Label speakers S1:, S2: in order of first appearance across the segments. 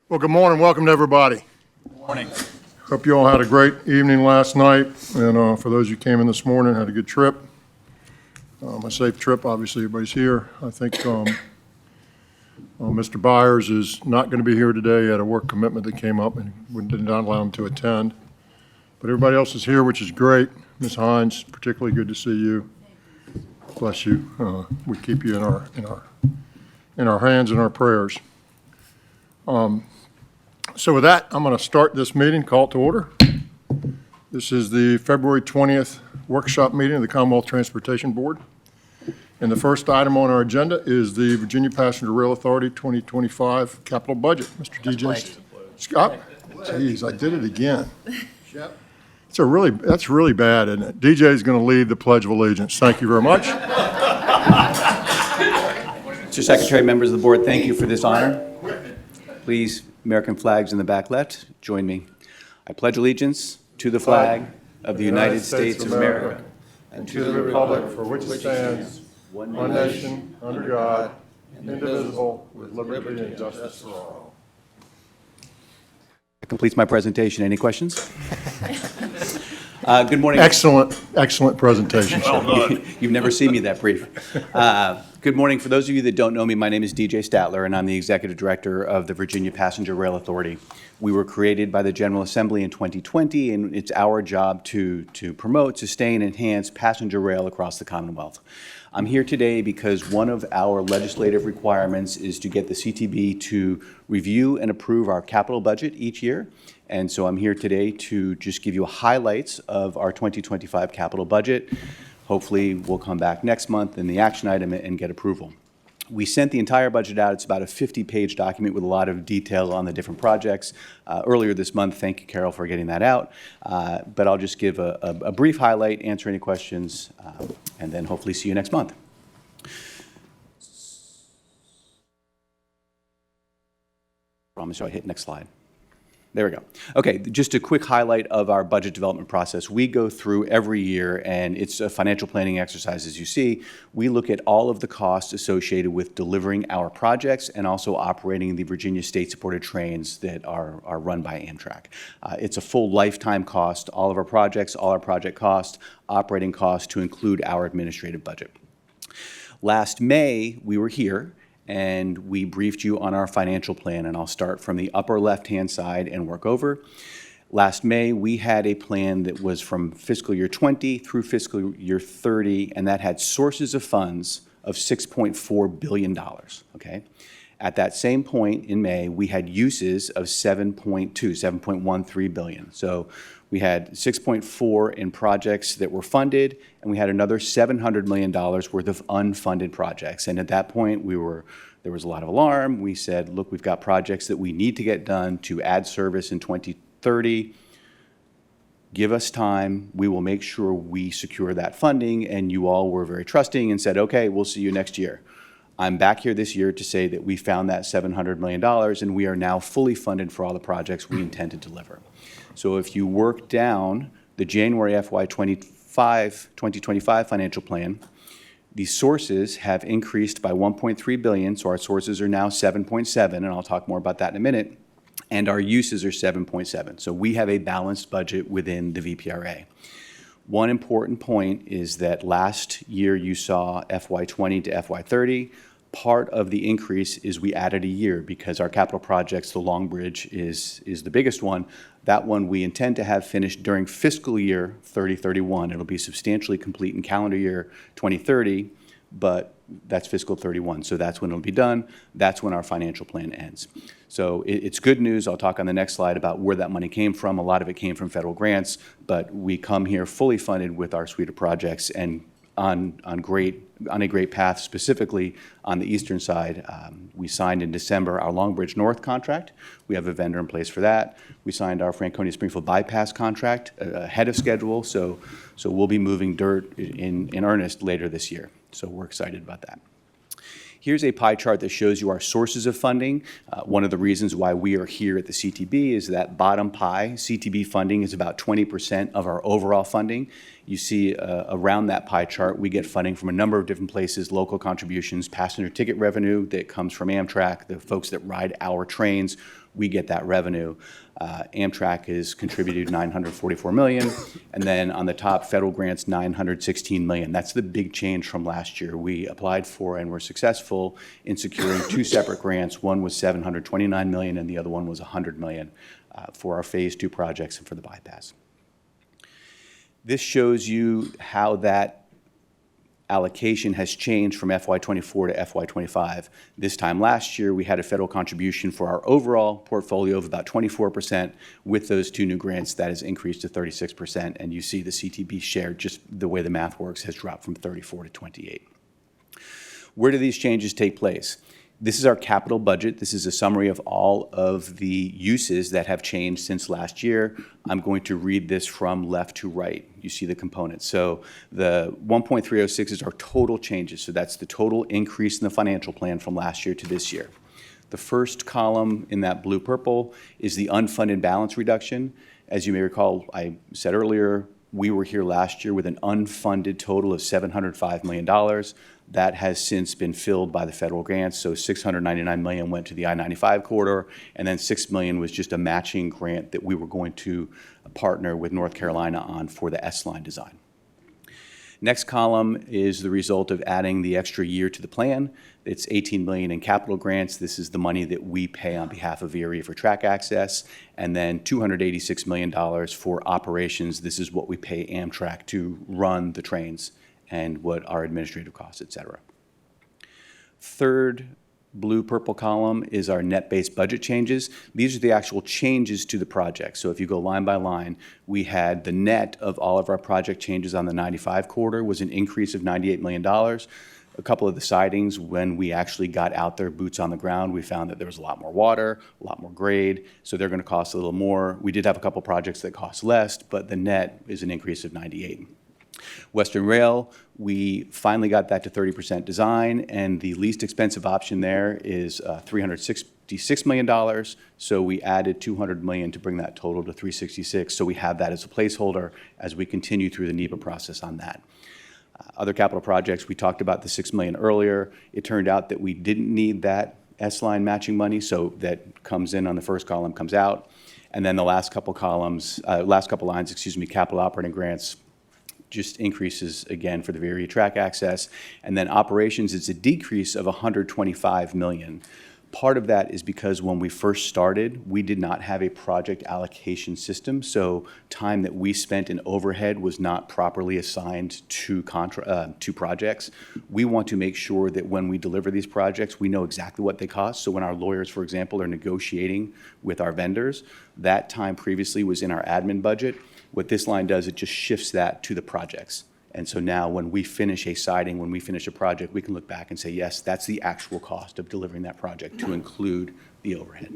S1: Well, good morning. Welcome to everybody.
S2: Good morning.
S1: Hope you all had a great evening last night, and for those who came in this morning, had a good trip. A safe trip. Obviously, everybody's here. I think Mr. Byers is not going to be here today. He had a work commitment that came up, and we did not allow him to attend. But everybody else is here, which is great. Ms. Hines, particularly good to see you. Bless you. We keep you in our hands and our prayers. So with that, I'm going to start this meeting, call it to order. This is the February 20th workshop meeting of the Commonwealth Transportation Board. And the first item on our agenda is the Virginia Passenger Rail Authority 2025 capital budget. Mr. DJ Scott? Jeez, I did it again. That's really bad, isn't it? DJ is going to lead the Pledge of Allegiance. Thank you very much.
S2: Mr. Secretary, members of the board, thank you for this honor. Please, American flags in the back left, join me. I pledge allegiance to the flag of the United States of America
S1: and to the republic for which it stands, one nation, under God, indivisible, with liberty and justice for all.
S2: That completes my presentation. Any questions? Good morning.
S1: Excellent presentation.
S2: You've never seen me that brief. Good morning. For those of you that don't know me, my name is DJ Statler, and I'm the Executive Director of the Virginia Passenger Rail Authority. We were created by the General Assembly in 2020, and it's our job to promote, sustain, and enhance passenger rail across the Commonwealth. I'm here today because one of our legislative requirements is to get the CTB to review and approve our capital budget each year. And so I'm here today to just give you highlights of our 2025 capital budget. Hopefully, we'll come back next month in the action item and get approval. We sent the entire budget out. It's about a 50-page document with a lot of detail on the different projects. Earlier this month, thank you, Carol, for getting that out. But I'll just give a brief highlight, answer any questions, and then hopefully see you next month. Promise you I hit next slide. There we go. Okay, just a quick highlight of our budget development process. We go through every year, and it's a financial planning exercise, as you see. We look at all of the costs associated with delivering our projects and also operating the Virginia state-supported trains that are run by Amtrak. It's a full lifetime cost, all of our projects, all our project costs, operating costs to include our administrative budget. Last May, we were here, and we briefed you on our financial plan, and I'll start from the upper left-hand side and work over. Last May, we had a plan that was from fiscal year 20 through fiscal year 30, and that had sources of funds of $6.4 billion, okay? At that same point in May, we had uses of $7.13 billion. So we had 6.4 in projects that were funded, and we had another $700 million worth of unfunded projects. And at that point, there was a lot of alarm. We said, look, we've got projects that we need to get done to add service in 2030. Give us time. We will make sure we secure that funding. And you all were very trusting and said, okay, we'll see you next year. I'm back here this year to say that we found that $700 million, and we are now fully funded for all the projects we intend to deliver. So if you work down the January FY 2025 financial plan, the sources have increased by $1.3 billion, so our sources are now 7.7, and I'll talk more about that in a minute, and our uses are 7.7. So we have a balanced budget within the VPRA. One important point is that last year you saw FY 20 to FY 30. Part of the increase is we added a year because our capital projects, the Long Bridge is the biggest one. That one we intend to have finished during fiscal year 30-31. It'll be substantially complete in calendar year 2030, but that's fiscal 31. So that's when it'll be done. That's when our financial plan ends. So it's good news. I'll talk on the next slide about where that money came from. A lot of it came from federal grants, but we come here fully funded with our suite of projects and on a great path, specifically on the eastern side. We signed in December our Long Bridge North contract. We have a vendor in place for that. We signed our Franconia-Springfield bypass contract ahead of schedule, so we'll be moving dirt in earnest later this year. So we're excited about that. Here's a pie chart that shows you our sources of funding. One of the reasons why we are here at the CTB is that bottom pie, CTB funding is about 20% of our overall funding. You see around that pie chart, we get funding from a number of different places, local contributions, passenger ticket revenue that comes from Amtrak, the folks that ride our trains, we get that revenue. Amtrak has contributed $944 million, and then on the top, federal grants, $916 million. That's the big change from last year. We applied for and were successful in securing two separate grants. One was $729 million, and the other one was $100 million for our Phase 2 projects and for the bypass. This shows you how that allocation has changed from FY24 to FY25. This time last year, we had a federal contribution for our overall portfolio of about 24%. With those two new grants, that has increased to 36%, and you see the CTB share, just the way the math works, has dropped from 34 to 28. Where do these changes take place? This is our capital budget. This is a summary of all of the uses that have changed since last year. I'm going to read this from left to right. You see the components. So the 1.306 is our total changes. So that's the total increase in the financial plan from last year to this year. The first column in that blue-purple is the unfunded balance reduction. As you may recall, I said earlier, we were here last year with an unfunded total of $705 million. That has since been filled by the federal grants, so $699 million went to the I-95 corridor, and then $6 million was just a matching grant that we were going to partner with North Carolina on for the S-line design. Next column is the result of adding the extra year to the plan. It's $18 million in capital grants. This is the money that we pay on behalf of VRE for track access, and then $286 million for operations. This is what we pay Amtrak to run the trains and what our administrative costs, et cetera. Third blue-purple column is our net-based budget changes. These are the actual changes to the project. So if you go line by line, we had the net of all of our project changes on the 95 corridor was an increase of $98 million. A couple of the sidings, when we actually got out there, boots on the ground, we found that there was a lot more water, a lot more grade, so they're going to cost a little more. We did have a couple projects that cost less, but the net is an increase of 98. Western Rail, we finally got that to 30% design, and the least expensive option there is $366 million. So we added $200 million to bring that total to $366. So we have that as a placeholder as we continue through the NEPA process on that. Other capital projects, we talked about the $6 million earlier. It turned out that we didn't need that S-line matching money, so that comes in on the first column, comes out. And then the last couple columns, lines, capital operating grants, just increases again for the VRE track access. And then operations, it's a decrease of $125 million. Part of that is because when we first started, we did not have a project allocation system. So time that we spent in overhead was not properly assigned to projects. We want to make sure that when we deliver these projects, we know exactly what they cost. So when our lawyers, for example, are negotiating with our vendors, that time previously was in our admin budget. What this line does, it just shifts that to the projects. And so now when we finish a siding, when we finish a project, we can look back and say, yes, that's the actual cost of delivering that project to include the overhead.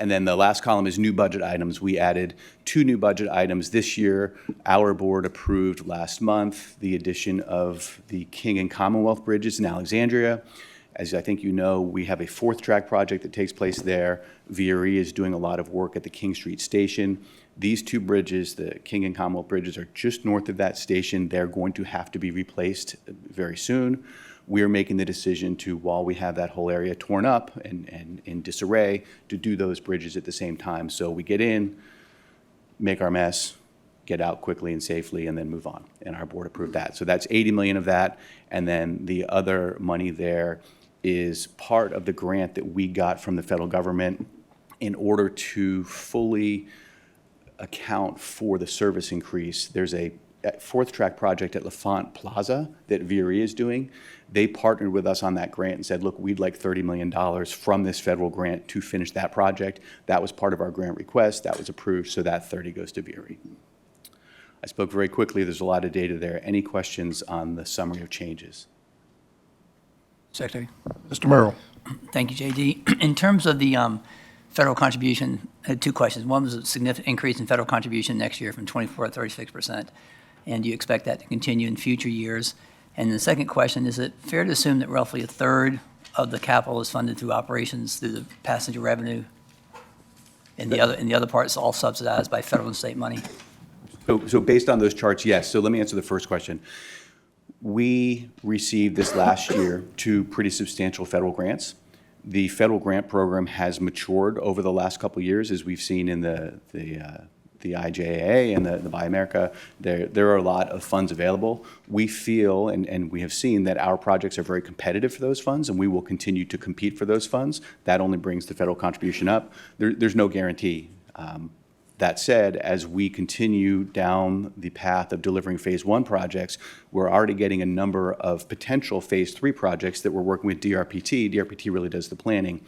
S2: And then the last column is new budget items. We added 2 new budget items this year. Our board approved last month the addition of the King and Commonwealth bridges in Alexandria. As I think you know, we have a 4th track project that takes place there. VRE is doing a lot of work at the King Street Station. These 2 bridges, the King and Commonwealth bridges, are just north of that station. They're going to have to be replaced very soon. We're making the decision to, while we have that whole area torn up and in disarray, to do those bridges at the same time. So we get in, make our mess, get out quickly and safely, and then move on. And our board approved that. So that's $80 million of that. And then the other money there is part of the grant that we got from the federal government in order to fully account for the service increase. There's a 4th track project at LaFont Plaza that VRE is doing. They partnered with us on that grant and said, look, we'd like $30 million from this federal grant to finish that project. That was part of our grant request. That was approved, so that 30 goes to VRE. I spoke very quickly. There's a lot of data there. Any questions on the summary of changes?
S3: Secretary.
S1: Mr. Merrill.
S3: Thank you, J.D. In terms of the federal contribution, I had 2 questions. One was a significant increase in federal contribution next year from 24% to 36%. And do you expect that to continue in future years? And the second question, is it fair to assume that roughly 1/3 of the capital is funded through operations through the passenger revenue? And the other part is all subsidized by federal and state money?
S2: So based on those charts, yes. So let me answer the first question. We received this last year 2 pretty substantial federal grants. The federal grant program has matured over the last couple of years, as we've seen in the IJA and the Buy America. There are a lot of funds available. We feel, and we have seen, that our projects are very competitive for those funds, and we will continue to compete for those funds. That only brings the federal contribution up. There's no guarantee. That said, as we continue down the path of delivering Phase 1 projects, we're already getting a number of potential Phase 3 projects that we're working with DRPT. DRPT really does the planning.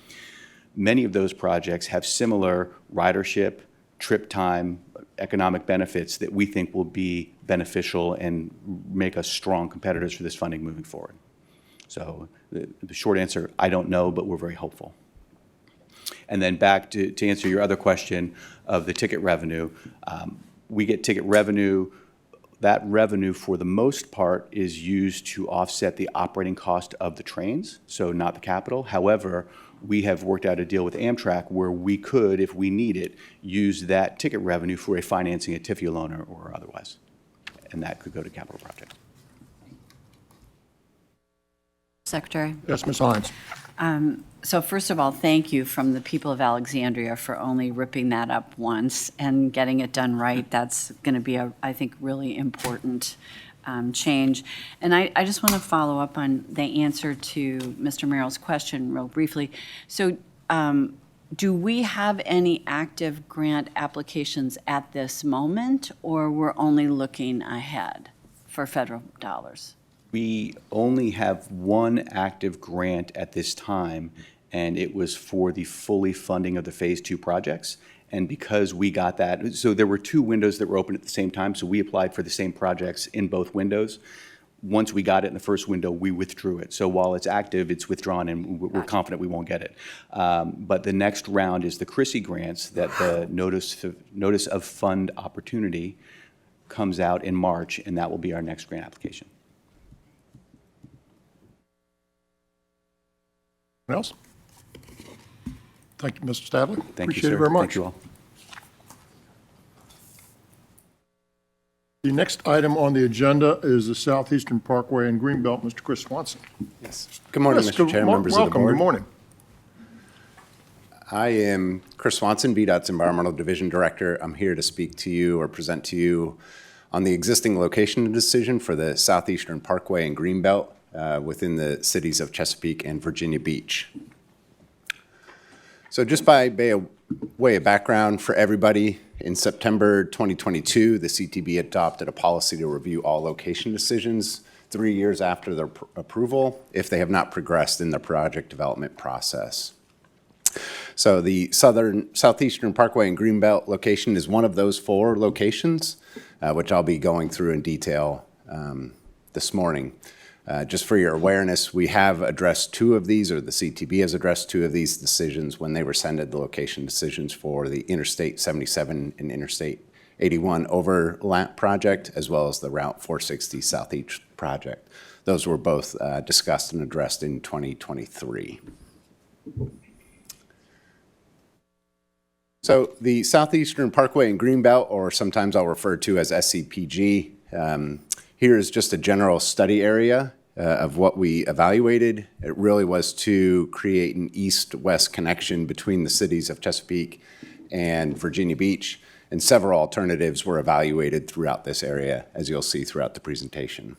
S2: Many of those projects have similar ridership, trip time, economic benefits that we think will be beneficial and make us strong competitors for this funding moving forward. So the short answer, I don't know, but we're very hopeful. And then back to answer your other question of the ticket revenue, we get ticket revenue. That revenue, for the most part, is used to offset the operating cost of the trains, so not the capital. However, we have worked out a deal with Amtrak where we could, if we need it, use that ticket revenue for a financing, a TIFIA loan or otherwise, and that could go to capital projects.
S4: Secretary.
S1: Yes, Ms. Hines.
S4: So first of all, thank you from the people of Alexandria for only ripping that up once and getting it done right. That's going to be, I think, really important change. And I just want to follow up on the answer to Mr. Merrill's question real briefly. So do we have any active grant applications at this moment, or we're only looking ahead for federal dollars?
S2: We only have one active grant at this time, and it was for the fully funding of the Phase 2 projects. And because we got that, so there were 2 windows that were open at the same time, so we applied for the same projects in both windows. Once we got it in the first window, we withdrew it. So while it's active, it's withdrawn, and we're confident we won't get it. But the next round is the CRISI grants that the Notice of Fund Opportunity comes out in March, and that will be our next grant application.
S1: Anyone else? Thank you, Mr. Stadley.
S2: Thank
S1: Appreciate
S2: you, sir.
S1: it very much.
S2: Thank you all.
S1: The next item on the agenda is the Southeastern Parkway and Greenbelt. Mr. Chris Swanson.
S5: Yes. Good morning,
S1: Yes,
S5: Mr. Chair, members of the
S1: welcome.
S5: board.
S1: Good morning.
S5: I am Chris Swanson, VDOT's Environmental Division Director. I'm here to speak to you or present to you on the existing location decision for the Southeastern Parkway and Greenbelt within the cities of Chesapeake and Virginia Beach. So just by way of background for everybody, in September 2022, the CTB adopted a policy to review all location decisions 3 years after their approval if they have not progressed in the project development process. So the Southeastern Parkway and Greenbelt location is one of those 4 locations, which I'll be going through in detail this morning. Just for your awareness, we have addressed 2 of these, or the CTB has addressed 2 of these decisions when they rescinded the location decisions for the Interstate 77 and Interstate 81 overlap project, as well as the Route 460 Southeast project. Those were both discussed and addressed in 2023. So the Southeastern Parkway and Greenbelt, or sometimes I'll refer to as SCPG, here is just a general study area of what we evaluated. It really was to create an east-west connection between the cities of Chesapeake and Virginia Beach, and several alternatives were evaluated throughout this area, as you'll see throughout the presentation.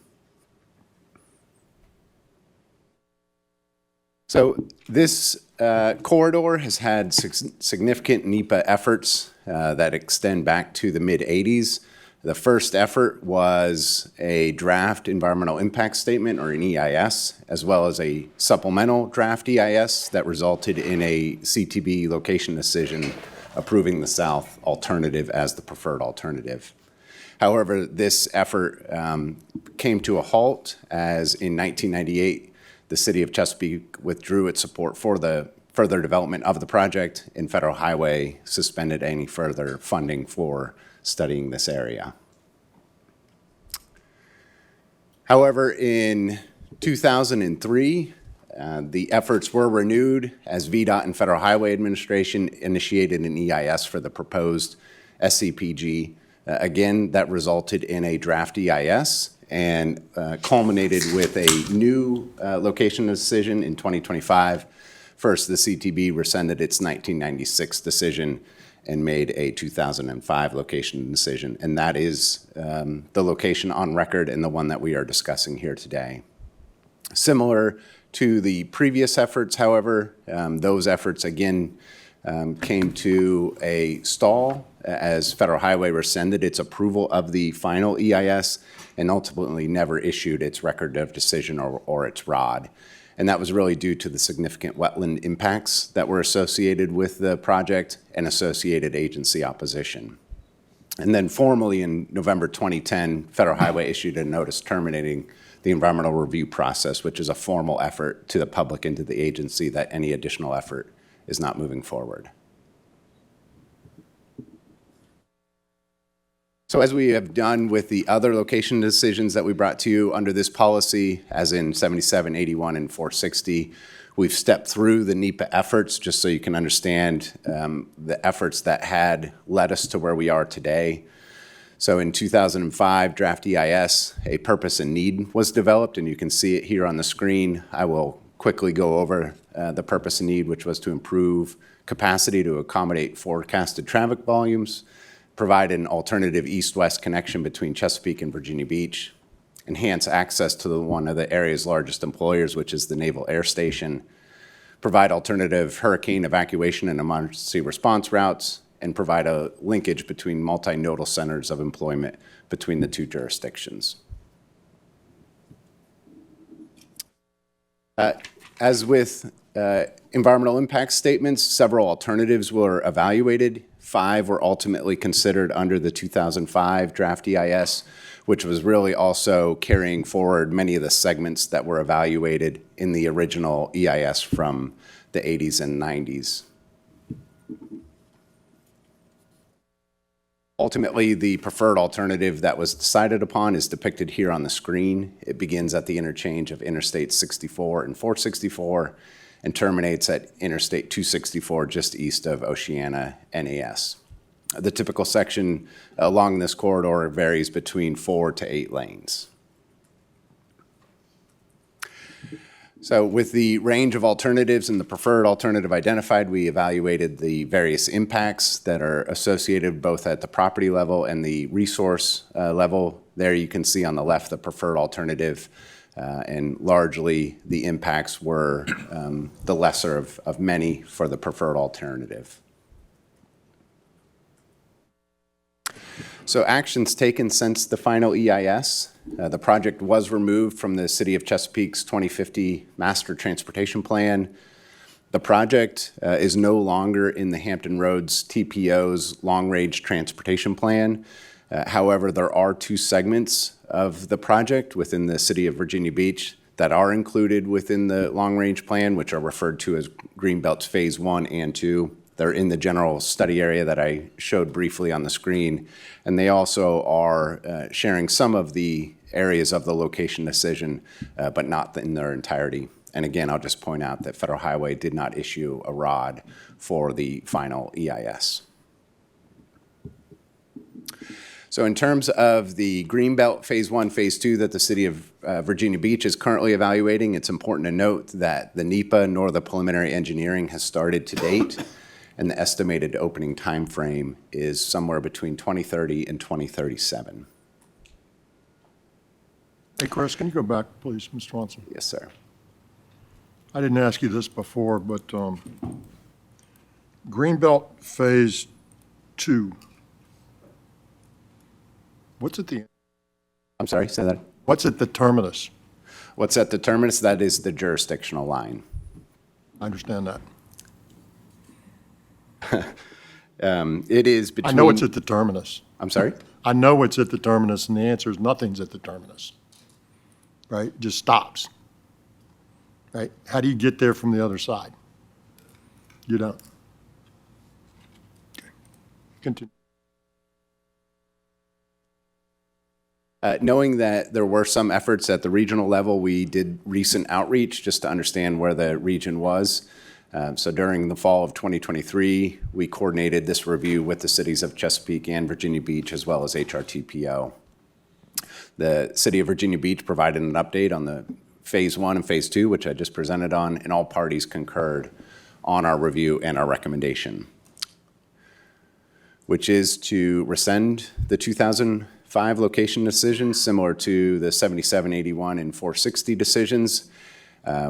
S5: So this corridor has had significant NEPA efforts that extend back to the mid-'80s. The first effort was a draft environmental impact statement, or an EIS, as well as a supplemental draft EIS that resulted in a CTB location decision approving the south alternative as the preferred alternative. However, this effort came to a halt as in 1998, the city of Chesapeake withdrew its support for the further development of the project, and Federal Highway suspended any further funding for studying this area. However, in 2003, the efforts were renewed as VDOT and Federal Highway Administration initiated an EIS for the proposed SCPG Again, that resulted in a draft EIS and culminated with a new location decision in 2025. First, the CTB rescinded its 1996 decision and made a 2005 location decision, and that is the location on record and the one that we are discussing here today. Similar to the previous efforts, however, those efforts again came to a stall as Federal Highway rescinded its approval of the final EIS and ultimately never issued its record of decision or its ROD. And that was really due to the significant wetland impacts that were associated with the project and associated agency opposition. And then formally in November 2010, Federal Highway issued a notice terminating the environmental review process, which is a formal effort to the public and to the agency that any additional effort is not moving forward. So as we have done with the other location decisions that we brought to you under this policy, as in 77, 81, and 460, we've stepped through the NEPA efforts just so you can understand the efforts that had led us to where we are today. So in 2005, draft EIS, a purpose and need was developed, and you can see it here on the screen. I will quickly go over the purpose and need, which was to improve capacity to accommodate forecasted traffic volumes, provide an alternative east-west connection between Chesapeake and Virginia Beach, enhance access to one of the area's largest employers, which is the Naval Air Station, provide alternative hurricane evacuation and emergency response routes, and provide a linkage between multinodal centers of employment between the two jurisdictions. As with environmental impact statements, several alternatives were evaluated. 5 were ultimately considered under the 2005 draft EIS, which was really also carrying forward many of the segments that were evaluated in the original EIS from the 80s and 90s. Ultimately, the preferred alternative that was decided upon is depicted here on the screen. It begins at the interchange of Interstate 64 and 464 and terminates at Interstate 264 just east of Oceana NAS. The typical section along this corridor varies between 4 to 8 lanes. So with the range of alternatives and the preferred alternative identified, we evaluated the various impacts that are associated both at the property level and the resource level. There you can see on the left the preferred alternative, and largely the impacts were the lesser of many for the preferred alternative. So actions taken since the final EIS. The project was removed from the City of Chesapeake's 2050 Master Transportation Plan. The project is no longer in the Hampton Roads TPO's Long Range Transportation Plan. However, there are 2 segments of the project within the City of Virginia Beach that are included within the Long Range Plan, which are referred to as Greenbelts Phase 1 and 2. They're in the general study area that I showed briefly on the screen, and they also are sharing some of the areas of the location decision, but not in their entirety. And again, I'll just point out that Federal Highway did not issue a ROD for the final EIS. So in terms of the Greenbelt Phase 1, Phase 2 that the City of Virginia Beach is currently evaluating, it's important to note that the NEPA nor the preliminary engineering has started to date, and the estimated opening time frame is somewhere between 2030 and 2037.
S1: Hey, Chris, can you go back, please, Mr. Swanson?
S5: Yes, sir.
S1: I didn't ask you this before, but Greenbelt Phase 2, what's at the,
S5: I'm sorry, say that.
S1: what's at the terminus?
S5: What's at the terminus? That is the jurisdictional line.
S1: I understand that.
S5: It is between.
S1: I know it's at the terminus.
S5: I'm sorry?
S1: I know it's at the terminus, and the answer is nothing's at the terminus, right? It just stops, right? How do you get there from the other side? You don't. Okay. Continue.
S5: Knowing that there were some efforts at the regional level, we did recent outreach just to understand where the region was. So during the fall of 2023, we coordinated this review with the cities of Chesapeake and Virginia Beach, as well as HRTPO. The City of Virginia Beach provided an update on the Phase 1 and Phase 2, which I just presented on, and all parties concurred on our review and our recommendation, which is to rescind the 2005 location decisions, similar to the 7781 and 460 decisions,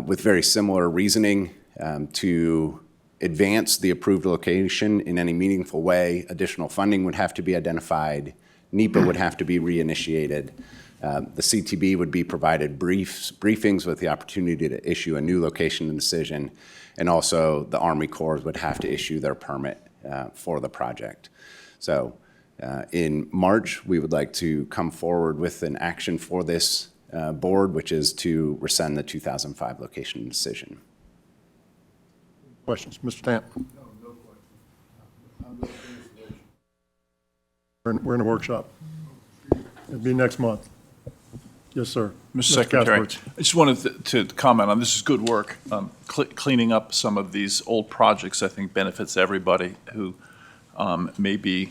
S5: with very similar reasoning. To advance the approved location in any meaningful way, additional funding would have to be identified, NEPA would have to be reinitiated, the CTB would be provided briefings with the opportunity to issue a new location decision, and also the Army Corps would have to issue their permit for the project. So in March, we would like to come forward with an action for this board, which is to rescind the 2005 location decision.
S1: Questions? Mr. Tant? No questions. We're in a workshop. It'll be next month. Yes, sir.
S6: Mr. Secretary,
S1: Kaspertz.
S6: I just wanted to comment on, this is good work. Cleaning up some of these old projects, I think, benefits everybody who may be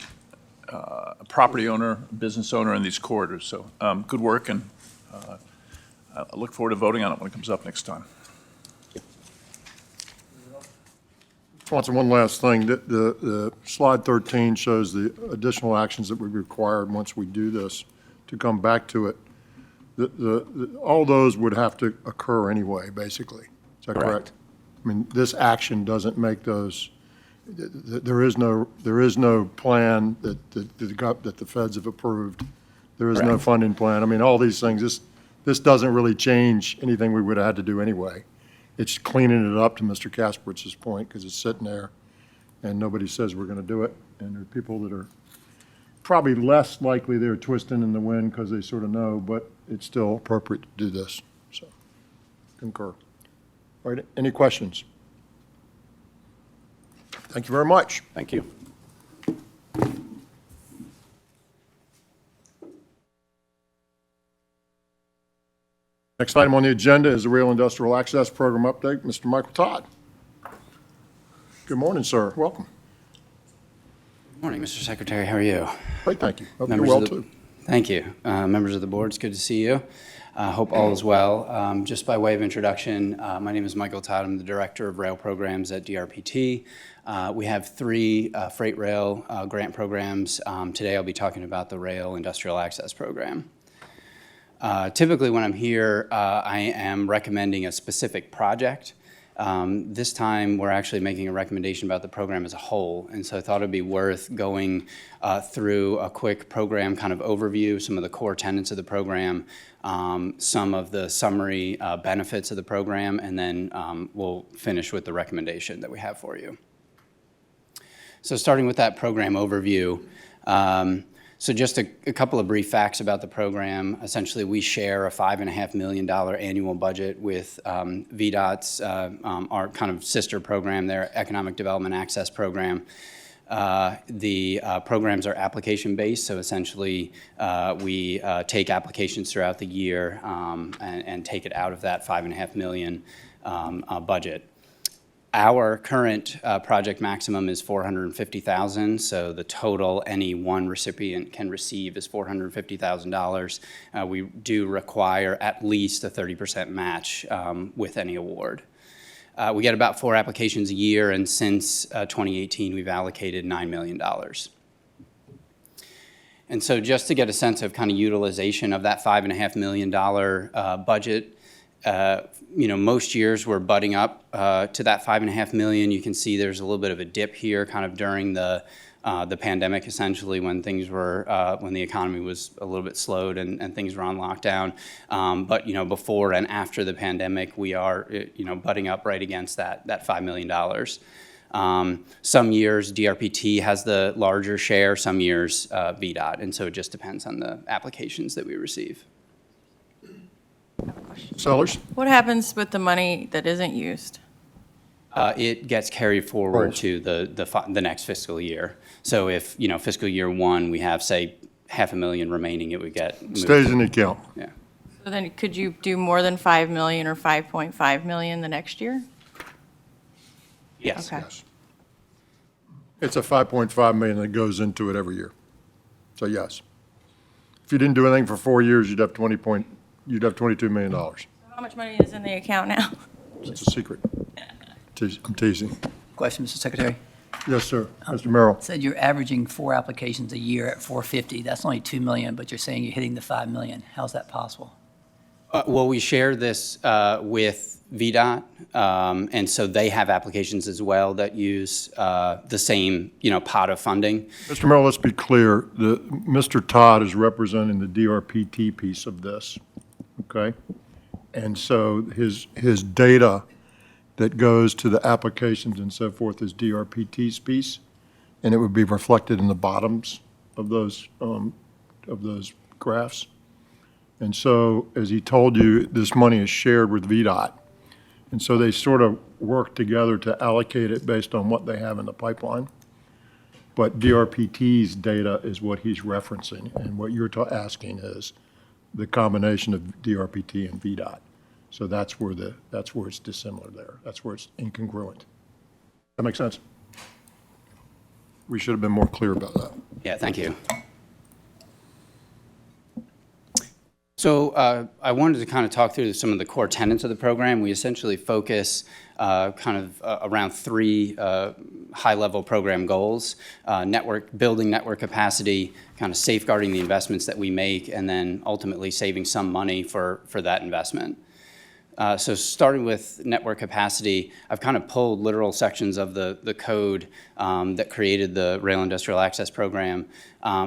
S6: a property owner, business owner in these corridors. So good work, and I look forward to voting on it when it comes up next time.
S1: Swanson, one last thing. The slide 13 shows the additional actions that we required once we do this to come back to it. All those would have to occur anyway, basically. Is that correct? I mean, this action doesn't make those. There is no plan that the feds have approved. There is no funding plan. I mean, all these things. This doesn't really change anything we would have had to do anyway. It's cleaning it up, to Mr. Kaspertz's point, because it's sitting there and nobody says we're going to do it. And there are people that are probably less likely they're twisting in the wind because they sort of know, but it's still appropriate to do this. So, concur. All right, any questions? Thank you very much.
S5: Thank you.
S1: Next item on the agenda is the Rail Industrial Access Program update. Mr. Michael Todd. Good morning, sir. Welcome.
S7: Good morning, Mr. Secretary. How are you?
S1: Great, thank you. Hope you're
S7: Members
S1: well,
S7: of the-
S1: too.
S7: Thank you. Members of the board, it's good to see you. Hope all is well. Just by way of introduction, my name is Michael Todd. I'm the Director of Rail Programs at DRPT. We have 3 freight rail grant programs. Today I'll be talking about the Rail Industrial Access Program. Typically when I'm here, I am recommending a specific project. This time, we're actually making a recommendation about the program as a whole, and so I thought it'd be worth going through a quick program kind of overview, some of the core tenets of the program, some of the summary benefits of the program, and then we'll finish with the recommendation that we have for you. So starting with that program overview, so just a couple of brief facts about the program. Essentially, we share a $5.5 million annual budget with VDOT's, our kind of sister program, their Economic Development Access Program. The programs are application-based, so essentially we take applications throughout the year and take it out of that $5.5 million budget. Our current project maximum is $450,000, so the total any one recipient can receive is $450,000. We do require at least a 30% match with any award. We get about 4 applications a year, and since 2018, we've allocated $9 million. And so just to get a sense of kind of utilization of that $5.5 million budget, most years we're butting up to that $5.5 million. You can see there's a little bit of a dip here, kind of during the pandemic, essentially, when things were when the economy was a little bit slowed and things were on lockdown. But before and after the pandemic, we are butting up right against that $5 million. Some years DRPT has the larger share, some years VDOT, and so it just depends on the applications that we receive.
S1: Sellers?
S8: What happens with the money that isn't used?
S7: It gets carried forward to the next fiscal year. So if, fiscal year 1, we have, say, $500,000 remaining, it would get moved.
S1: Stays in the account.
S7: Yeah.
S8: So then could you do more than 5 million or 5.5 million the next year?
S7: Yes.
S4: Okay.
S1: Yes. It's a 5.5 million that goes into it every year. So yes. If you didn't do anything for 4 years, you'd have $22 million.
S8: How much money is in the account now?
S1: It's a secret. I'm teasing.
S3: Question, Mr. Secretary.
S1: Yes, sir. Mr. Merrill.
S3: Said you're averaging 4 applications a year at 450. That's only 2 million, but you're saying you're hitting the 5 million. How's that possible?
S7: Well, we share this with VDOT, and so they have applications as well that use the same, pot of funding.
S1: Mr. Merrill, let's be clear. Mr. Todd is representing the DRPT piece of this, okay? And so his data that goes to the applications and so forth is DRPT's piece, and it would be reflected in the bottoms of those graphs. And so, as he told you, this money is shared with VDOT. And so they sort of work together to allocate it based on what they have in the pipeline. But DRPT's data is what he's referencing, and what you're asking is the combination of DRPT and VDOT. So that's where it's dissimilar there. That's where it's incongruent. That make sense? We should have been more clear about that.
S7: Yeah, thank you. So I wanted to kind of talk through some of the core tenets of the program. We essentially focus around 3 high-level program goals: building network capacity, kind of safeguarding the investments that we make, and then ultimately saving some money for that investment. So starting with network capacity, I've kind of pulled literal sections of the code that created the Rail Industrial Access Program.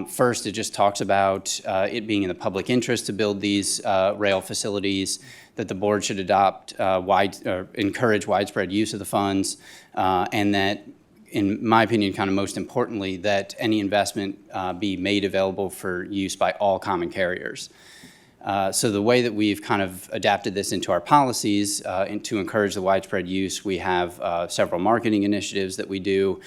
S7: First, it just talks about it being in the public interest to build these rail facilities, that the board should encourage widespread use of the funds, and that, in my opinion, kind of most importantly, that any investment be made available for use by all common carriers. So the way that we've kind of adapted this into our policies and to encourage the widespread use, we have several marketing initiatives that we do.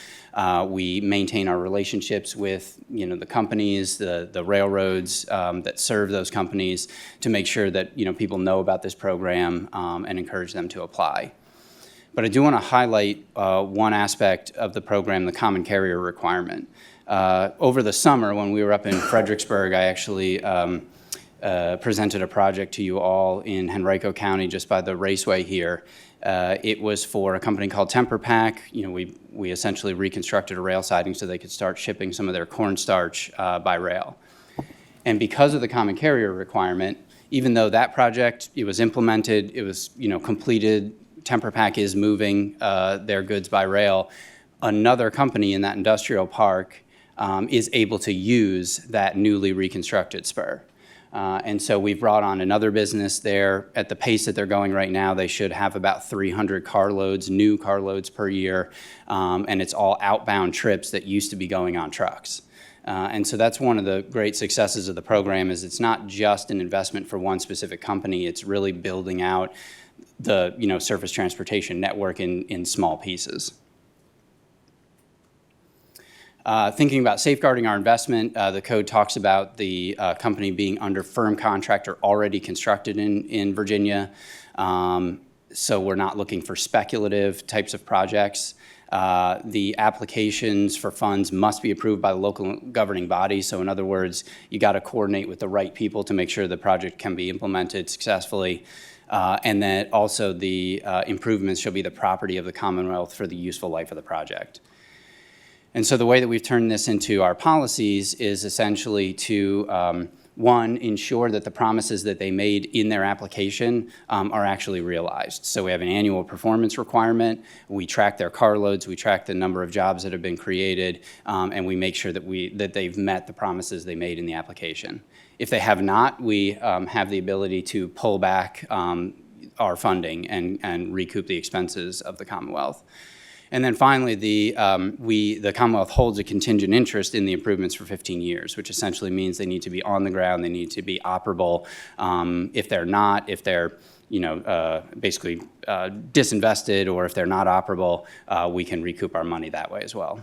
S7: We maintain our relationships with the companies, the railroads that serve those companies, to make sure that people know about this program and encourage them to apply. But I do want to highlight one aspect of the program, the common carrier requirement. Over the summer, when we were up in Fredericksburg, I actually presented a project to you all in Henrico County, just by the raceway here. It was for a company called Temper Pack. We essentially reconstructed a rail siding so they could start shipping some of their cornstarch by rail. And because of the common carrier requirement, even though that project, it was implemented, it was completed, Temper Pack is moving their goods by rail, another company in that industrial park is able to use that newly reconstructed spur. And so we've brought on another business there. At the pace that they're going right now, they should have about 300 carloads, new carloads per year, and it's all outbound trips that used to be going on trucks. And so that's one of the great successes of the program, is it's not just an investment for one specific company, it's really building out the surface transportation network in small pieces. Thinking about safeguarding our investment, the code talks about the company being under firm contract or already constructed in Virginia. So we're not looking for speculative types of projects. The applications for funds must be approved by the local governing body. So in other words, you got to coordinate with the right people to make sure the project can be implemented successfully. And that also the improvements shall be the property of the Commonwealth for the useful life of the project. And so the way that we've turned this into our policies is essentially to, one, ensure that the promises that they made in their application are actually realized. So we have an annual performance requirement. We track their carloads. We track the number of jobs that have been created, and we make sure that they've met the promises they made in the application. If they have not, we have the ability to pull back our funding and recoup the expenses of the Commonwealth. And then finally, the Commonwealth holds a contingent interest in the improvements for 15 years, which essentially means they need to be on the ground, they need to be operable. If they're not, if they're basically disinvested, or if they're not operable, we can recoup our money that way as well.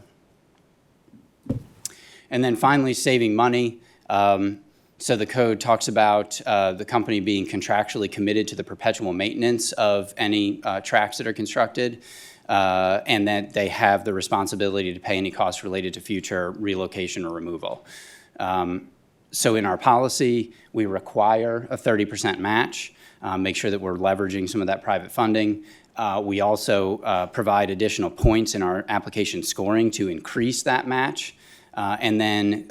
S7: And then finally, saving money. So the code talks about the company being contractually committed to the perpetual maintenance of any tracks that are constructed. and that they have the responsibility to pay any costs related to future relocation or removal. So in our policy, we require a 30% match, make sure that we're leveraging some of that private funding. We also provide additional points in our application scoring to increase that match. And then,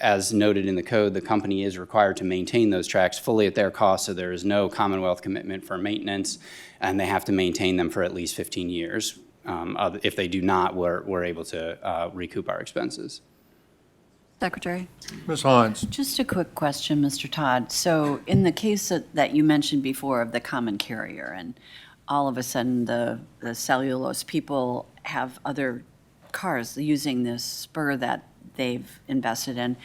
S7: as noted in the code, the company is required to maintain those tracks fully at their cost, so there is no Commonwealth commitment for maintenance, and they have to maintain them for at least 15 years. If they do not, we're able to recoup our expenses.
S4: Secretary?
S1: Ms. Hines?
S4: Just a quick question, Mr. Todd. So in the case that you mentioned before of the common carrier, and all of a sudden the cellulose people have other cars using this spur that they've invested in,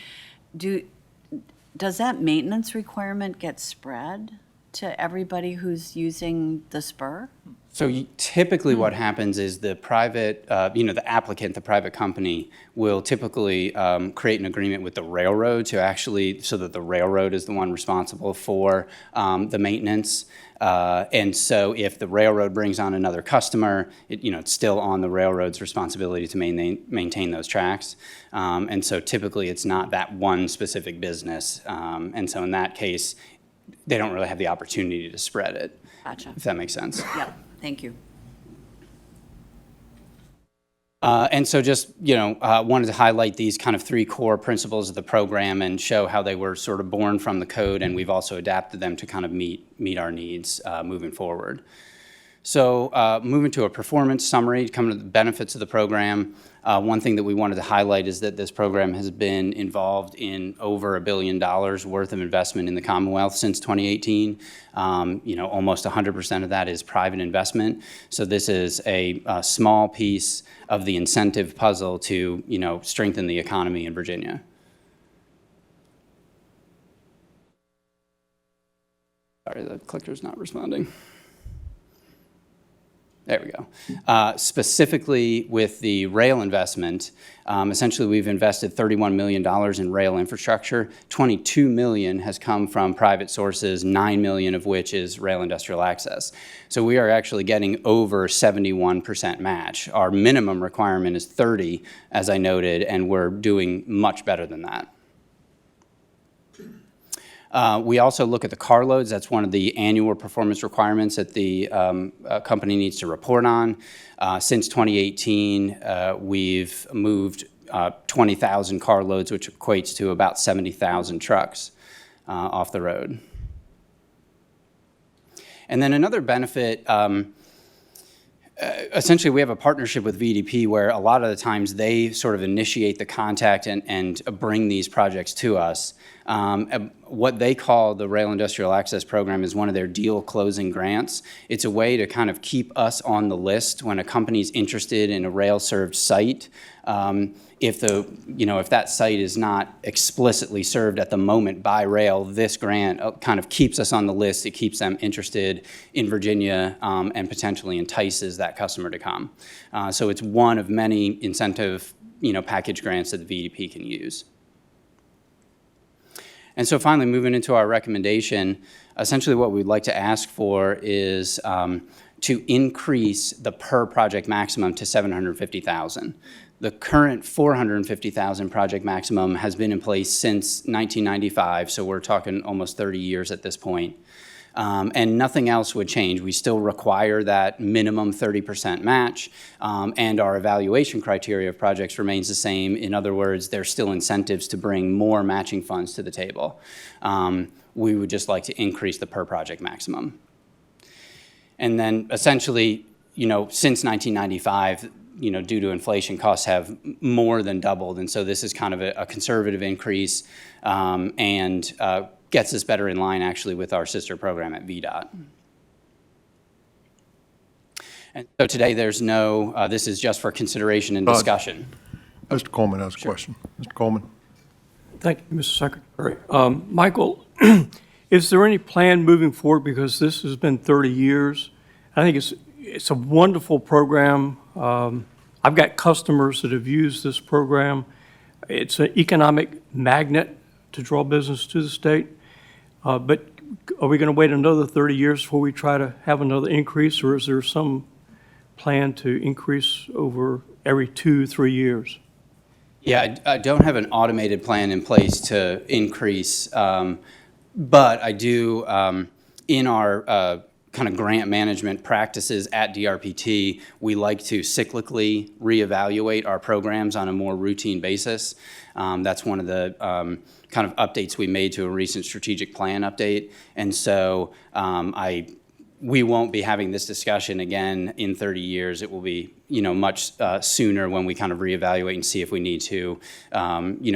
S4: does that maintenance requirement get spread to everybody who's using the spur?
S7: So typically what happens is the private, the applicant, the private company, will typically create an agreement with the railroad so that the railroad is the one responsible for the maintenance. And so if the railroad brings on another customer, it's still on the railroad's responsibility to maintain those tracks. And so typically it's not that one specific business. And so in that case, they don't really have the opportunity to spread it.
S4: Gotcha.
S7: If that makes sense.
S4: Yeah, thank you.
S7: And so just, wanted to highlight these kind of three core principles of the program and show how they were sort of born from the code, and we've also adapted them to kind of meet our needs moving forward. So moving to a performance summary, coming to the benefits of the program, one thing that we wanted to highlight is that this program has been involved in over $1 billion worth of investment in the Commonwealth since 2018. Almost 100% of that is private investment. So this is a small piece of the incentive puzzle to, strengthen the economy in Virginia. Sorry, the clicker's not responding. There we go. Specifically with the rail investment, essentially we've invested $31 million in rail infrastructure. $22 million has come from private sources, $9 million of which is rail industrial access. So we are actually getting over 71% match. Our minimum requirement is 30, as I noted, and we're doing much better than that. We also look at the car loads. That's one of the annual performance requirements that the company needs to report on. Since 2018, we've moved 20,000 car loads, which equates to about 70,000 trucks off the road. And then another benefit, essentially we have a partnership with VDP where a lot of the times they sort of initiate the contact and bring these projects to us. What they call the Rail Industrial Access Program is one of their deal closing grants. It's a way to kind of keep us on the list when a company's interested in a rail-served site. If that site is not explicitly served at the moment by rail, this grant kind of keeps us on the list. It keeps them interested in Virginia and potentially entices that customer to come. So it's one of many incentive package grants that the VDP can use. And so finally, moving into our recommendation, essentially what we'd like to ask for is to increase the per project maximum to $750,000. The current $450,000 project maximum has been in place since 1995, so we're talking almost 30 years at this point. And nothing else would change. We still require that minimum 30% match, and our evaluation criteria of projects remains the same. In other words, there's still incentives to bring more matching funds to the table. We would just like to increase the per project maximum. And then essentially, since 1995, due to inflation, costs have more than doubled, and so this is kind of a conservative increase, and gets us better in line actually with our sister program at VDOT. And so today there's no, this is just for consideration and discussion.
S1: Mr. Coleman has a question. Mr. Coleman?
S9: Thank you, Mr. Secretary. Michael, is there any plan moving forward, because this has been 30 years? I think it's a wonderful program. I've got customers that have used this program. It's an economic magnet to draw business to the state. But are we going to wait another 30 years before we try to have another increase, or is there some plan to increase over every 2-3 years?
S7: Yeah, I don't have an automated plan in place to increase, but I do, in our kind of grant management practices at DRPT, we like to cyclically reevaluate our programs on a more routine basis. That's one of the kind of updates we made to a recent strategic plan update. And so we won't be having this discussion again in 30 years. It will be, much sooner when we kind of reevaluate and see if we need to,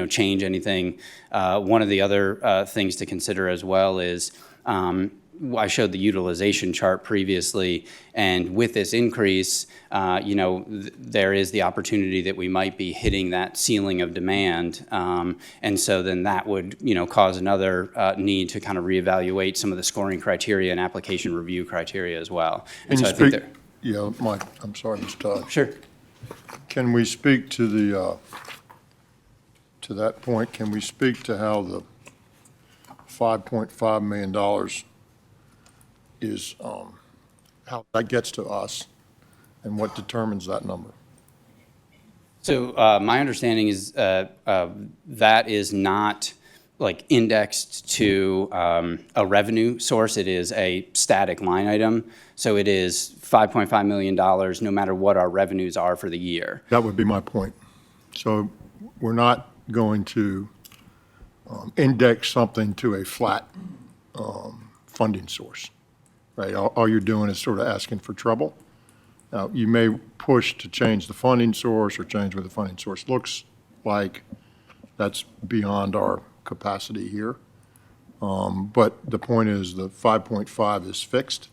S7: change anything. One of the other things to consider as well is I showed the utilization chart previously, and with this increase, there is the opportunity that we might be hitting that ceiling of demand, and so then that would, cause another need to kind of reevaluate some of the scoring criteria and application review criteria as well.
S1: Can
S7: And
S1: you
S7: so I think
S1: speak,
S7: that-
S1: yeah, Mike, I'm sorry, Mr. Todd.
S7: Sure.
S1: Can we speak to the, to that point, can we speak to how the $5.5 million is, how that gets to us and what determines that number?
S7: So my understanding is that is not like indexed to a revenue source. It is a static line item. So it is $5.5 million no matter what our revenues are for the year.
S1: That would be my point. So we're not going to index something to a flat funding source, right? All you're doing is sort of asking for trouble. Now, you may push to change the funding source or change what the funding source looks like. That's beyond our capacity here. But the point is the 5.5 is fixed.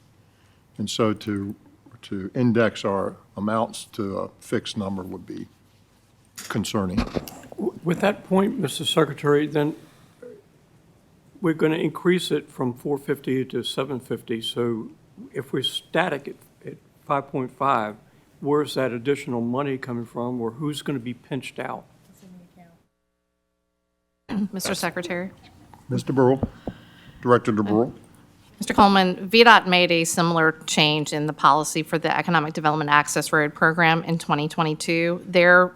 S1: And so to index our amounts to a fixed number would be concerning.
S9: With that point, Mr. Secretary, then we're going to increase it from 450 to 750. So if we're static at 5.5, where's that additional money coming from, or who's going to be pinched out?
S10: Mr. Secretary.
S1: Mr. Burrell, Director DeBurrell.
S10: Mr. Coleman, VDOT made a similar change in the policy for the Economic Development Access Road Program in 2022. Their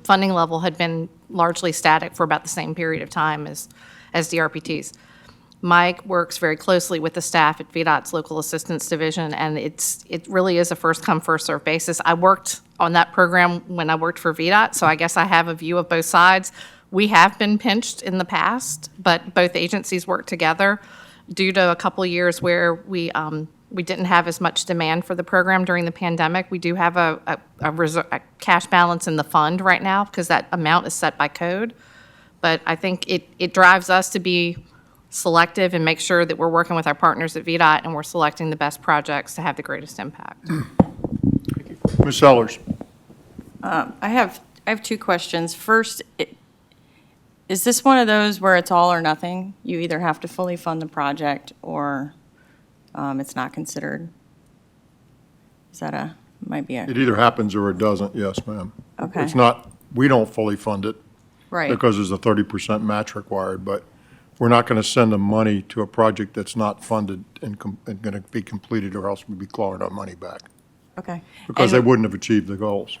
S10: funding level had been largely static for about the same period of time as DRPT's. Mike works very closely with the staff at VDOT's Local Assistance Division, and it really is a first-come, first-served basis. I worked on that program when I worked for VDOT, so I guess I have a view of both sides. We have been pinched in the past, but both agencies work together due to a couple of years where we didn't have as much demand for the program during the pandemic. We do have a cash balance in the fund right now because that amount is set by code. But I think it drives us to be selective and make sure that we're working with our partners at VDOT and we're selecting the best projects to have the greatest impact.
S1: Ms. Sellers.
S8: I have two questions. First, is this one of those where it's all or nothing? You either have to fully fund the project or it's not considered? Is that might be
S1: It either happens or it doesn't, yes, ma'am.
S8: Okay.
S1: It's not, we don't fully fund it
S8: right?
S1: because there's a 30% match required, but we're not going to send the money to a project that's not funded and going to be completed, or else we'd be clawing our money back
S8: Okay.
S1: because they wouldn't have achieved the goals.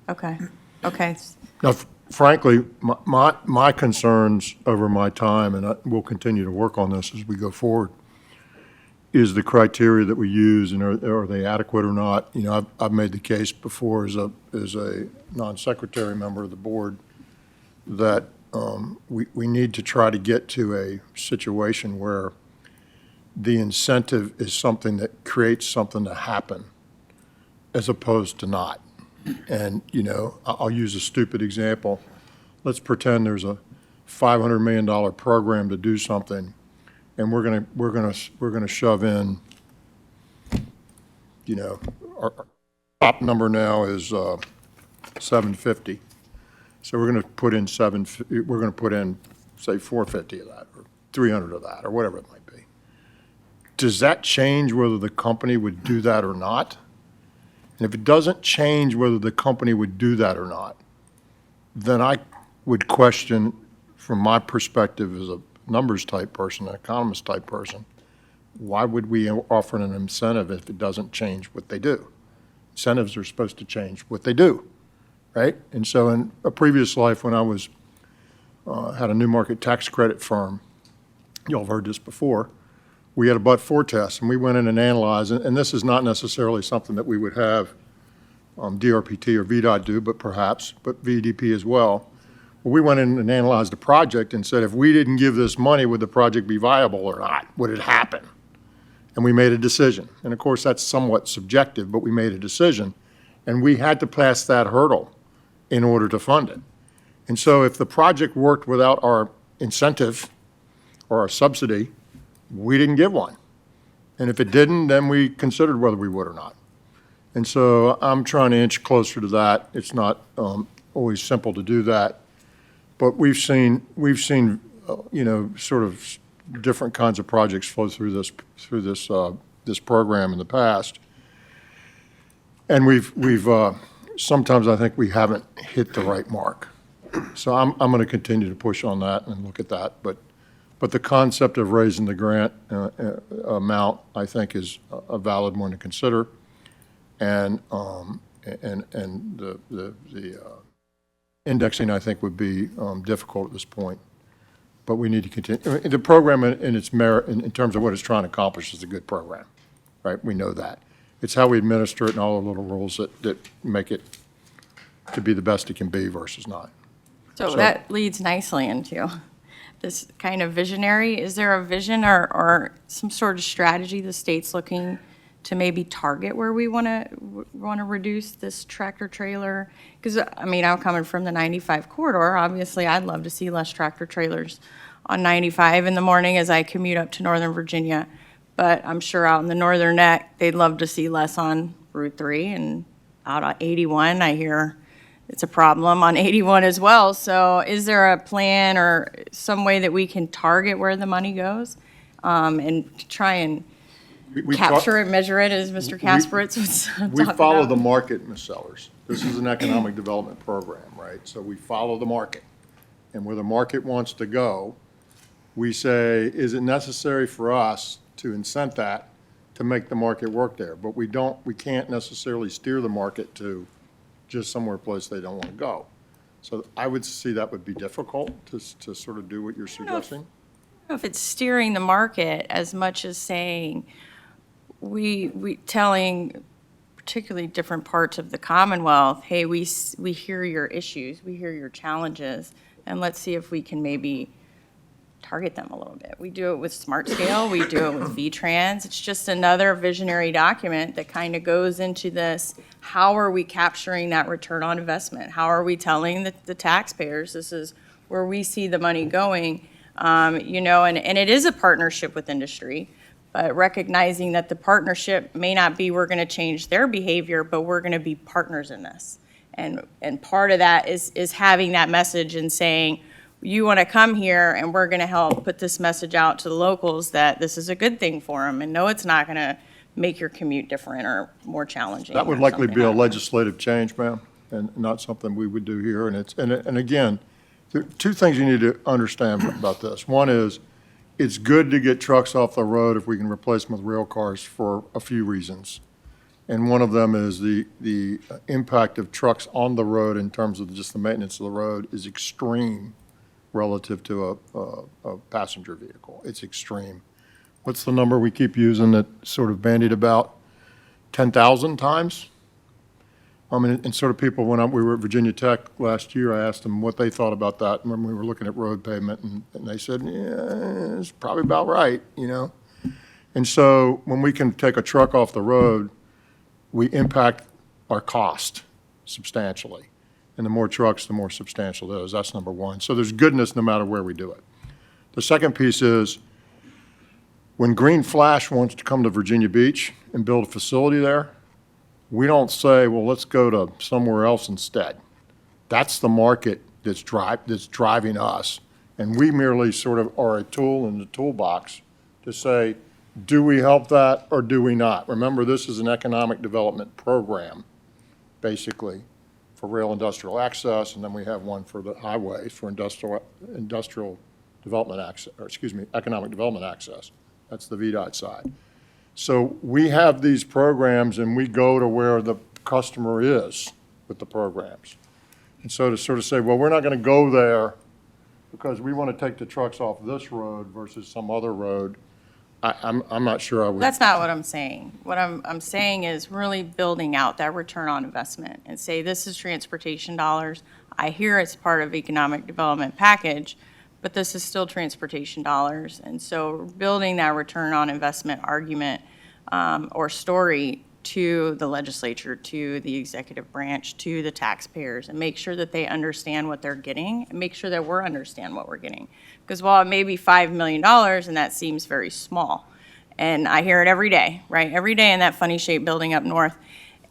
S8: Okay. Okay.
S1: Now, frankly, my concerns over my time, and we'll continue to work on this as we go forward, is the criteria that we use, and are they adequate or not? You know, I've made the case before as a non-secretary member of the board that we need to try to get to a situation where the incentive is something that creates something to happen as opposed to not. And, you know, I'll use a stupid example. Let's pretend there's a $500 million program to do something, and we're gonna shove in, you know, our top number now is 750. So we're gonna put in say 450 of that, or 300 of that, or whatever it might be. Does that change whether the company would do that or not? And if it doesn't change whether the company would do that or not, then I would question, from my perspective as a numbers type person, an economist type person, why would we offer an incentive if it doesn't change what they do? incentives are supposed to change what they do, right? And so in a previous life, when I was, had a new market tax credit firm, y'all have heard this before, we had a but-for test, and we went in and analyzed, and this is not necessarily something that we would have DRPT or VDOT do, but VDP as well. Well, we went in and analyzed the project and said, if we didn't give this money, would the project be viable or not? Would it happen? And we made a decision. And of course, that's somewhat subjective, but we made a decision. And we had to pass that hurdle in order to fund it. And so if the project worked without our incentive or our subsidy, we didn't give one. And if it didn't, then we considered whether we would or not. And so I'm trying to inch closer to that. It's not always simple to do that. But we've seen, sort of different kinds of projects flow through this program in the past. And we've sometimes I think we haven't hit the right mark. So I'm going to continue to push on that and look at that. But the concept of raising the grant amount, I think, is a valid one to consider. And the indexing, I think, would be difficult at this point. But we need to continue. The program in its merit, in terms of what it's trying to accomplish, is a good program, right? We know that. It's how we administer it and all the little rules that make it to be the best it can be versus not.
S8: So that leads nicely into this kind of visionary. Is there a vision or some sort of strategy the state's looking to maybe target where we want to reduce this tractor trailer? Because, I mean, I'm coming from the 95 corridor. Obviously, I'd love to see less tractor trailers on 95 in the morning as I commute up to Northern Virginia. But I'm sure out in the northern neck, they'd love to see less on Route 3 and out on 81. I hear it's a problem on 81 as well. So is there a plan or some way that we can target where the money goes and try and capture it, measure it, as Mr. Kasparitz was talking about?
S1: We follow the market, Ms. Sellers. This is an economic development program, right? So we follow the market. And where the market wants to go, we say, is it necessary for us to incent that to make the market work there? But we can't necessarily steer the market to just somewhere place they don't want to go. So I would see that would be difficult to sort of do what you're suggesting.
S8: I don't know if it's steering the market as much as saying, we telling particularly different parts of the Commonwealth, hey, we hear your issues, we hear your challenges, and let's see if we can maybe target them a little bit. We do it with Smart Scale, we do it with V-Trans. It's just another visionary document that kind of goes into this, how are we capturing that return on investment? How are we telling the taxpayers this is where we see the money going? And it is a partnership with industry, but recognizing that the partnership may not be we're going to change their behavior, but we're going to be partners in this. And part of that is having that message and saying, you want to come here and we're going to help put this message out to the locals that this is a good thing for them, and no, it's not going to make your commute different or more challenging.
S1: That would likely be a legislative change, ma'am, and not something we would do here. And again, there are two things you need to understand about this. One is, it's good to get trucks off the road if we can replace them with rail cars for a few reasons. And one of them is the impact of trucks on the road in terms of just the maintenance of the road is extreme relative to a passenger vehicle. It's extreme. What's the number we keep using that sort of bandied about? 10,000 times? I mean, and sort of people, when we were at Virginia Tech last year, I asked them what they thought about that when we were looking at road pavement, and they said, yeah, it's probably about right, And so when we can take a truck off the road, we impact our cost substantially. And the more trucks, the more substantial it is. That's number one. So there's goodness no matter where we do it. The second piece is, when Green Flash wants to come to Virginia Beach and build a facility there, we don't say, well, let's go to somewhere else instead. That's the market that's driving us. And we merely sort of are a tool in the toolbox to say, do we help that or do we not? Remember, this is an economic development program, basically, for rail industrial access, and then we have one for the highways for industrial development access, economic development access. That's the VDOT side. So we have these programs, and we go to where the customer is with the programs. And so to sort of say, well, we're not going to go there because we want to take the trucks off this road versus some other road, I'm not sure I would.
S8: That's not what I'm saying. What I'm saying is really building out that return on investment and say, this is transportation dollars. I hear it's part of economic development package, but this is still transportation dollars. And so building that return on investment argument or story to the legislature, to the executive branch, to the taxpayers, and make sure that they understand what they're getting and make sure that we're understand what we're getting. Because while it may be $5 million, and that seems very small, and I hear it every day, right? Every day in that funny shaped building up north,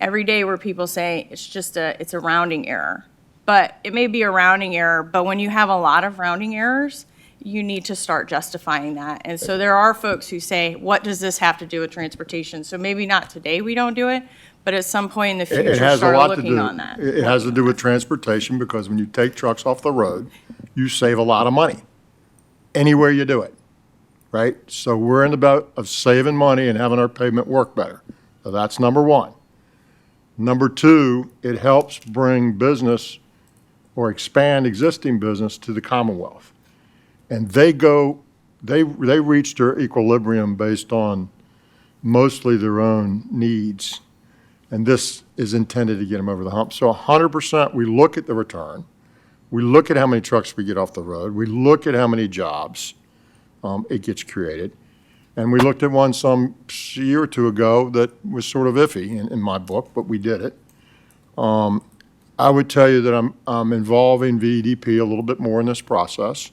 S8: every day where people say it's a rounding error. But it may be a rounding error, but when you have a lot of rounding errors, you need to start justifying that. And so there are folks who say, what does this have to do with transportation? So maybe not today we don't do it, but at some point in the
S1: It
S8: future,
S1: has a
S8: start
S1: lot to
S8: looking
S1: do.
S8: on that.
S1: It has to do with transportation, because when you take trucks off the road, you save a lot of money anywhere you do it, right? So we're in the boat of saving money and having our pavement work better. So that's number one. Number two, it helps bring business or expand existing business to the Commonwealth. And they reach their equilibrium based on mostly their own needs. And this is intended to get them over the hump. So 100%, we look at the return. We look at how many trucks we get off the road. We look at how many jobs it gets created. And we looked at one some year or two ago that was sort of iffy in my book, but we did it. I would tell you that I'm involving VEDP a little bit more in this process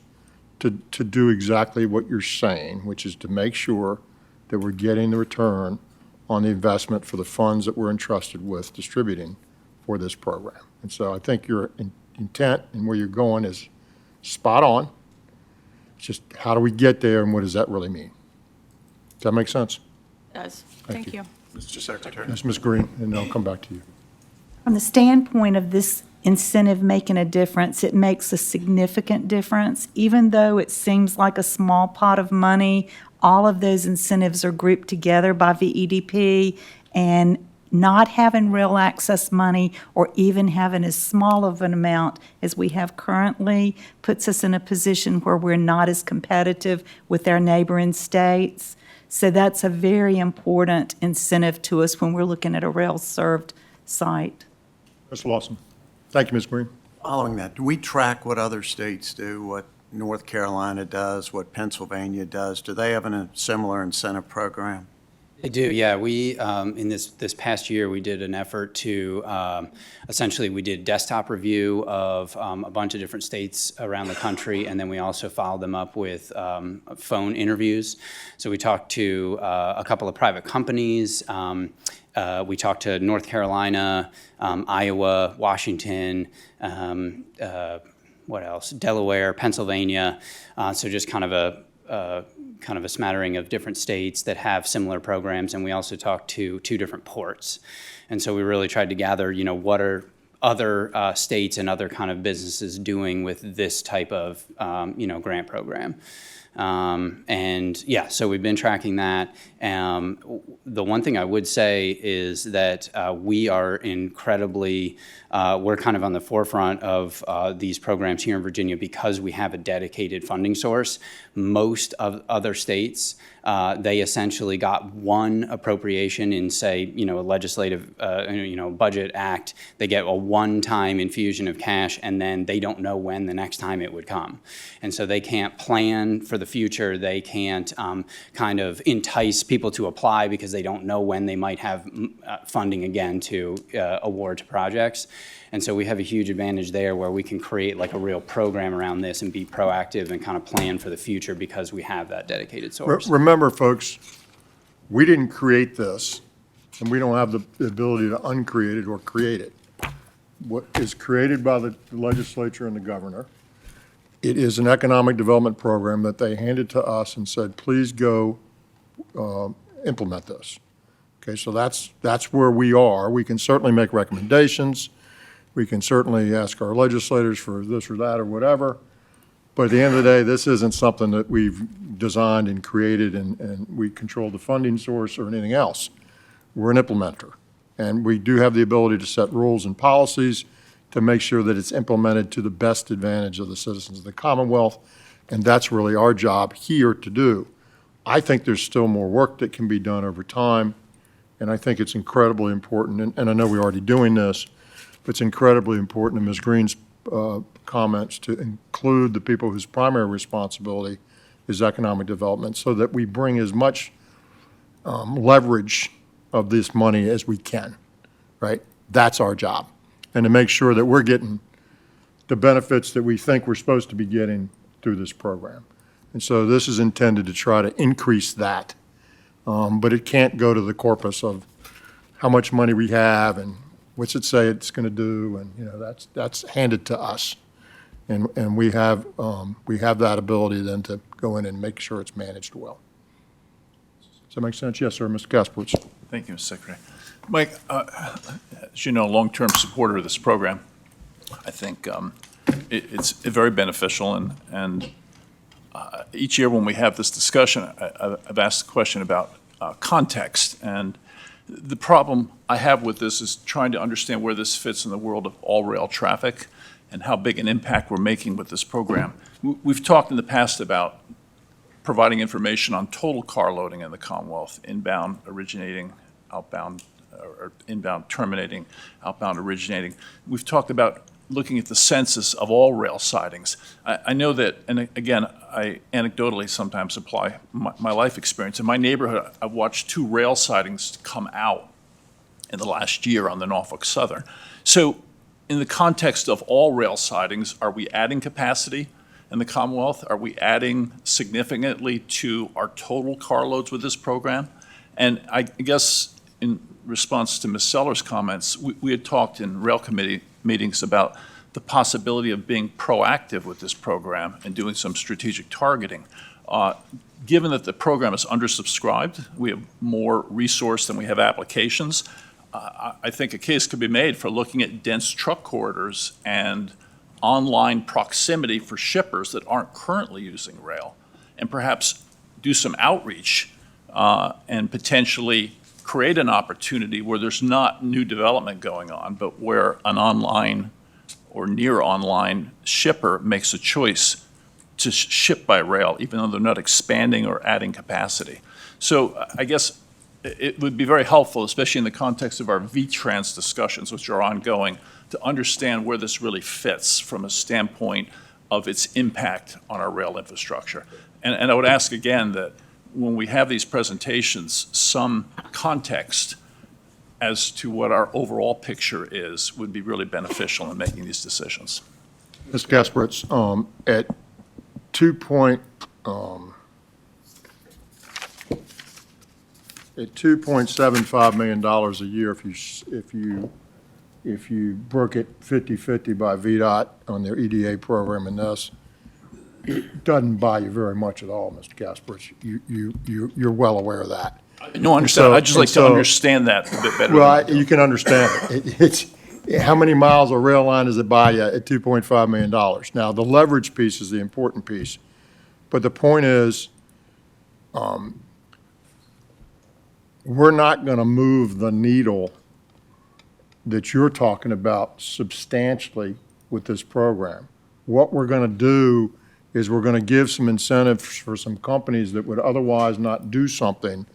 S1: to do exactly what you're saying, which is to make sure that we're getting the return on the investment for the funds that we're entrusted with distributing for this program. And so I think your intent and where you're going is spot on. It's just how do we get there and what does that really mean? Does that make sense?
S8: It does. Thank you.
S6: Mr. Secretary.
S1: Yes, Ms. Green, and I'll come back to you.
S11: From the standpoint of this incentive making a difference, it makes a significant difference. Even though it seems like a small pot of money, all of those incentives are grouped together by VEDP, and not having rail access money or even having as small of an amount as we have currently puts us in a position where we're not as competitive with our neighboring states. So that's a very important incentive to us when we're looking at a rail-served site.
S1: Mr. Lawson. Thank you, Ms. Green.
S12: Following that, do we track what other states do, what North Carolina does, what Pennsylvania does? Do they have a similar incentive program?
S7: They do, yeah. We, in this past year, we did an effort to, essentially, we did desktop review of a bunch of different states around the country, and then we also followed them up with phone interviews. So we talked to a couple of private companies. We talked to North Carolina, Iowa, Washington, what else? Delaware, Pennsylvania. So just kind of a smattering of different states that have similar programs, and we also talked to 2 different ports. And so we really tried to gather, what are other states and other kind of businesses doing with this type of, grant program. And yeah, so we've been tracking that. The one thing I would say is that we are incredibly, we're kind of on the forefront of these programs here in Virginia because we have a dedicated funding source. Most of other states, they essentially got one appropriation in, say, a legislative, budget act. They get a one-time infusion of cash, and then they don't know when the next time it would come. And so they can't plan for the future. They can't kind of entice people to apply because they don't know when they might have funding again to award to projects. And so we have a huge advantage there where we can create like a real program around this and be proactive and kind of plan for the future because we have that dedicated source.
S1: Remember, folks, we didn't create this, and we don't have the ability to uncreate it or create it. What is created by the legislature and the governor, it is an economic development program that they handed to us and said, please go implement this. Okay, so that's where we are. We can certainly make recommendations. We can certainly ask our legislators for this or that or whatever. But at the end of the day, this isn't something that we've designed and created and we control the funding source or anything else. We're an implementer. And we do have the ability to set rules and policies to make sure that it's implemented to the best advantage of the citizens of the Commonwealth, and that's really our job here to do. I think there's still more work that can be done over time, and I think it's incredibly important, and I know we're already doing this, but it's incredibly important in Ms. Green's comments to include the people whose primary responsibility is economic development, so that we bring as much leverage of this money as we can, right? That's our job. And to make sure that we're getting the benefits that we think we're supposed to be getting through this program. And so this is intended to try to increase that. But it can't go to the corpus of how much money we have and what's it say it's going to do, and, you know, that's handed to us. And we have that ability then to go in and make sure it's managed well. Does that make sense? Yes, sir, Mr. Kaspertz.
S6: Thank you, Mr. Secretary. Mike, as you know, long-term supporter of this program, I think it's very beneficial, and each year when we have this discussion, I've asked the question about context, and the problem I have with this is trying to understand where this fits in the world of all-rail traffic and how big an impact we're making with this program. We've talked in the past about providing information on total car loading in the Commonwealth, inbound originating, outbound, or inbound terminating, outbound originating. We've talked about looking at the census of all rail sidings. I know that, and again, I anecdotally sometimes apply my life experience. In my neighborhood, I've watched 2 rail sidings come out in the last year on the Norfolk Southern. So in the context of all rail sidings, are we adding capacity in the Commonwealth? Are we adding significantly to our total carloads with this program? And I guess in response to Ms. Seller's comments, we had talked in rail committee meetings about the possibility of being proactive with this program and doing some strategic targeting. Given that the program is undersubscribed, we have more resource than we have applications, I think a case could be made for looking at dense truck corridors and online proximity for shippers that aren't currently using rail, and perhaps do some outreach and potentially create an opportunity where there's not new development going on, but where an online or near online shipper makes a choice to ship by rail, even though they're not expanding or adding capacity. So I guess it would be very helpful, especially in the context of our VTrans discussions, which are ongoing, to understand where this really fits from a standpoint of its impact on our rail infrastructure. And I would ask again that when we have these presentations, some context as to what our overall picture is would be really beneficial in making these decisions.
S1: Mr. Kaspertz, at $2.75 million a year, if you broke it 50-50 by VDOT on their EDA program and this, it doesn't buy you very much at all, Mr. Kaspertz. You're well aware of that.
S6: No, I understand. I'd just like to understand that a bit better.
S1: Well, you can understand it. It's how many miles of rail line does it buy you at $2.5 million? Now, the leverage piece is the important piece. But the point is, we're not going to move the needle that you're talking about substantially with this program. What we're going to do is we're going to give some incentives for some companies that would otherwise not do something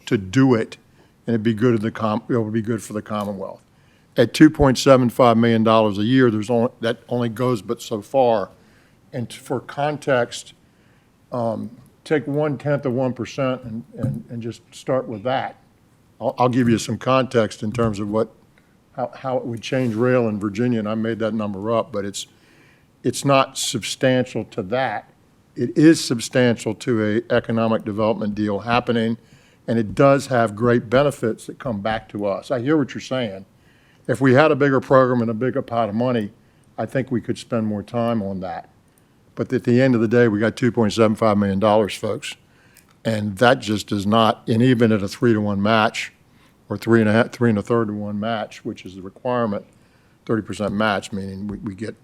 S1: to do it, and it'd be good it would be good for the Commonwealth. At $2.75 million a year, that only goes but so far. And for context, take 0.1% and just start with that. I'll give you some context in terms of how it would change rail in Virginia, and I made that number up, but it's not substantial to that. It is substantial to an economic development deal happening, and it does have great benefits that come back to us. I hear what you're saying. If we had a bigger program and a bigger pot of money, I think we could spend more time on that. But at the end of the day, we got $2.75 million, folks. And that just does not, and even at a 3-to-1 match, or 3 1/3 to 1 match, which is the requirement, 30% match, meaning we get,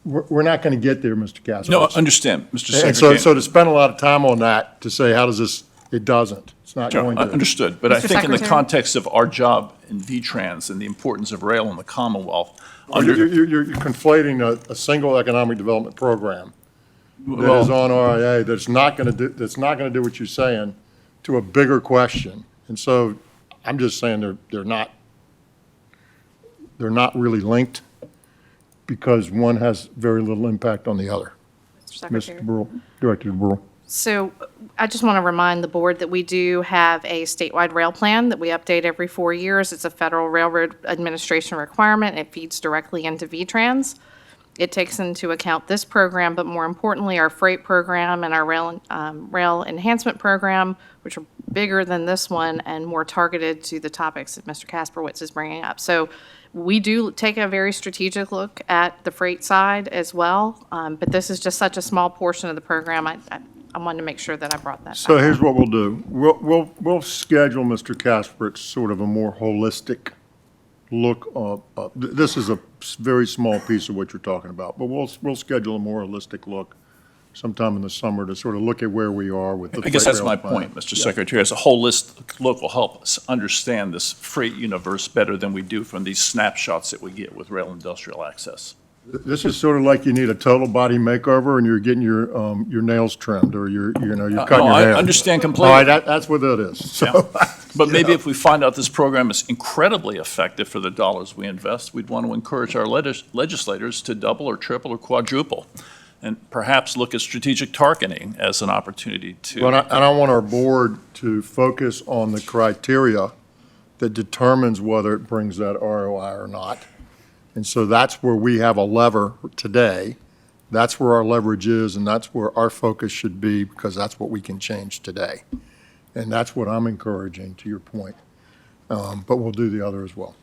S1: we're not going to get there, Mr. Kaspertz.
S6: No, I understand, Mr. Secretary.
S1: And so to spend a lot of time on that, to say, how does this It doesn't. It's not going to.
S6: Understood, but I
S8: Mr.
S6: think in the
S8: Secretary?
S6: context of our job in V-Trans and the importance of rail in the Commonwealth,
S1: You're conflating a single economic development program that is on RIA that's not going to do what you're saying to a bigger question. And so I'm just saying they're not really linked because one has very little impact on the other.
S10: Secretary.
S1: Mr. Burrell, Director Burrell.
S10: So I just want to remind the board that we do have a statewide rail plan that we update every 4 years. It's a Federal Railroad Administration requirement. It feeds directly into V-Trans. It takes into account this program, but more importantly, our freight program and our rail enhancement program, which are bigger than this one and more targeted to the topics that Mr. Kasperwitz is bringing up. So we do take a very strategic look at the freight side as well, but this is just such a small portion of the program. I wanted to make sure that I brought that
S1: So
S10: back
S1: here's
S10: up.
S1: what we'll do. We'll schedule Mr. Kasper's sort of a more holistic look. This is a very small piece of what you're talking about, but we'll schedule a more holistic look sometime in the summer to sort of look at where we are with the
S6: I guess
S1: freight
S6: that's
S1: rail
S6: my
S1: plan.
S6: point, Mr. Secretary. As a holistic look will help us understand this freight universe better than we do from these snapshots that we get with rail industrial access.
S1: This is sort of like you need a total body makeover and you're getting your nails trimmed or you're cutting
S6: No,
S1: your
S6: I
S1: hair.
S6: understand
S1: All
S6: completely.
S1: right, that's what that is. So,
S6: But maybe if we find out this program is incredibly effective for the dollars we invest, we'd want to encourage our legislators to double or triple or quadruple, and perhaps look at strategic targeting as an opportunity to.
S1: and I want our board to focus on the criteria that determines whether it brings that ROI or not. And so that's where we have a lever today. That's where our leverage is, and that's where our focus should be, because that's what we can change today. And that's what I'm encouraging, to your point. But we'll do the other as well.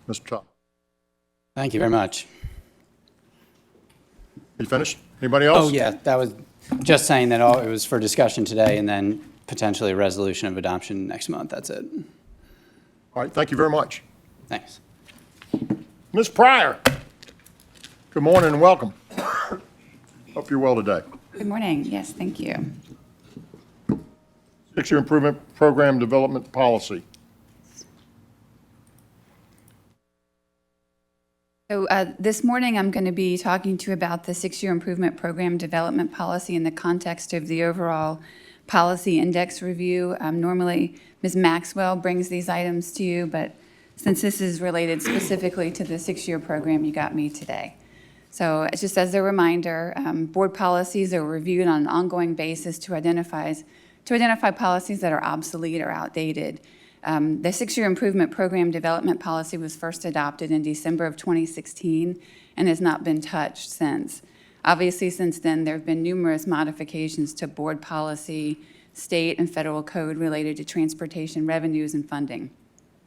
S1: Mr. Todd,
S7: Thank you very much.
S1: you finished? Anybody else?
S7: Oh, yeah, that was just saying that it was for discussion today and then potentially a resolution of adoption next month. That's it.
S1: All right, thank you very much.
S7: Thanks.
S1: Ms. Pryor, good morning and welcome. Hope you're well today.
S13: Good morning. Yes, thank you.
S1: Six-year improvement program development policy.
S13: So this morning, I'm going to be talking to you about the six-year improvement program development policy in the context of the overall policy index review. Normally, Ms. Maxwell brings these items to you, but since this is related specifically to the six-year program, you got me today. So just as a reminder, board policies are reviewed on an ongoing basis to identify policies that are obsolete or outdated. The six-year improvement program development policy was first adopted in December of 2016 and has not been touched since. Obviously, since then, there have been numerous modifications to board policy, state and federal code related to transportation revenues and funding.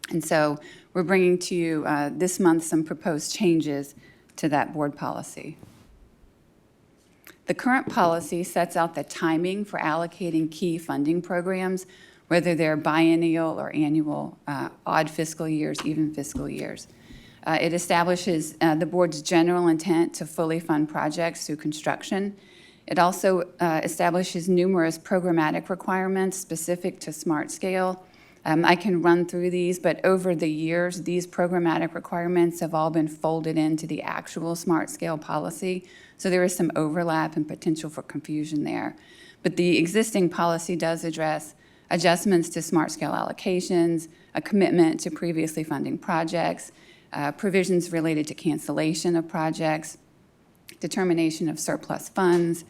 S13: And so we're bringing to you this month some proposed changes to that board policy. The current policy sets out the timing for allocating key funding programs, whether they're biennial or annual, odd fiscal years, even fiscal years. It establishes the board's general intent to fully fund projects through construction. It also establishes numerous programmatic requirements specific to smart scale. I can run through these, but over the years, these programmatic requirements have all been folded into the actual smart scale policy. So there is some overlap and potential for confusion there. But the existing policy does address adjustments to smart scale allocations, a commitment to previously funding projects, provisions related to cancellation of projects, determination of surplus funds.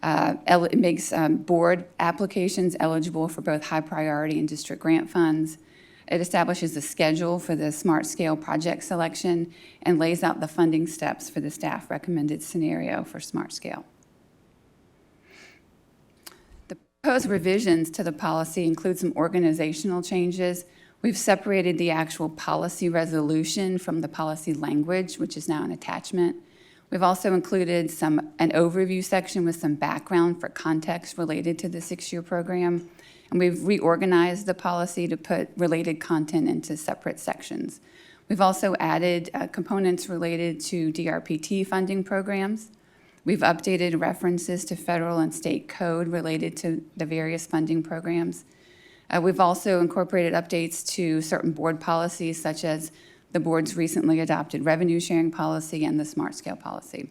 S13: It makes board applications eligible for both high priority and district grant funds. It establishes a schedule for the smart scale project selection and lays out the funding steps for the staff recommended scenario for smart scale. The proposed revisions to the policy include some organizational changes. We've separated the actual policy resolution from the policy language, which is now an attachment. We've also included an overview section with some background for context related to the six-year program. And we've reorganized the policy to put related content into separate sections. We've also added components related to DRPT funding programs. We've updated references to federal and state code related to the various funding programs. We've also incorporated updates to certain board policies, such as the board's recently adopted revenue sharing policy and the smart scale policy.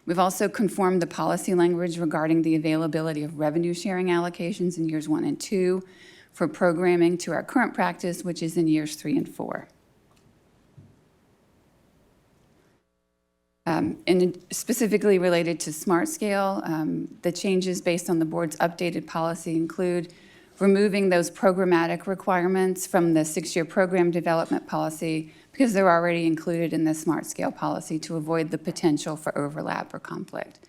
S13: We've also conformed the policy language regarding the availability of revenue sharing allocations in years 1 and 2 for programming to our current practice, which is in years 3 and 4. And specifically related to smart scale, the changes based on the board's updated policy include removing those programmatic requirements from the 6-year program development policy because they're already included in the smart scale policy to avoid the potential for overlap or conflict.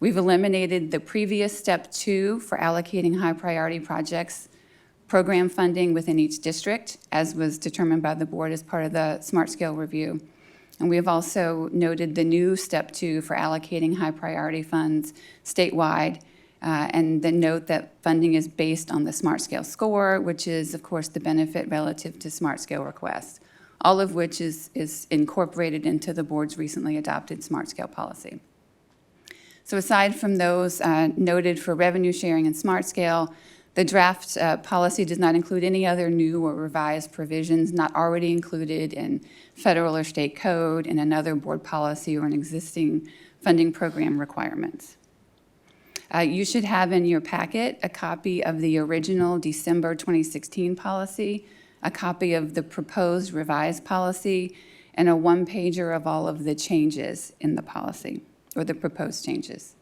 S13: We've eliminated the previous step 2 for allocating high priority projects program funding within each district, as was determined by the board as part of the smart scale review. And we have also noted the new step 2 for allocating high priority funds statewide, and the note that funding is based on the smart scale score, which is, of course, the benefit relative to smart scale requests, all of which is incorporated into the board's recently adopted smart scale policy. So aside from those noted for revenue sharing and smart scale, the draft policy does not include any other new or revised provisions not already included in federal or state code, in another board policy, or in existing funding program requirements. You should have in your packet a copy of the original December 2016 policy, a copy of the proposed revised policy, and a one-pager of all of the changes in the policy, or the proposed changes.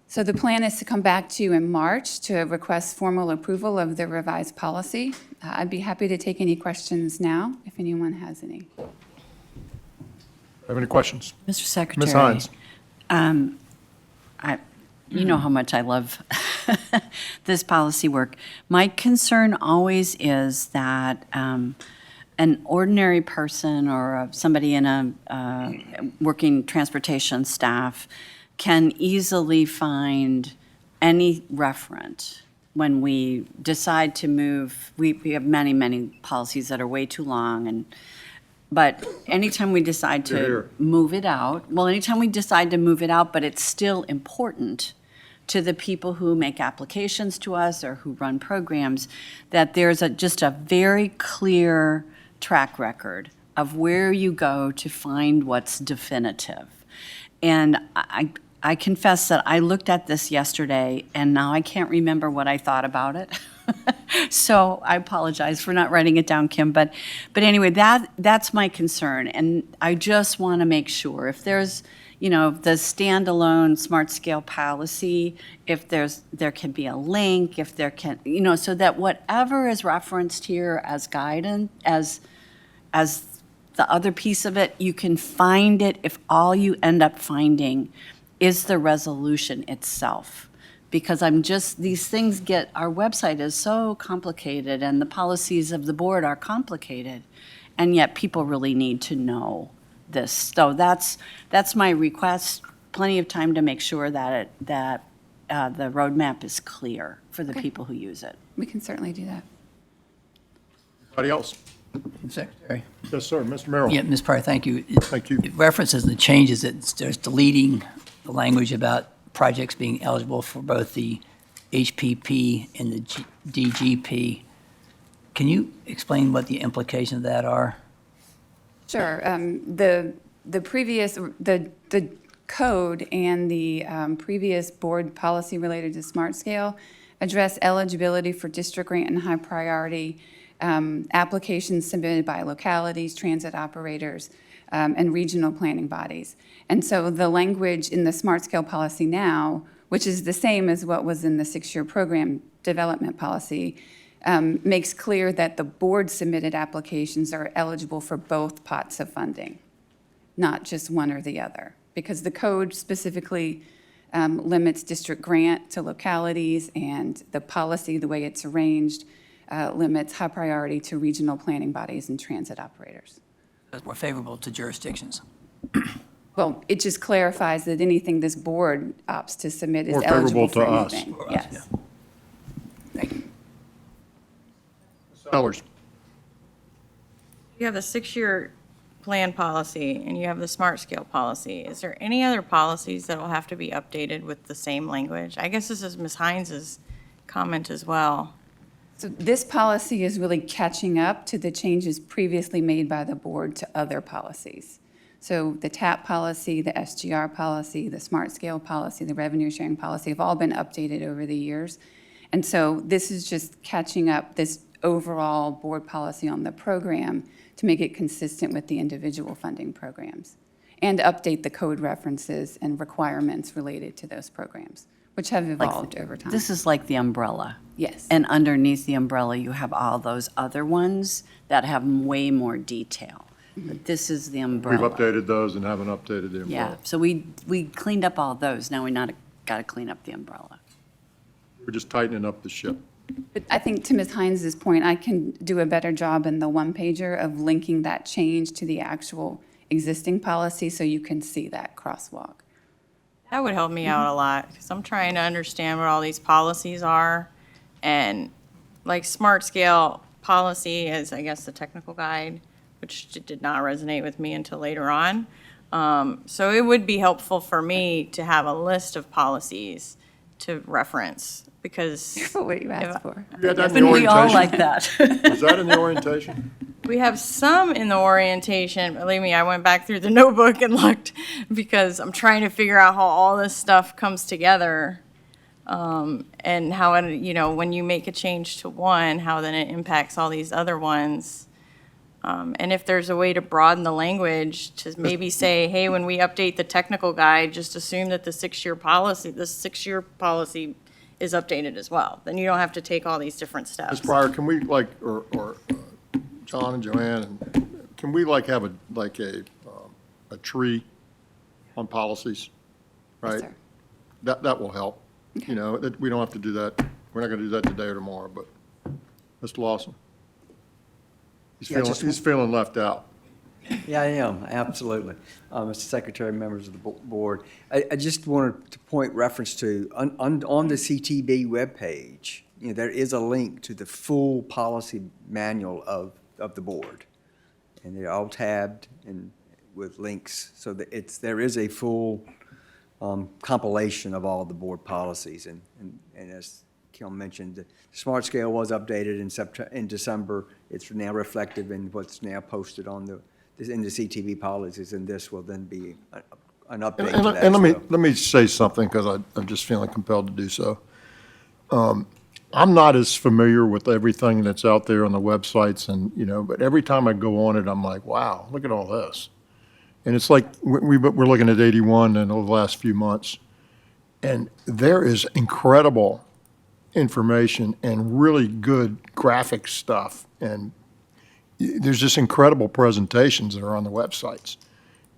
S13: So the plan is to come back to you in March to request formal approval of the revised policy. I'd be happy to take any questions now, if anyone has any.
S1: Have any questions?
S4: Mr. Secretary.
S1: Ms. Hines.
S4: You know how much I love this policy work. My concern always is that an ordinary person or somebody in a working transportation staff can easily find any referent when we decide to move. We have many, many policies that are way too long, but anytime we decide to move it out, but it's still important to the people who make applications to us or who run programs, that there's just a very clear track record of where you go to find what's definitive. And I confess that I looked at this yesterday, and now I can't remember what I thought about it. So I apologize for not writing it down, Kim. But anyway, that's my concern. And I just want to make sure if there's, the standalone smart scale policy, if there can be a link, if there can, so that whatever is referenced here as guidance, as the other piece of it, you can find it if all you end up finding is the resolution itself. Because these things our website is so complicated and the policies of the board are complicated, and yet people really need to know this. So that's my request, plenty of time to make sure that the roadmap is clear for the people who use it.
S13: We can certainly do that.
S1: Anybody else?
S3: Secretary.
S1: Yes, sir. Mr. Merrill.
S3: Yeah, Ms. Pryor, thank you.
S1: Thank you.
S3: It references the changes, there's deleting the language about projects being eligible for both the HPP and the DGP. Can you explain what the implications of that are?
S13: Sure. The previous, the code and the previous board policy related to smart scale address eligibility for district grant and high priority applications submitted by localities, transit operators, and regional planning bodies. And so the language in the smart scale policy now, which is the same as what was in the 6-year program development policy, makes clear that the board submitted applications are eligible for both pots of funding, not just one or the other. Because the code specifically limits district grant to localities, and the policy, the way it's arranged, limits high priority to regional planning bodies and transit operators.
S3: That's more favorable to jurisdictions.
S13: Well, it just clarifies that anything this board opts to submit is
S1: More
S13: eligible
S1: favorable
S13: for
S1: to us.
S13: anything.
S3: For us,
S13: Yes.
S3: yeah. Thank you.
S1: Sellers.
S8: You have a 6-year plan policy and you have the smart scale policy, is there any other policies that will have to be updated with the same language? I guess this is Ms. Hines's comment as well.
S13: So this policy is really catching up to the changes previously made by the board to other policies. So the TAP policy, the SGR policy, the smart scale policy, the revenue sharing policy have all been updated over the years. And so this is just catching up this overall board policy on the program to make it consistent with the individual funding programs and update the code references and requirements related to those programs, which have evolved over time.
S4: This is like the umbrella.
S13: Yes.
S4: And underneath the umbrella, you have all those other ones that have way more detail. But this is the
S1: We've
S4: umbrella.
S1: updated those and haven't updated the
S4: Yeah,
S1: umbrella.
S4: so we cleaned up all those. Now we got to clean up the umbrella.
S1: We're just tightening up the ship.
S13: But I think to Ms. Hines's point, I can do a better job in the one-pager of linking that change to the actual existing policy so you can see that crosswalk.
S8: That would help me out a lot, because I'm trying to understand what all these policies are. And like smart scale policy is, I guess, the technical guide, which did not resonate with me until later on. So it would be helpful for me to have a list of policies to reference, because
S13: What you asked for.
S1: You had that in the
S4: And we all
S1: orientation?
S4: like that.
S1: Is that in the orientation?
S8: we have some in the orientation. Believe me, I went back through the notebook and looked, because I'm trying to figure out how all this stuff comes together. And how, when you make a change to one, how then it impacts all these other ones. And if there's a way to broaden the language to maybe say, hey, when we update the technical guide, just assume that the six-year policy is updated as well. Then you don't have to take all these different
S1: Ms.
S8: steps.
S1: Pryor, can we or John and Joanne, can we have a tree on policies, right?
S13: sir.
S1: That will help. We don't have to do that. We're not going to do that today or tomorrow, but Mr. Lawson? He's feeling left out.
S14: Yeah, I am, absolutely. Mr. Secretary, members of the board, I just wanted to point reference to, on the CTB webpage, there is a link to the full policy manual of the board. And they're all tabbed and with links, so that there is a full compilation of all of the board policies. And as Kim mentioned, the Smart Scale was updated in December. It's now reflective in what's now posted in the CTV policies, and this will then be an update to that.
S1: And
S14: as well.
S1: let me say something, because I'm just feeling compelled to do so. I'm not as familiar with everything that's out there on the websites, but every time I go on it, I'm like, wow, look at all this. And it's like, we're looking at 81 in the last few months, and there is incredible information and really good graphic stuff, and there's just incredible presentations that are on the websites.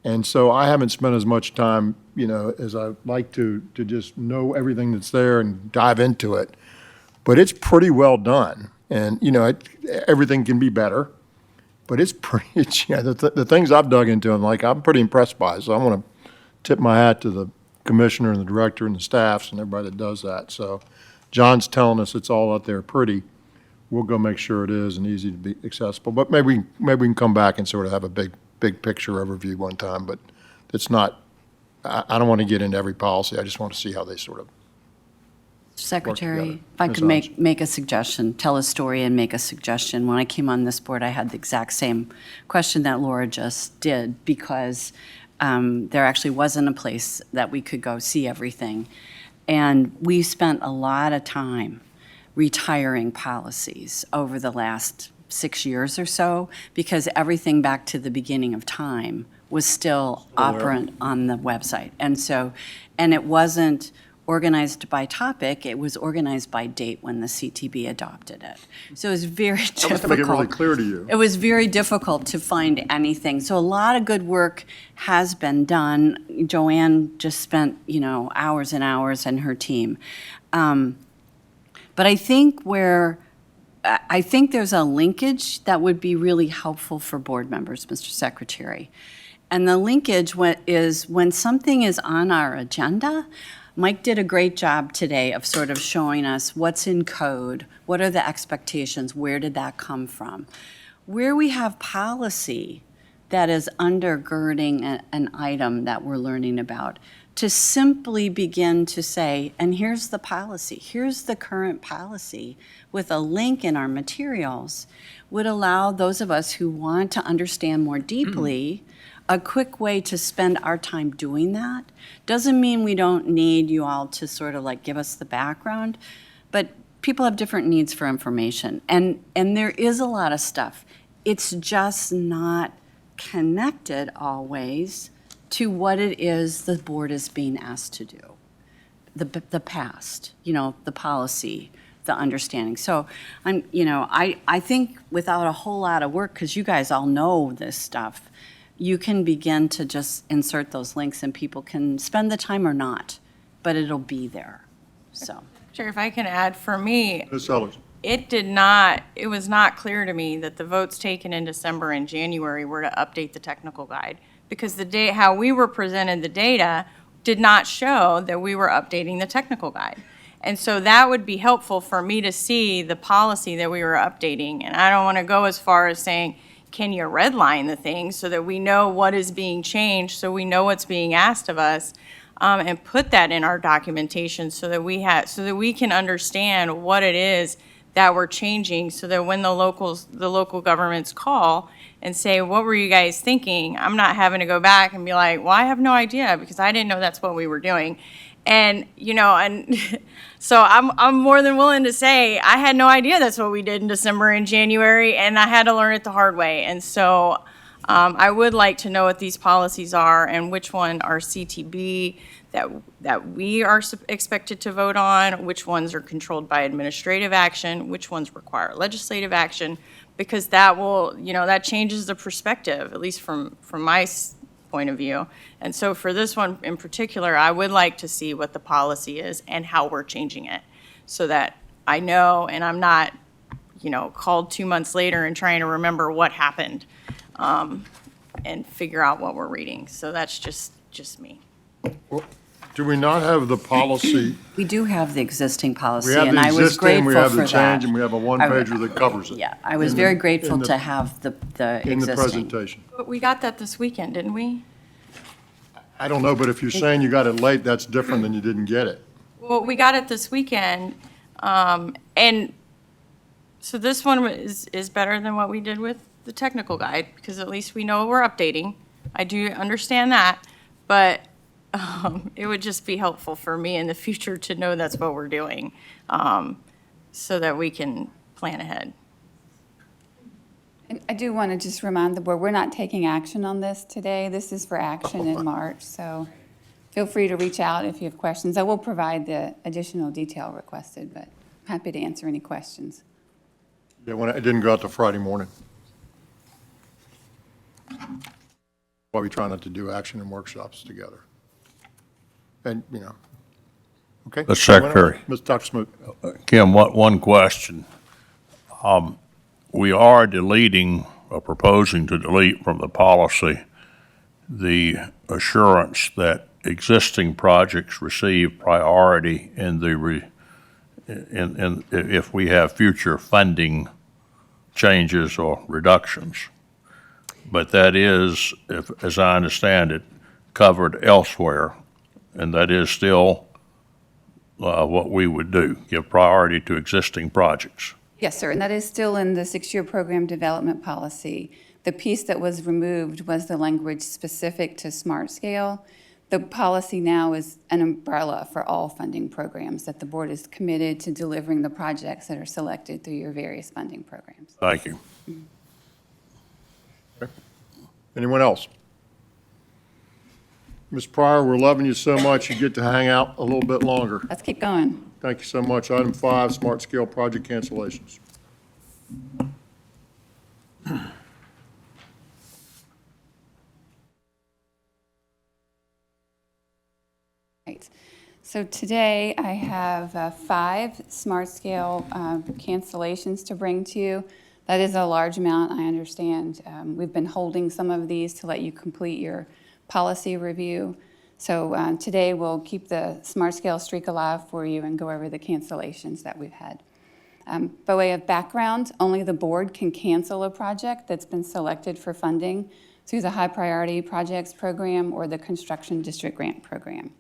S1: And so I haven't spent as much time, as I'd like to just know everything that's there and dive into it. But it's pretty well done. And, everything can be better, but it's pretty, the things I've dug into, I'm pretty impressed by. So I want to tip my hat to the commissioner and the director and the staffs and everybody that does that. So John's telling us it's all out there pretty. We'll go make sure it is and easy to be accessible. But maybe we can come back and sort of have a big picture overview one time. But it's not, I don't want to get into every policy. I just want to see how they sort of.
S4: Secretary, if I
S1: Ms.
S4: could
S1: Hines.
S4: make a suggestion, tell a story and make a suggestion. When I came on this board, I had the exact same question that Laura just did, because there actually wasn't a place that we could go see everything. And we spent a lot of time retiring policies over the last 6 years or so, because everything back to the beginning of time was still operant on the website. And it wasn't organized by topic, it was organized by date when the CTB adopted it. So it was very difficult.
S1: That must make it really clear to you.
S4: It was very difficult to find anything. So a lot of good work has been done. Joanne just spent, hours and hours, and her team. But I think there's a linkage that would be really helpful for board members, Mr. Secretary. And the linkage is when something is on our agenda. Mike did a great job today of sort of showing us what's in code, what are the expectations, where did that come from? Where we have policy that is undergirding an item that we're learning about, to simply begin to say, and here's the policy, here's the current policy, with a link in our materials, would allow those of us who want to understand more deeply a quick way to spend our time doing that. Doesn't mean we don't need you all to sort of like give us the background, but people have different needs for information. And there is a lot of stuff. It's just not connected always to what it is the board is being asked to do. The past, the policy, the understanding. So I think without a whole lot of work, because you guys all know this stuff, you can begin to just insert those links and people can spend the time or not, but it'll be there, so.
S8: Sure, if I can add, for me,
S1: Ms. Sellers?
S8: it was not clear to me that the votes taken in December and January were to update the technical guide, because how we were presented the data did not show that we were updating the technical guide. And so that would be helpful for me to see the policy that we were updating. And I don't want to go as far as saying, can you redline the thing so that we know what is being changed, so we know what's being asked of us, and put that in our documentation so that we can understand what it is that we're changing, so that when the local governments call and say, what were you guys thinking? I'm not having to go back and be like, well, I have no idea, because I didn't know that's what we were doing. And, so I'm more than willing to say, I had no idea that's what we did in December and January, and I had to learn it the hard way. And so I would like to know what these policies are and which one are CTB that we are expected to vote on, which ones are controlled by administrative action, which ones require legislative action, because that will, that changes the perspective, at least from my point of view. And so for this one in particular, I would like to see what the policy is and how we're changing it, so that I know and I'm not, called 2 months later and trying to remember what happened and figure out what we're reading. So that's just me.
S1: Well, do we not have the policy?
S4: We do have the existing policy,
S1: We have
S4: and
S1: the
S4: I was
S1: existing,
S4: grateful
S1: we have the
S4: for that.
S1: change, and we have a one-pager that covers it.
S4: Yeah, I was
S1: in
S4: very
S1: the-
S4: grateful
S1: in the-
S4: to have the
S1: In the
S4: existing.
S1: presentation.
S8: But we got that this weekend, didn't we?
S1: I don't know, but if you're saying you got it late, that's different than you didn't get it.
S8: Well, we got it this weekend, and so this one is better than what we did with the technical guide, because at least we know we're updating. I do understand that, but it would just be helpful for me in the future to know that's what we're doing, so that we can plan ahead.
S13: And I do want to just remind the board, we're not taking action on this today. This is for action in March, so feel free to reach out if you have questions. I will provide the additional detail requested, but I'm happy to answer any questions.
S1: Yeah, when it didn't go out till Friday morning. Why we try not to do action and workshops together. And, okay.
S15: Mr. Secretary.
S1: Dr. Smoot.
S15: Kim, one question. We are deleting, or proposing to delete from the policy, the assurance that existing projects receive priority in the, if we have future funding changes or reductions. But that is, as I understand it, covered elsewhere, and that is still what we would do, give priority to existing projects.
S13: Yes, sir, and that is still in the six-year program development policy. The piece that was removed was the language specific to Smart Scale. The policy now is an umbrella for all funding programs, that the board is committed to delivering the projects that are selected through your various funding programs.
S15: Thank you.
S1: Okay. Anyone else? Ms. Pryor, we're loving you so much, you get to hang out a little bit longer.
S13: Let's keep going.
S1: Thank you so much. Item 5, Smart Scale project cancellations.
S13: Right. So today I have 5 Smart Scale cancellations to bring to you. That is a large amount, I understand. We've been holding some of these to let you complete your policy review. So today we'll keep the Smart Scale streak alive for you and go over the cancellations that we've had. By way of background, only the board can cancel a project that's been selected for funding through the High Priority Projects Program or the Construction District Grant Program.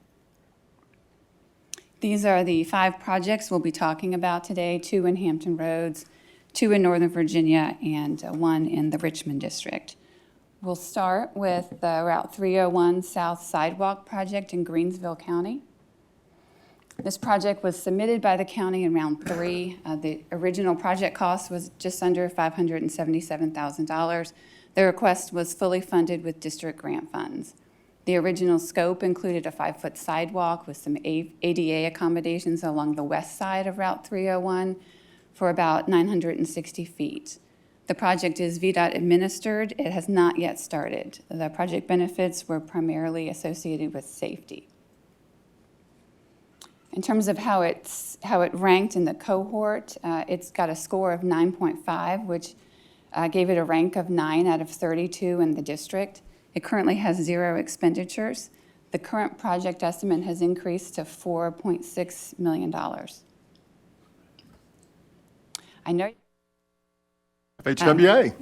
S13: These are the 5 projects we'll be talking about today, 2 in Hampton Roads, 2 in Northern Virginia, and 1 in the Richmond District. We'll start with the Route 301 South Sidewalk Project in Greensville County. This project was submitted by the county in round 3. The original project cost was just under $577,000. The request was fully funded with district grant funds. The original scope included a 5-foot sidewalk with some ADA accommodations along the west side of Route 301 for about 960 feet. The project is VDOT administered. It has not yet started. The project benefits were primarily associated with safety. In terms of how it ranked in the cohort, it's got a score of 9.5, which gave it a rank of 9 out of 32 in the district. It currently has 0 expenditures. The current project estimate has increased to $4.6 million. I know.
S1: FHWA.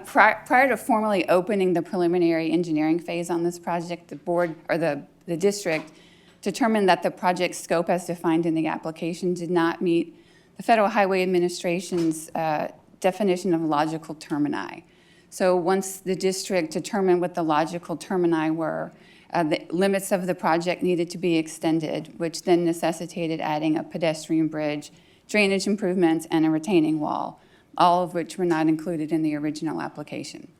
S13: Prior to formally opening the preliminary engineering phase on this project, the board, or the district, determined that the project scope as defined in the application did not meet the Federal Highway Administration's definition of logical termini. So once the district determined what the logical termini were, the limits of the project needed to be extended, which then necessitated adding a pedestrian bridge, drainage improvements, and a retaining wall, all of which were not included in the original application,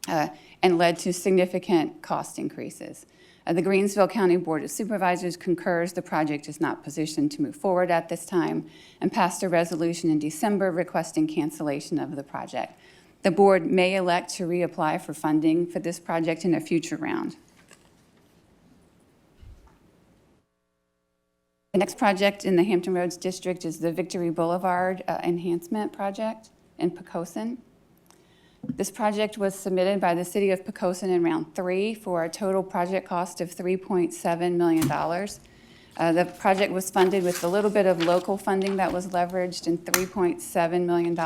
S13: and led to significant cost increases. The Greensville County Board of Supervisors concurs the project is not positioned to move forward at this time and passed a resolution in December requesting cancellation of the project. The board may elect to reapply for funding for this project in a future round. The next project in the Hampton Roads District is the Victory Boulevard Enhancement Project in Poquoson. This project was submitted by the City of Poquoson in round 3 for a total project cost of $3.7 million. The project was funded with a little bit of local funding that was leveraged and $3.7 million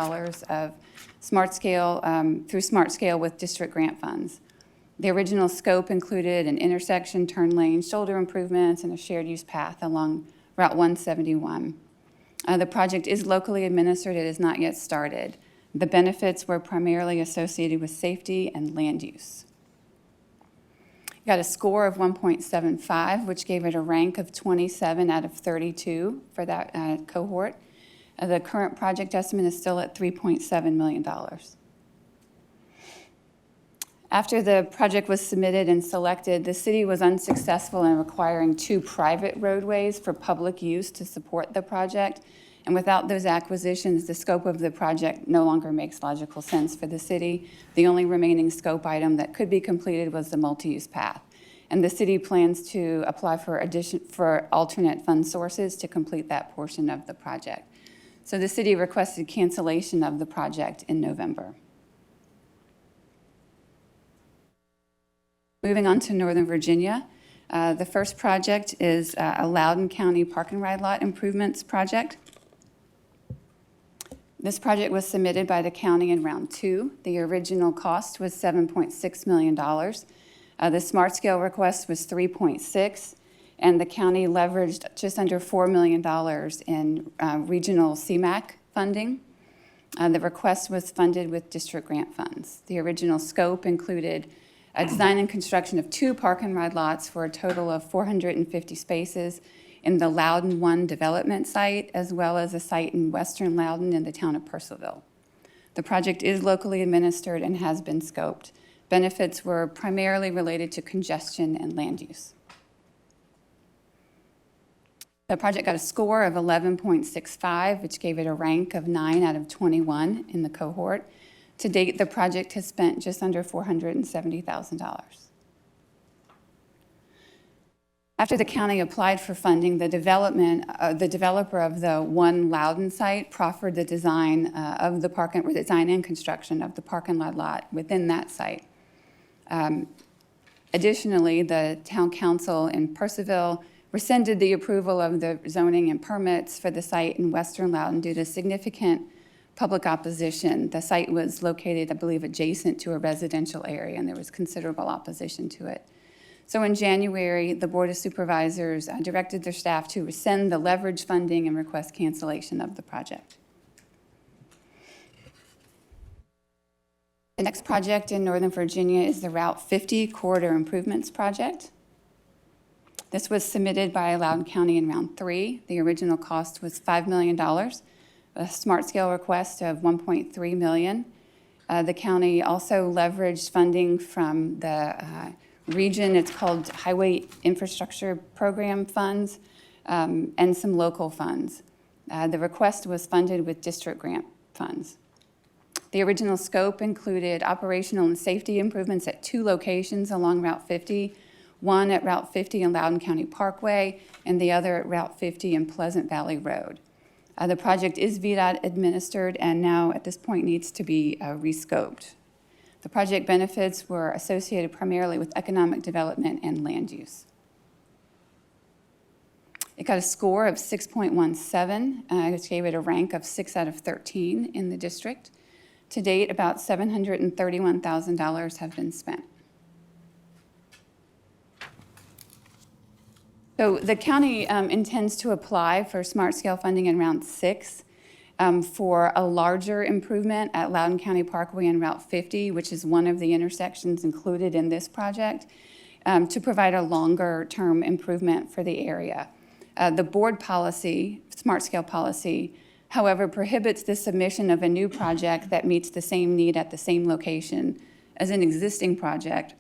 S13: of Smart Scale, through Smart Scale with district grant funds. The original scope included an intersection, turn lane, shoulder improvements, and a shared use path along Route 171. The project is locally administered. It is not yet started. The benefits were primarily associated with safety and land use. It got a score of 1.75, which gave it a rank of 27 out of 32 for that cohort. The current project estimate is still at $3.7 million. After the project was submitted and selected, the city was unsuccessful in requiring 2 private roadways for public use to support the project. And without those acquisitions, the scope of the project no longer makes logical sense for the city. The only remaining scope item that could be completed was the multi-use path. And the city plans to apply for alternate fund sources to complete that portion of the project. So the city requested cancellation of the project in November. Moving on to Northern Virginia, the first project is a Loudoun County Park and Ride Lot Improvements Project. This project was submitted by the county in round 2. The original cost was $7.6 million. The Smart Scale request was $3.6, and the county leveraged just under $4 million in regional CMAQ funding. The request was funded with district grant funds. The original scope included a design and construction of 2 park and ride lots for a total of 450 spaces in the Loudoun 1 development site, as well as a site in western Loudoun in the town of Purcellville. The project is locally administered and has been scoped. Benefits were primarily related to congestion and land use. The project got a score of 11.65, which gave it a rank of 9 out of 21 in the cohort. To date, the project has spent just under $470,000. After the county applied for funding, the developer of the 1 Loudoun site proffered the design of the design and construction of the park and ride lot within that site. Additionally, the town council in Purcellville rescinded the approval of the zoning and permits for the site in western Loudoun due to significant public opposition. The site was located, I believe, adjacent to a residential area, and there was considerable opposition to it. So in January, the Board of Supervisors directed their staff to rescind the leverage funding and request cancellation of the project. The next project in Northern Virginia is the Route 50 Corridor Improvements Project. This was submitted by Loudoun County in round 3. The original cost was $5 million, a smart scale request of $1.3 million. The county also leveraged funding from the region. It's called Highway Infrastructure Program funds, and some local funds. The request was funded with district grant funds. The original scope included operational and safety improvements at 2 locations along Route 50, one at Route 50 and Loudoun County Parkway, and the other at Route 50 and Pleasant Valley Road. The project is VDOT administered and now at this point needs to be rescoped. The project benefits were associated primarily with economic development and land use. It got a score of 6.17, which gave it a rank of 6 out of 13 in the district. To date, about $731,000 have been spent. So the county intends to apply for smart scale funding in round 6 for a larger improvement at Loudoun County Parkway and Route 50, which is one of the intersections included in this project, to provide a longer term improvement for the area. The board policy, smart scale policy, however, prohibits the submission of a new project that meets the same need at the same location as an existing project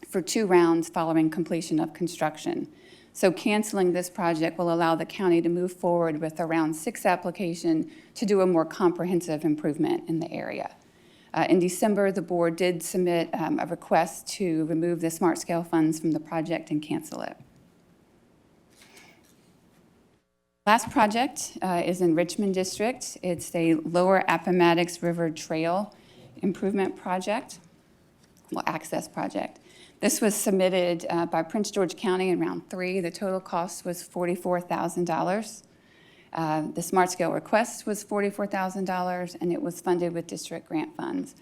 S13: for 2 rounds following completion of construction. So canceling this project will allow the county to move forward with a round 6 application to do a more comprehensive improvement in the area. In December, the board did submit a request to remove the smart scale funds from the project and cancel it. Last project is in Richmond District. It's a Lower Appomattox River Trail Improvement Project, well, access project. This was submitted by Prince George County in round 3. The total cost was $44,000. The smart scale request was $44,000, and it was funded with district grant funds.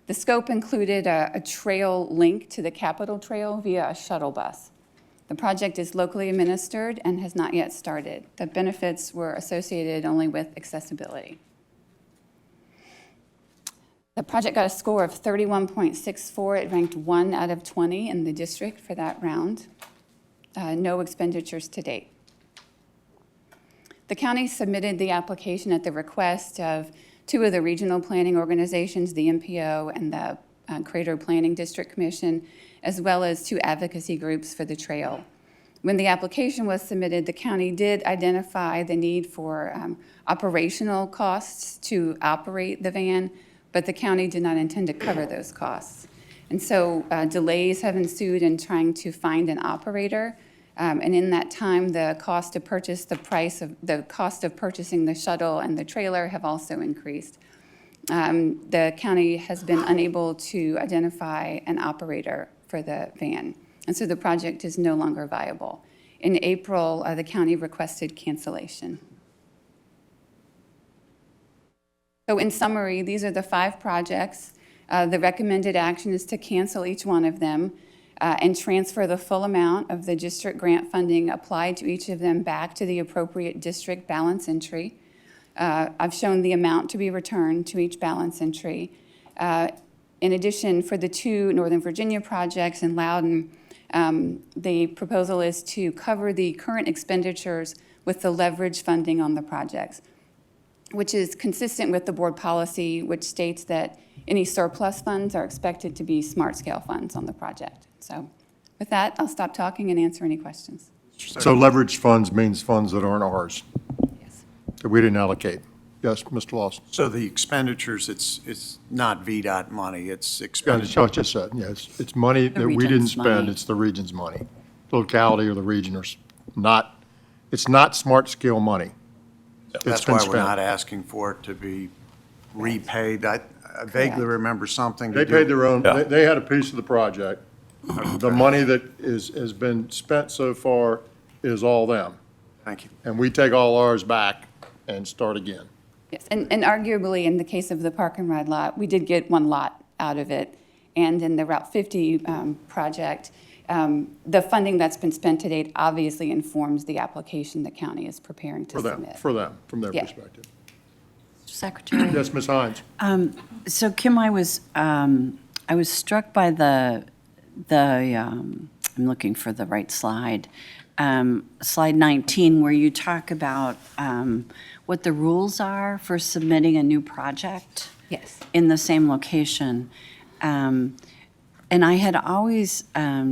S13: The scope included a trail link to the Capitol Trail via a shuttle bus. The project is locally administered and has not yet started. The benefits were associated only with accessibility. The project got a score of 31.64. It ranked 1 out of 20 in the district for that round. No expenditures to date. The county submitted the application at the request of 2 of the regional planning organizations, the MPO and the Crater Planning District Commission, as well as 2 advocacy groups for the trail. When the application was submitted, the county did identify the need for operational costs to operate the van, but the county did not intend to cover those costs. And so delays have ensued in trying to find an operator. And in that time, the cost of purchasing the shuttle and the trailer have also increased. The county has been unable to identify an operator for the van, and so the project is no longer viable. In April, the county requested cancellation. So in summary, these are the 5 projects. The recommended action is to cancel each one of them and transfer the full amount of the district grant funding applied to each of them back to the appropriate district balance entry. I've shown the amount to be returned to each balance entry. In addition, for the 2 Northern Virginia projects in Loudoun, the proposal is to cover the current expenditures with the leverage funding on the projects, which is consistent with the board policy, which states that any surplus funds are expected to be smart scale funds on the project. So with that, I'll stop talking and answer any questions.
S1: So leverage funds means funds that aren't ours,
S13: Yes.
S1: that we didn't allocate. Yes, Mr. Lawson?
S12: So the expenditures, it's not VDOT money, it's
S1: Yeah,
S12: expenditures.
S1: that's what I just said, yes. It's money that we didn't
S4: region's
S1: spend,
S4: money.
S1: it's the region's money. Locality or the region or not, it's not smart scale money. It's
S12: That's
S1: been
S12: why we're
S1: spent.
S12: not asking for it to be repaid. I vaguely remember something to
S1: They
S12: do.
S1: paid their own,
S15: Yeah.
S1: they had a piece of the project. The money that has been spent so far is all them.
S12: Thank you.
S1: And we take all ours back and start again.
S13: Yes, and arguably, in the case of the park and ride lot, we did get one lot out of it. And in the Route 50 project, the funding that's been spent to date obviously informs the application the county is preparing to submit.
S1: For them, from their
S13: Yeah.
S1: perspective.
S4: Secretary.
S1: Yes, Ms. Hines?
S4: So Kim, I was struck by I'm looking for the right slide, slide 19, where you talk about what the rules are for submitting a new project.
S13: Yes.
S4: In the same location. And I had always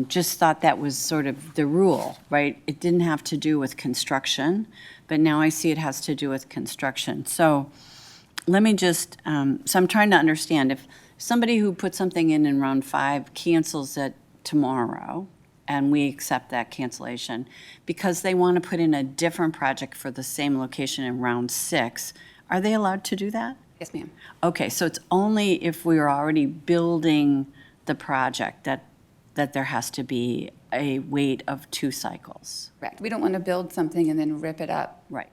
S4: just thought that was sort of the rule, right? It didn't have to do with construction, but now I see it has to do with construction. So let me just, so I'm trying to understand, if somebody who put something in round 5 cancels it tomorrow, and we accept that cancellation, because they want to put in a different project for the same location in round 6, are they allowed to do that?
S13: Yes, ma'am.
S4: Okay, so it's only if we are already building the project that there has to be a wait of 2 cycles.
S13: Correct. We don't want to build something and then rip it up
S4: Right.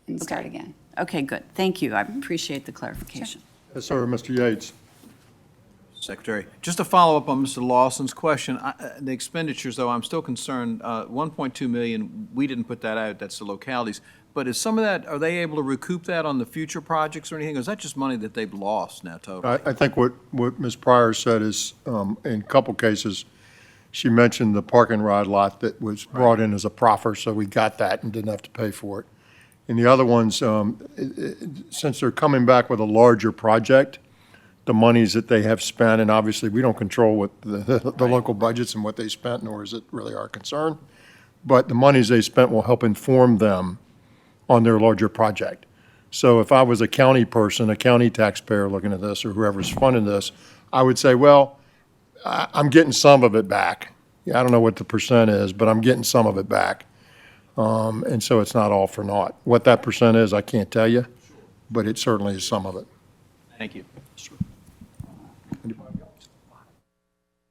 S13: and start again.
S4: Okay, good. Thank you. I appreciate the clarification.
S1: Yes, sir, Mr. Yates.
S16: Secretary, just to follow up on Mr. Lawson's question, the expenditures, though, I'm still concerned, 1.2 million, we didn't put that out, that's the localities. But is some of that, are they able to recoup that on the future projects or anything? Or is that just money that they've lost now totally?
S1: I think what Ms. Pryor said is, in a couple cases, she mentioned the park and ride lot that was brought in as a proffer, so we got that and didn't have to pay for it. And the other ones, since they're coming back with a larger project, the monies that they have spent, and obviously we don't control what the local budgets and what they spent, nor is it really our concern, but the monies they spent will help inform them on their larger project. So if I was a county person, a county taxpayer looking at this, or whoever's funding this, I would say, well, I'm getting some of it back. Yeah, I don't know what the percent is, but I'm getting some of it back. And so it's not all for naught. What that percent is, I can't tell you, but it certainly is some of it.
S16: Thank you.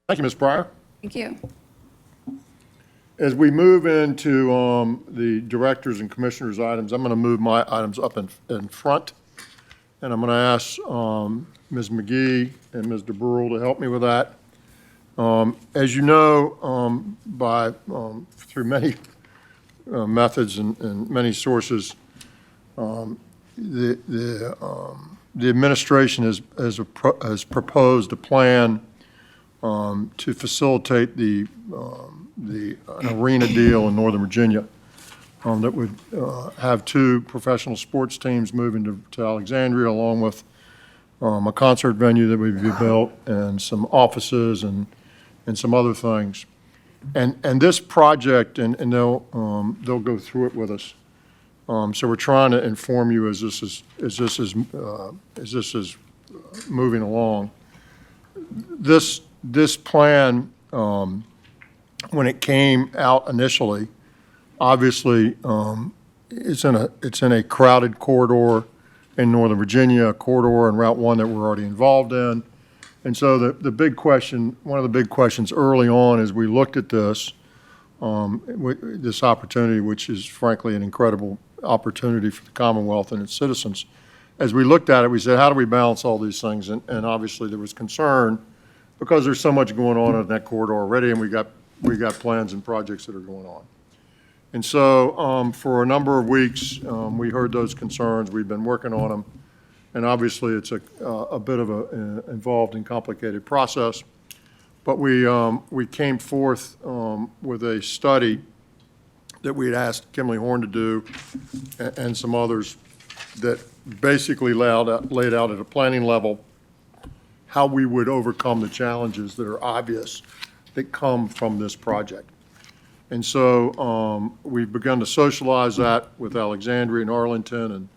S1: Thank you, Ms. Pryor.
S13: Thank you.
S1: As we move into the directors and commissioners' items, I'm going to move my items up in front, and I'm going to ask Ms. McGee and Ms. DeBrule to help me with that. As you know, through many methods and many sources, the administration has proposed a plan to facilitate an arena deal in Northern Virginia that would have 2 professional sports teams moving to Alexandria, along with a concert venue that would be built and some offices and some other things. And this project, and they'll go through it with us. So we're trying to inform you as this is moving along. This plan, when it came out initially, obviously, it's in a crowded corridor in Northern Virginia, a corridor in Route 1 that we're already involved in. And so the big question, one of the big questions early on as we looked at this opportunity, which is frankly an incredible opportunity for the Commonwealth and its citizens, as we looked at it, we said, how do we balance all these things? And obviously there was concern because there's so much going on in that corridor already, and we got plans and projects that are going on. And so for a number of weeks, we heard those concerns. We've been working on them. And obviously, it's a bit of an involved and complicated process. But we came forth with a study that we had asked Kimberly Horn to do and some others that basically laid out at a planning level how we would overcome the challenges that are obvious that come from this project. And so we've begun to socialize that with Alexandria and Arlington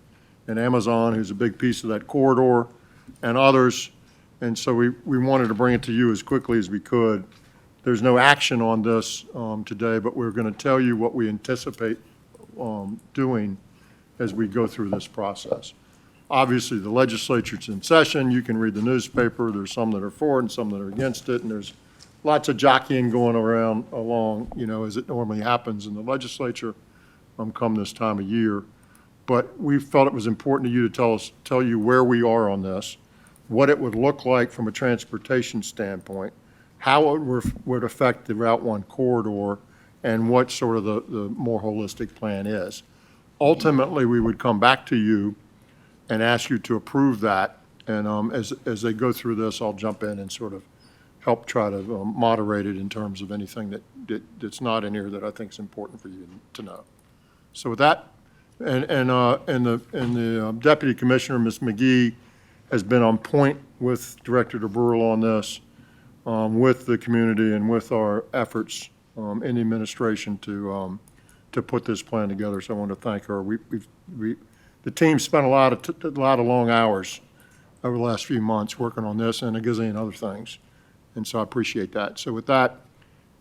S1: and Amazon, who's a big piece of that corridor, and others. And so we wanted to bring it to you as quickly as we could. There's no action on this today, but we're going to tell you what we anticipate doing as we go through this process. Obviously, the legislature's in session. You can read the newspaper. There's some that are for it and some that are against it, and there's lots of jockeying going along, as it normally happens in the legislature come this time of year. but we felt it was important to you to tell you where we are on this, what it would look like from a transportation standpoint, how it would affect the Route 1 corridor, and what sort of the more holistic plan is. Ultimately, we would come back to you and ask you to approve that. And as they go through this, I'll jump in and sort of help try to moderate it in terms of anything that's not in here that I think is important for you to know. So with that, and the Deputy Commissioner, Ms. McGee, has been on point with Director DeBruhl on this, with the community and with our efforts in the administration to put this plan together. So I want to thank her. The team spent a lot of long hours over the last few months working on this and a gazillion other things. And so I appreciate that. So with that,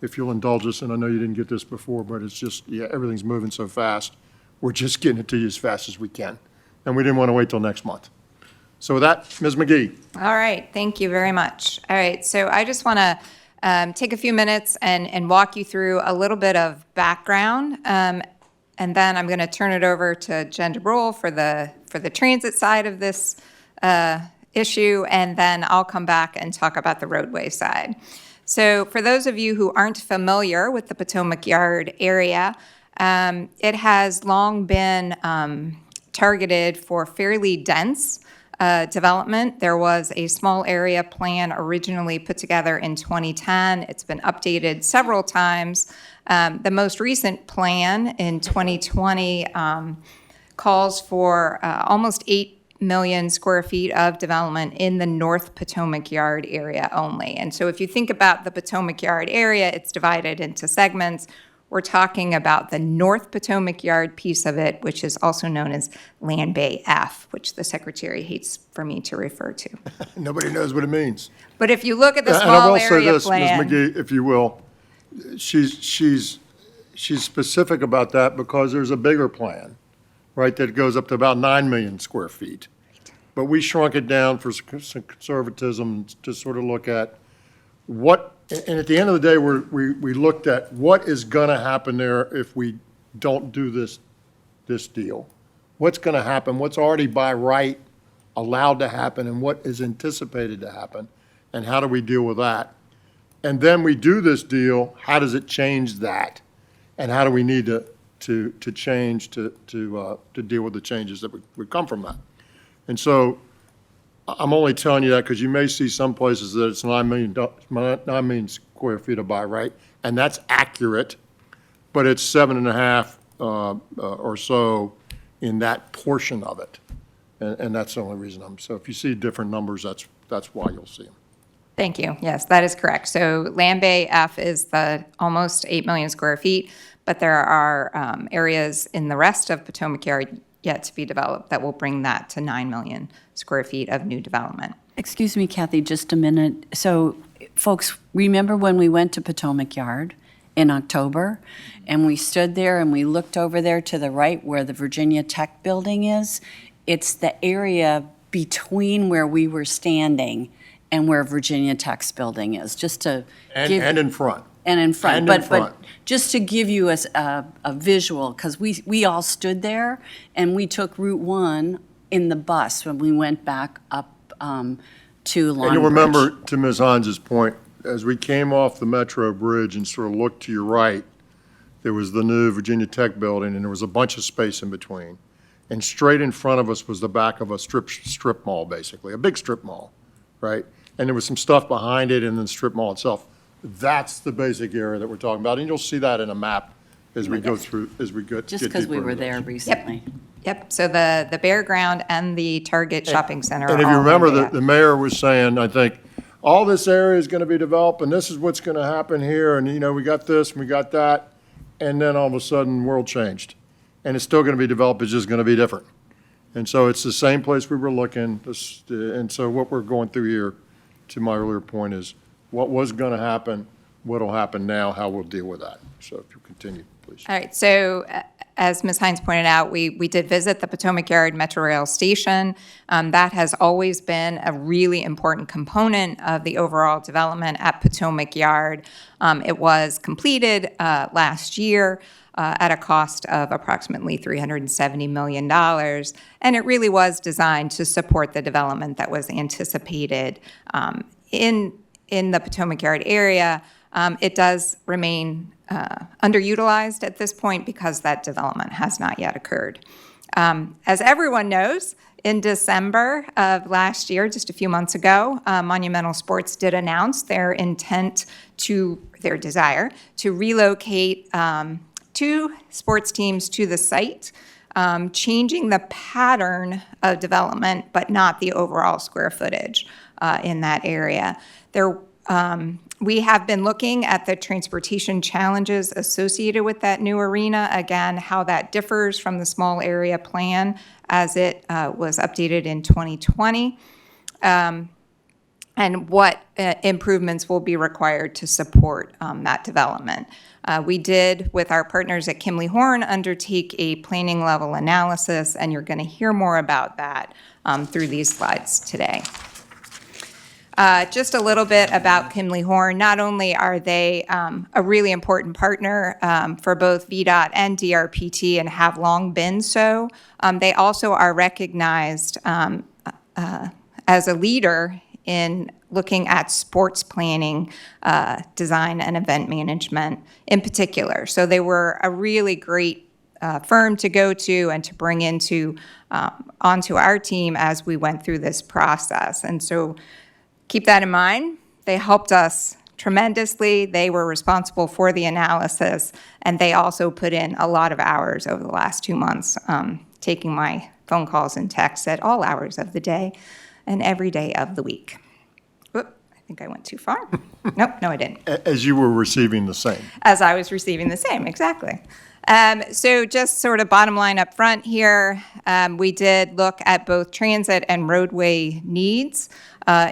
S1: if you'll indulge us, and I know you didn't get this before, but it's just, yeah, everything's moving so fast. We're just getting it to you as fast as we can. And we didn't want to wait till next month. So with that, Ms. McGee.
S17: All right, thank you very much. All right, so I just want to take a few minutes and walk you through a little bit of background. And then I'm going to turn it over to Jen DeBruhl for the transit side of this issue, and then I'll come back and talk about the roadway side. So for those of you who aren't familiar with the Potomac Yard area, it has long been targeted for fairly dense development. There was a small area plan originally put together in 2010. It's been updated several times. The most recent plan in 2020 calls for almost 8 million square feet of development in the North Potomac Yard area only. And so if you think about the Potomac Yard area, it's divided into segments. We're talking about the North Potomac Yard piece of it, which is also known as Land Bay F, which the Secretary hates for me to refer to.
S1: Nobody knows what it means.
S17: But if you look at the
S1: And I
S17: small
S1: will say
S17: area
S1: this,
S17: plan.
S1: Ms. McGee, if you will, she's specific about that because there's a bigger plan, right, that goes up to about 9 million square feet. But we shrunk it down for some conservatism to sort of look at what, and at the end of the day, we looked at what is going to happen there if we don't do this deal. What's going to happen, what's already by right allowed to happen, and what is anticipated to happen, and how do we deal with that? And then we do this deal, how does it change that? And how do we need to change to deal with the changes that would come from that? And so I'm only telling you that because you may see some places that it's 9 million square feet of by right, and that's accurate, but it's 7.5 or so in that portion of it. And that's the only reason so if you see different numbers, that's why you'll see them.
S17: Thank you. Yes, that is correct. So Land Bay F is the almost 8 million square feet, but there are areas in the rest of Potomac Yard yet to be developed that will bring that to 9 million square feet of new development.
S4: Excuse me, Kathy, just a minute. So, folks, remember when we went to Potomac Yard in October, and we stood there and we looked over there to the right where the Virginia Tech building is? It's the area between where we were standing and where Virginia Tech's building is, just to give...
S1: And in front.
S4: And in front.
S1: And in front.
S4: But just to give you a visual, because we all stood there, and we took Route 1 in the bus when we went back up to Longbridge.
S1: And you'll remember, to Ms. Hines' point, as we came off the Metro Bridge and sort of looked to your right, there was the new Virginia Tech building, and there was a bunch of space in between. And straight in front of us was the back of a strip mall, basically, a big strip mall, right? And there was some stuff behind it and then the strip mall itself. That's the basic area that we're talking about, and you'll see that in a map as we go through, as we get
S4: Just because we were there recently.
S17: Yep, so the Bear Ground and the Target Shopping Center are
S1: And if you
S17: all
S1: remember,
S17: Land Bay F.
S1: the mayor was saying, I think, all this area is going to be developed, and this is what's going to happen here, and, you know, we got this, and we got that, and then all of a sudden, world changed. And it's still going to be developed, it's just going to be different. And so it's the same place we were looking, and so what we're going through here, to my earlier point, is what was going to happen, what will happen now, how we'll deal with that. So if you continue, please.
S17: All right, so as Ms. Hines pointed out, we did visit the Potomac Yard Metro Rail Station. That has always been a really important component of the overall development at Potomac Yard. It was completed last year at a cost of approximately $370 million, and it really was designed to support the development that was anticipated in the Potomac Yard area. It does remain underutilized at this point because that development has not yet occurred. As everyone knows, in December of last year, just a few months ago, Monumental Sports did announce their desire to relocate 2 sports teams to the site, changing the pattern of development, but not the overall square footage in that area. We have been looking at the transportation challenges associated with that new arena, again, how that differs from the small area plan as it was updated in 2020, and what improvements will be required to support that development. We did, with our partners at Kimley Horn, undertake a planning level analysis, and you're going to hear more about that through these slides today. Just a little bit about Kimley Horn. Not only are they a really important partner for both VDOT and DRPT and have long been so, they also are recognized as a leader in looking at sports planning, design, and event management in particular. So they were a really great firm to go to and to bring onto our team as we went through this process. And so keep that in mind. They helped us tremendously. They were responsible for the analysis, and they also put in a lot of hours over the last 2 months, taking my phone calls and texts at all hours of the day and every day of the week. Whoop, I think I went too far. Nope, no, I didn't.
S1: As you were receiving the same.
S17: As I was receiving the same, exactly. So just sort of bottom line up front here, we did look at both transit and roadway needs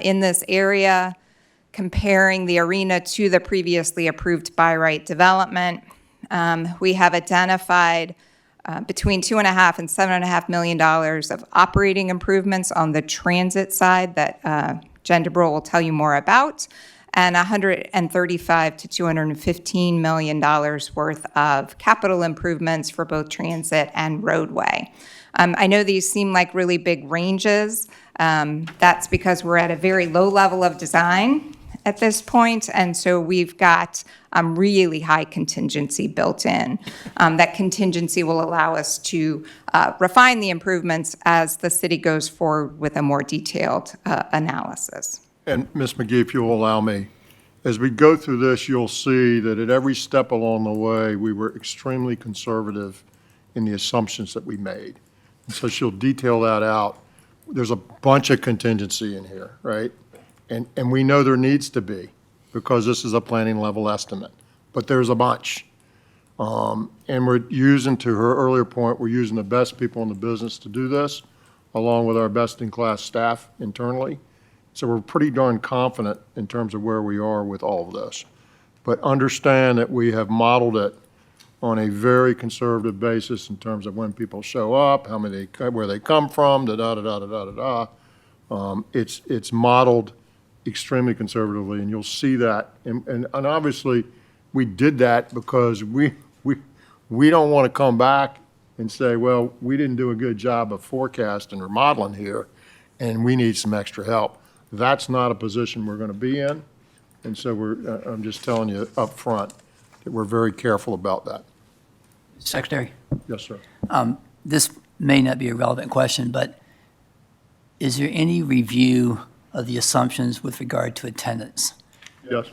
S17: in this area, comparing the arena to the previously approved by right development. We have identified between $2.5 and $7.5 million of operating improvements on the transit side that Jen DeBrule will tell you more about, and $135 to $215 million worth of capital improvements for both transit and roadway. I know these seem like really big ranges. That's because we're at a very low level of design at this point, and so we've got really high contingency built in. That contingency will allow us to refine the improvements as the city goes forward with a more detailed analysis.
S1: And Ms. McGee, if you'll allow me, as we go through this, you'll see that at every step along the way, we were extremely conservative in the assumptions that we made. And so she'll detail that out. There's a bunch of contingency in here, right? And we know there needs to be, because this is a planning level estimate, but there's a bunch. And we're using, to her earlier point, we're using the best people in the business to do this, along with our best-in-class staff internally. So we're pretty darn confident in terms of where we are with all of this. But understand that we have modeled it on a very conservative basis in terms of when people show up, how many, where they come from, da-da-da-da-da-da-da. It's modeled extremely conservatively, and you'll see that. And obviously, we did that because we don't want to come back and say, well, we didn't do a good job of forecasting or modeling here, and we need some extra help. That's not a position we're going to be in, and so I'm just telling you up front that we're very careful about that.
S3: Secretary,
S1: Yes, sir.
S3: this may not be a relevant question, but is there any review of the assumptions with regard to attendance?
S1: Yes,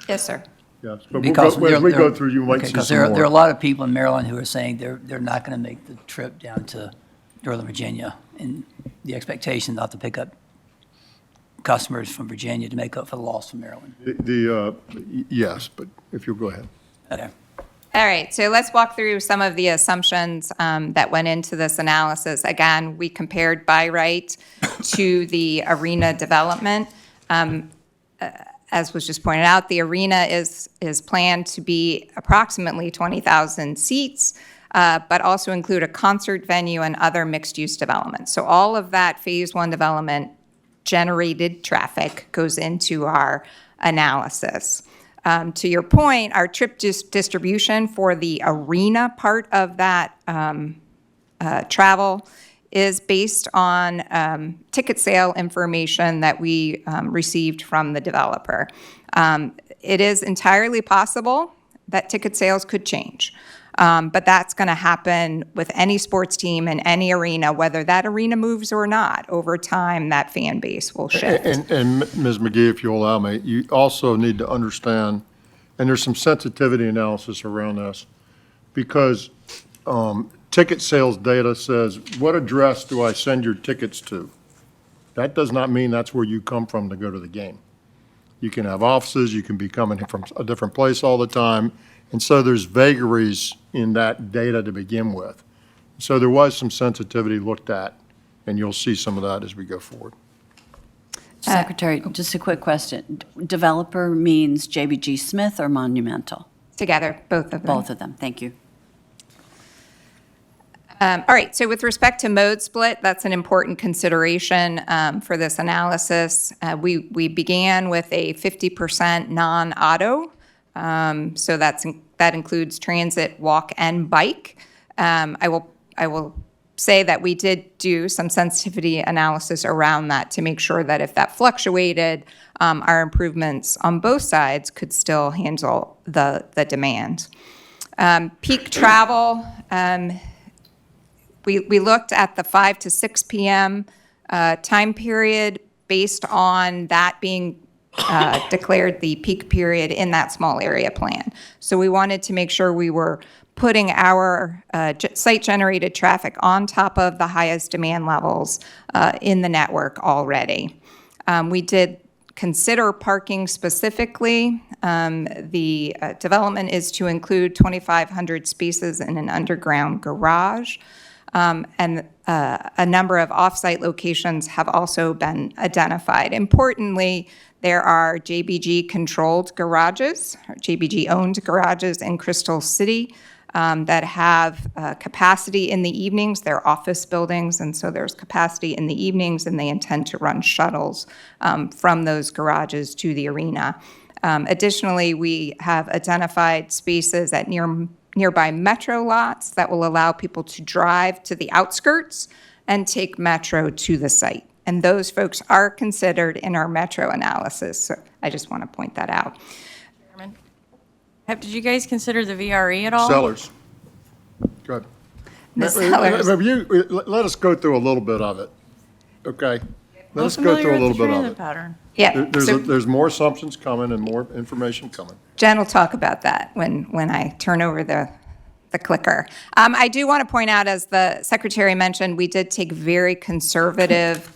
S17: Yes, sir.
S1: yes. But
S3: Because
S1: as we
S3: there-
S1: go through, you might see
S3: because
S1: some
S3: there are a
S1: more.
S3: lot of people in Maryland who are saying they're not going to make the trip down to Northern Virginia, and the expectation not to pick up customers from Virginia to make up for the loss from Maryland.
S1: Yes, but if you'll go ahead.
S3: Okay.
S17: All right, so let's walk through some of the assumptions that went into this analysis. Again, we compared by right to the arena development. As was just pointed out, the arena is planned to be approximately 20,000 seats. but also include a concert venue and other mixed-use developments. So all of that Phase 1 development generated traffic goes into our analysis. To your point, our trip distribution for the arena part of that travel is based on ticket sale information that we received from the developer. It is entirely possible that ticket sales could change. But that's going to happen with any sports team in any arena, whether that arena moves or not. Over time, that fan base will shift.
S1: And Ms. McGee, if you'll allow me, you also need to understand, and there's some sensitivity analysis around this, because ticket sales data says, what address do I send your tickets to? That does not mean that's where you come from to go to the game. You can have offices, you can be coming from a different place all the time, and so there's vagaries in that data to begin with. So there was some sensitivity looked at, and you'll see some of that as we go forward.
S4: Secretary, just a quick question. Developer means JBG Smith or Monumental?
S17: Together, both of them.
S4: Both of them, thank you.
S17: All right, so with respect to mode split, that's an important consideration for this analysis. We began with a 50% non-auto, so that includes transit, walk, and bike. I will say that we did do some sensitivity analysis around that to make sure that if that fluctuated, our improvements on both sides could still handle the demand. Peak travel, we looked at the 5 to 6 p.m. Time period based on that being declared the peak period in that small area plan. So we wanted to make sure we were putting our site-generated traffic on top of the highest demand levels in the network already. We did consider parking specifically. The development is to include 2,500 spaces in an underground garage. And a number of off-site locations have also been identified. Importantly, there are JBG-controlled garages, or JBG-owned garages in Crystal City that have capacity in the evenings. They're office buildings, and so there's capacity in the evenings, and they intend to run shuttles from those garages to the arena. Additionally, we have identified spaces at nearby metro lots that will allow people to drive to the outskirts and take metro to the site. And those folks are considered in our metro analysis. So I just want to point that out.
S8: Chairman, did you guys consider the VRE at all?
S1: Sellers. Go ahead.
S17: The sellers.
S1: Let us go through a little bit of it, okay? Let us go through a little bit of it.
S8: Pattern.
S17: Yeah.
S1: There's more assumptions coming and more information coming.
S17: Jen will talk about that when I turn over the clicker. I do want to point out, as the Secretary mentioned, we did take very conservative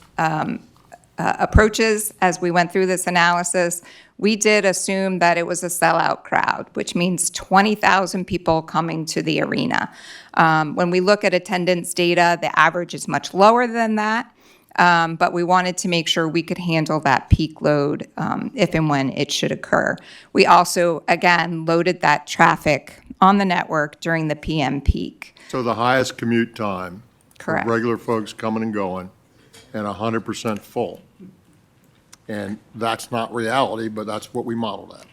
S17: approaches as we went through this analysis. We did assume that it was a sellout crowd, which means 20,000 people coming to the arena. When we look at attendance data, the average is much lower than that. But we wanted to make sure we could handle that peak load if and when it should occur. We also, again, loaded that traffic on the network during the PM peak.
S1: So the highest commute time.
S17: Correct.
S1: For regular folks coming and going, and 100% full. And that's not reality, but that's what we modeled at.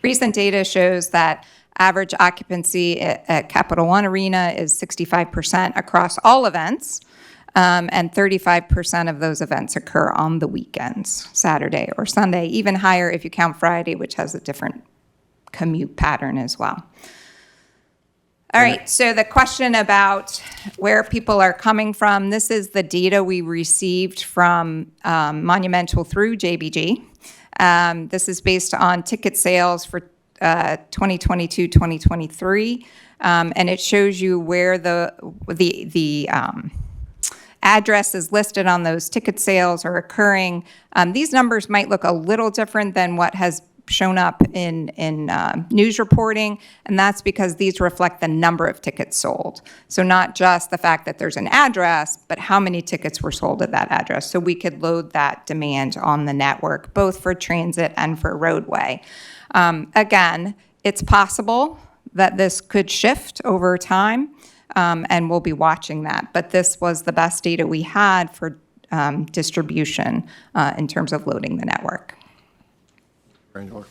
S17: Recent data shows that average occupancy at Capital One Arena is 65% across all events. And 35% of those events occur on the weekends, Saturday or Sunday, even higher if you count Friday, which has a different commute pattern as well. All right, so the question about where people are coming from, this is the data we received from Monumental through JBG. This is based on ticket sales for 2022-2023, and it shows you where the addresses listed on those ticket sales are occurring. These numbers might look a little different than what has shown up in news reporting, and that's because these reflect the number of tickets sold. So not just the fact that there's an address, but how many tickets were sold at that address. So we could load that demand on the network, both for transit and for roadway. Again, it's possible that this could shift over time, and we'll be watching that. But this was the best data we had for distribution in terms of loading the network.
S1: Granular.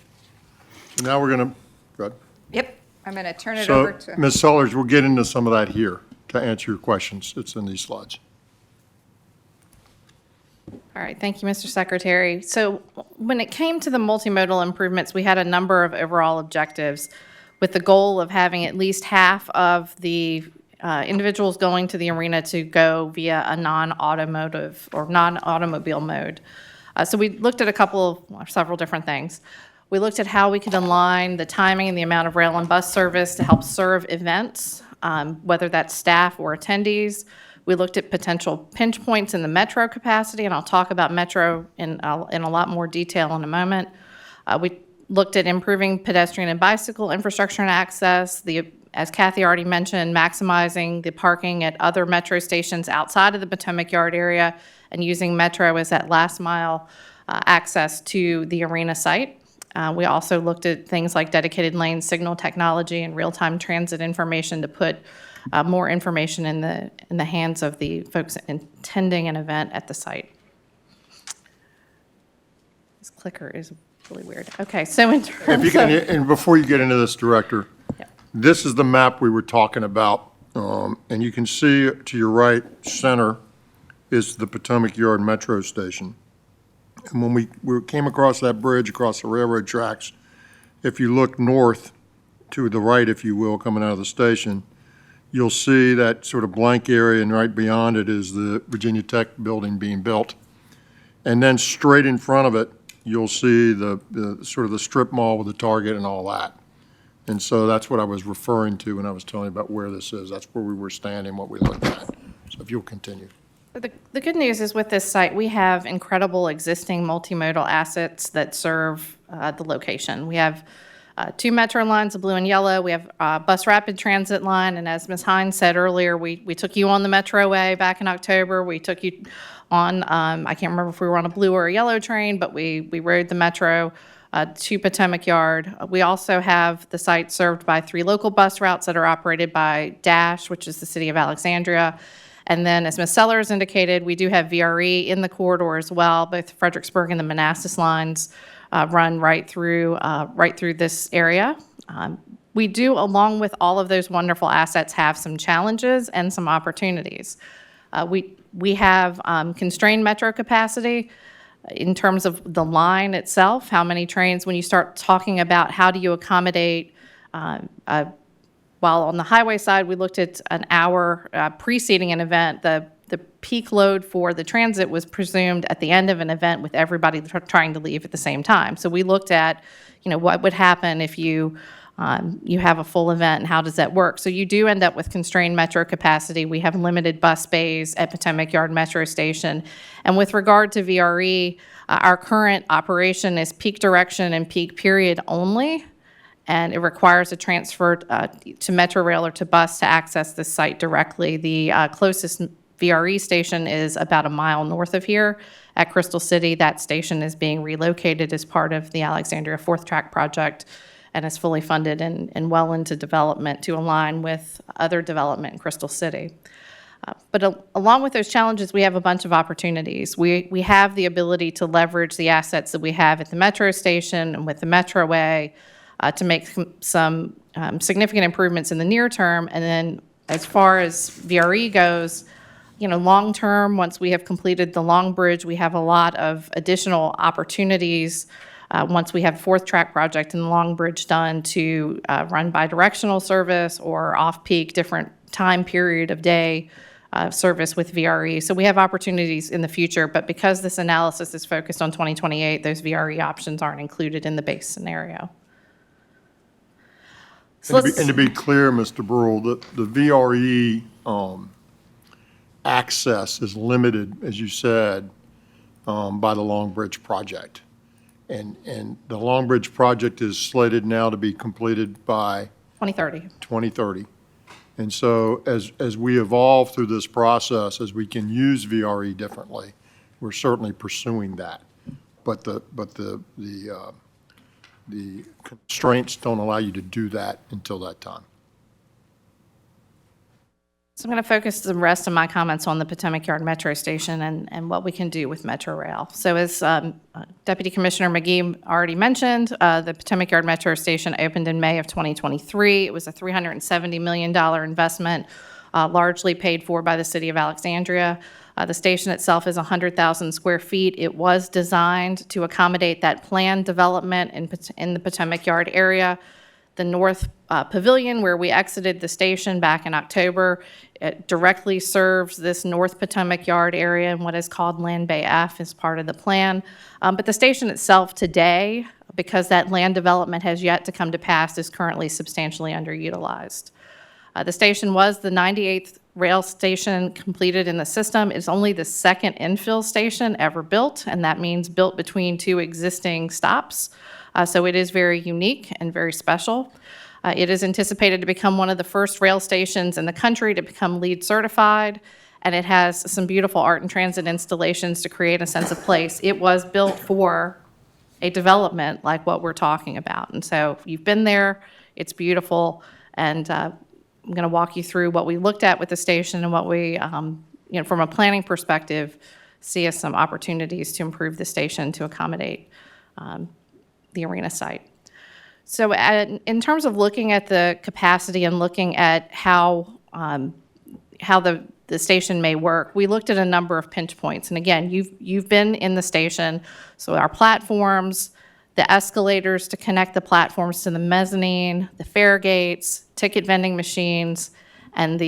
S1: So now we're going to, go ahead.
S17: Yep, I'm going to turn it
S1: So,
S17: over to.
S1: Ms. Sellers, we'll get into some of that here to answer your questions. It's in these slides.
S10: All right, thank you, Mr. Secretary. So when it came to the multimodal improvements, we had a number of overall objectives with the goal of having at least half of the individuals going to the arena to go via a non-automotive or non-automobile mode. So we looked at several different things. We looked at how we could align the timing and the amount of rail and bus service to help serve events, whether that's staff or attendees. We looked at potential pinch points in the metro capacity, and I'll talk about metro in a lot more detail in a moment. We looked at improving pedestrian and bicycle infrastructure and access, as Kathy already mentioned, maximizing the parking at other metro stations outside of the Potomac Yard area and using metro as that last mile access to the arena site. We also looked at things like dedicated lane signal technology and real-time transit information to put more information in the hands of the folks attending an event at the site. This clicker is really weird. Okay, so in terms of...
S1: And before you get into this, Director, this is the map we were talking about, and you can see to your right center is the Potomac Yard Metro Station. And when we came across that bridge across the railroad tracks, if you look north to the right, if you will, coming out of the station, you'll see that sort of blank area, and right beyond it is the Virginia Tech building being built. And then straight in front of it, you'll see the sort of the strip mall with the Target and all that. And so that's what I was referring to when I was telling you about where this is. That's where we were standing, what we looked at. So if you'll continue.
S10: The good news is with this site, we have incredible existing multimodal assets that serve the location. We have 2 metro lines, the blue and yellow. We have a bus rapid transit line, and as Ms. Hines said earlier, we took you on the Metroway back in October. We took you on, I can't remember if we were on a blue or a yellow train, but we rode the Metro to Potomac Yard. We also have the site served by 3 local bus routes that are operated by DASH, which is the City of Alexandria. And then, as Ms. Sellers indicated, we do have VRE in the corridor as well. Both Fredericksburg and the Manassas lines run right through this area. We do, along with all of those wonderful assets, have some challenges and some opportunities. We have constrained metro capacity in terms of the line itself, how many trains, when you start talking about how do you accommodate, while on the highway side, we looked at an hour preceding an event, the peak load for the transit was presumed at the end of an event with everybody trying to leave at the same time. So we looked at, what would happen if you have a full event and how does that work? So you do end up with constrained metro capacity. We have limited bus bays at Potomac Yard Metro Station. And with regard to VRE, our current operation is peak direction and peak period only, and it requires a transfer to Metro Rail or to bus to access this site directly. The closest VRE station is about a mile north of here at Crystal City. That station is being relocated as part of the Alexandria Fourth Track project and is fully funded and well into development to align with other development in Crystal City. But along with those challenges, we have a bunch of opportunities. We have the ability to leverage the assets that we have at the Metro station and with the Metroway to make some significant improvements in the near term. And then as far as VRE goes, long term, once we have completed the Long Bridge, we have a lot of additional opportunities once we have Fourth Track project and the Long Bridge done to run bi-directional service or off-peak, different time period of day service with VRE. So we have opportunities in the future, but because this analysis is focused on 2028, those VRE options aren't included in the base scenario. So
S1: And to be clear, Mr. Burrell, the VRE access is limited, as you said, by the Long Bridge project. And the Long Bridge project is slated now to be completed by
S10: 2030.
S1: 2030. And so as we evolve through this process, as we can use VRE differently, we're certainly pursuing that. But the the constraints don't allow you to do that until that time.
S10: So I'm going to focus the rest of my comments on the Potomac Yard Metro Station and what we can do with Metro Rail. So as Deputy Commissioner McGee already mentioned, the Potomac Yard Metro Station opened in May of 2023. It was a $370 million investment, largely paid for by the city of Alexandria. The station itself is 100,000 square feet. It was designed to accommodate that planned development in the Potomac Yard area. The North Pavilion, where we exited the station back in October, it directly serves this North Potomac Yard area and what is called Land Bay F as part of the plan. But the station itself today, because that land development has yet to come to pass, is currently substantially underutilized. The station was the 98th rail station completed in the system. It's only the second infill station ever built, and that means built between two existing stops. So it is very unique and very special. It is anticipated to become one of the first rail stations in the country to become LEED certified, and it has some beautiful art and transit installations to create a sense of place. It was built for a development like what we're talking about. And so if you've been there, it's beautiful, and I'm going to walk you through what we looked at with the station and what we, from a planning perspective, see as some opportunities to improve the station to accommodate the arena site. So in terms of looking at the capacity and looking at how the station may work, we looked at a number of pinch points. And again, you've been in the station, so our platforms, the escalators to connect the platforms to the mezzanine, the fare gates, ticket vending machines, and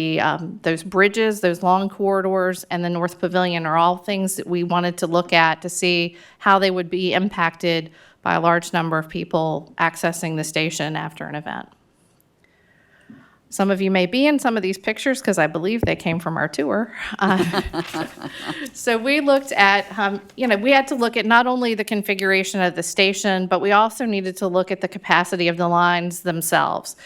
S10: those bridges, those long corridors, and the North Pavilion are all things that we wanted to look at to see how they would be impacted by a large number of people accessing the station after an event. Some of you may be in some of these pictures because I believe they came from our tour. So we looked at, we had to look at not only the configuration of the station, but we also needed to look at the capacity of the lines themselves.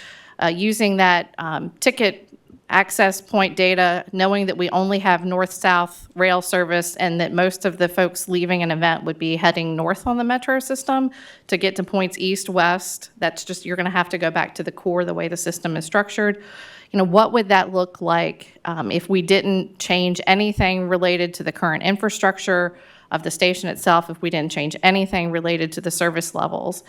S10: Using that ticket access point data, knowing that we only have north-south rail service and that most of the folks leaving an event would be heading north on the metro system to get to points east-west, that's just, you're going to have to go back to the core, the way the system is structured. What would that look like if we didn't change anything related to the current infrastructure of the station itself, if we didn't change anything related to the service levels?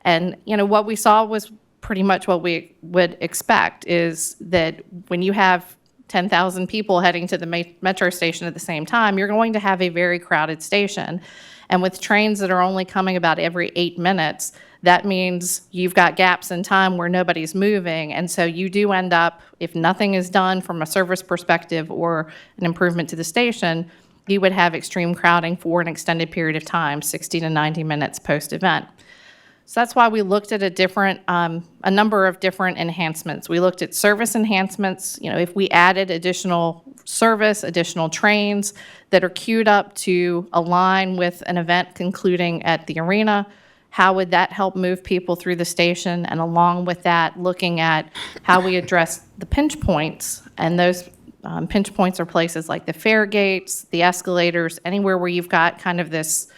S10: And, what we saw was pretty much what we would expect, is that when you have 10,000 people heading to the metro station at the same time, you're going to have a very crowded station. And with trains that are only coming about every 8 minutes, that means you've got gaps in time where nobody's moving. And so you do end up, if nothing is done from a service perspective or an improvement to the station, you would have extreme crowding for an extended period of time, 60 to 90 minutes post-event. So that's why we looked at a number of different enhancements. We looked at service enhancements. If we added additional service, additional trains that are queued up to align with an event concluding at the arena, how would that help move people through the station? And along with that, looking at how we address the pinch points. And those pinch points are places like the fare gates, the escalators, anywhere where you've got kind of this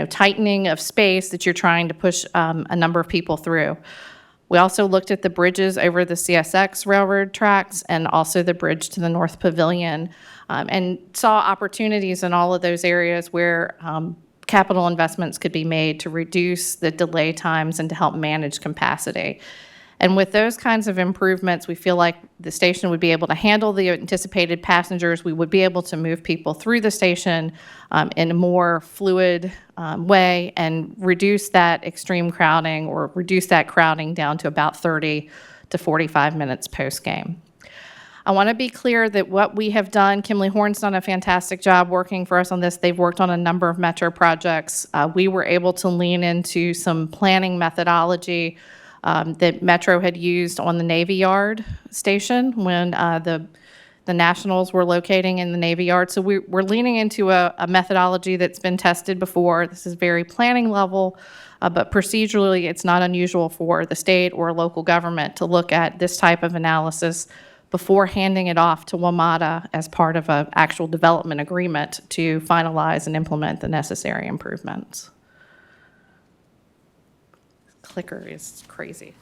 S10: tightening of space that you're trying to push a number of people through. We also looked at the bridges over the CSX railroad tracks and also the bridge to the North Pavilion, and saw opportunities in all of those areas where capital investments could be made to reduce the delay times and to help manage capacity. And with those kinds of improvements, we feel like the station would be able to handle the anticipated passengers. We would be able to move people through the station in a more fluid way and reduce that extreme crowding, or reduce that crowding down to about 30 to 45 minutes post-game. I want to be clear that what we have done, Kimley Horn's done a fantastic job working for us on this. They've worked on a number of metro projects. We were able to lean into some planning methodology that Metro had used on the Navy Yard station when the Nationals were locating in the Navy Yard. So we're leaning into a methodology that's been tested before. This is very planning level, but procedurally it's not unusual for the state or local government to look at this type of analysis before handing it off to WMATA as part of an actual development agreement to finalize and implement the necessary improvements. clicker is crazy.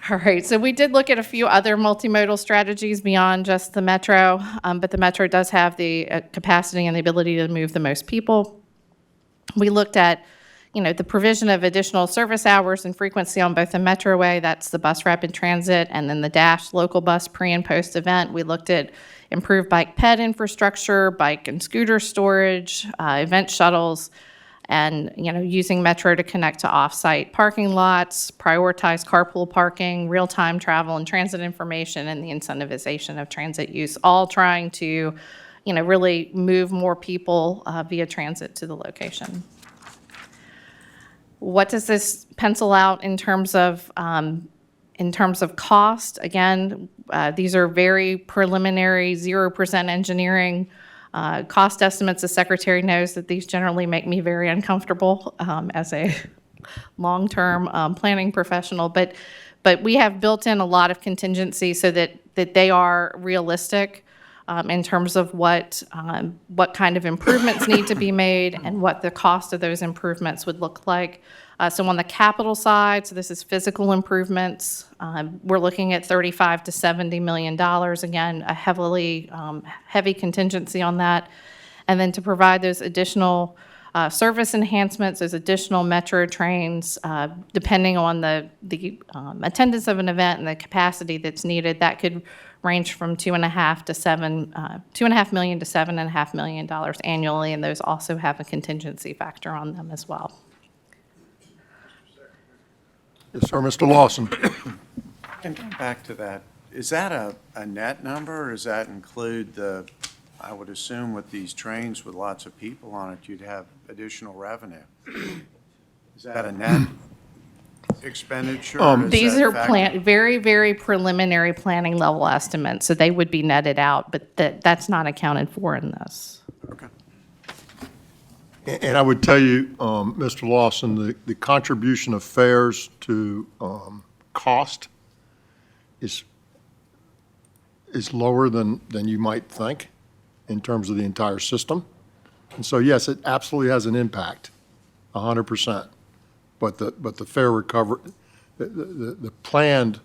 S10: All right, so we did look at a few other multimodal strategies beyond just the Metro, but the Metro does have the capacity and the ability to move the most people. We looked at, the provision of additional service hours and frequency on both the Metroway, that's the bus rapid transit, and then the Dash local bus pre and post event. We looked at improved bike ped infrastructure, bike and scooter storage, event shuttles, and, using Metro to connect to off-site parking lots, prioritize carpool parking, real-time travel and transit information, and the incentivization of transit use, all trying to, really move more people via transit to the location. What does this pencil out in terms of cost? Again, these are very preliminary, 0% engineering cost estimates. The Secretary knows that these generally make me very uncomfortable as a long-term planning professional, but we have built in a lot of contingency so that they are realistic in terms of what kind of improvements need to be made and what the cost of those improvements would look like. So on the capital side, so this is physical improvements, we're looking at $35 to $70 million. Again, a heavy contingency on that. And then to provide those additional service enhancements, those additional Metro trains, depending on the attendance of an event and the capacity that's needed, that could range from $2.5 million to $7.5 million annually, and those also have a contingency factor on them as well.
S1: Yes, sir, Mr. Lawson.
S12: And back to that, is that a net number, or does that include I would assume with these trains with lots of people on it, you'd have additional revenue? Is that a net expenditure? or is
S10: These
S12: that
S10: are
S12: factored?
S10: very, very preliminary planning level estimates, so they would be netted out, but that's not accounted for in this.
S12: Okay.
S1: And I would tell you, Mr. Lawson, the contribution of fares to cost is lower than you might think in terms of the entire system. And so, yes, it absolutely has an impact, 100%. But the fare recovery, the planned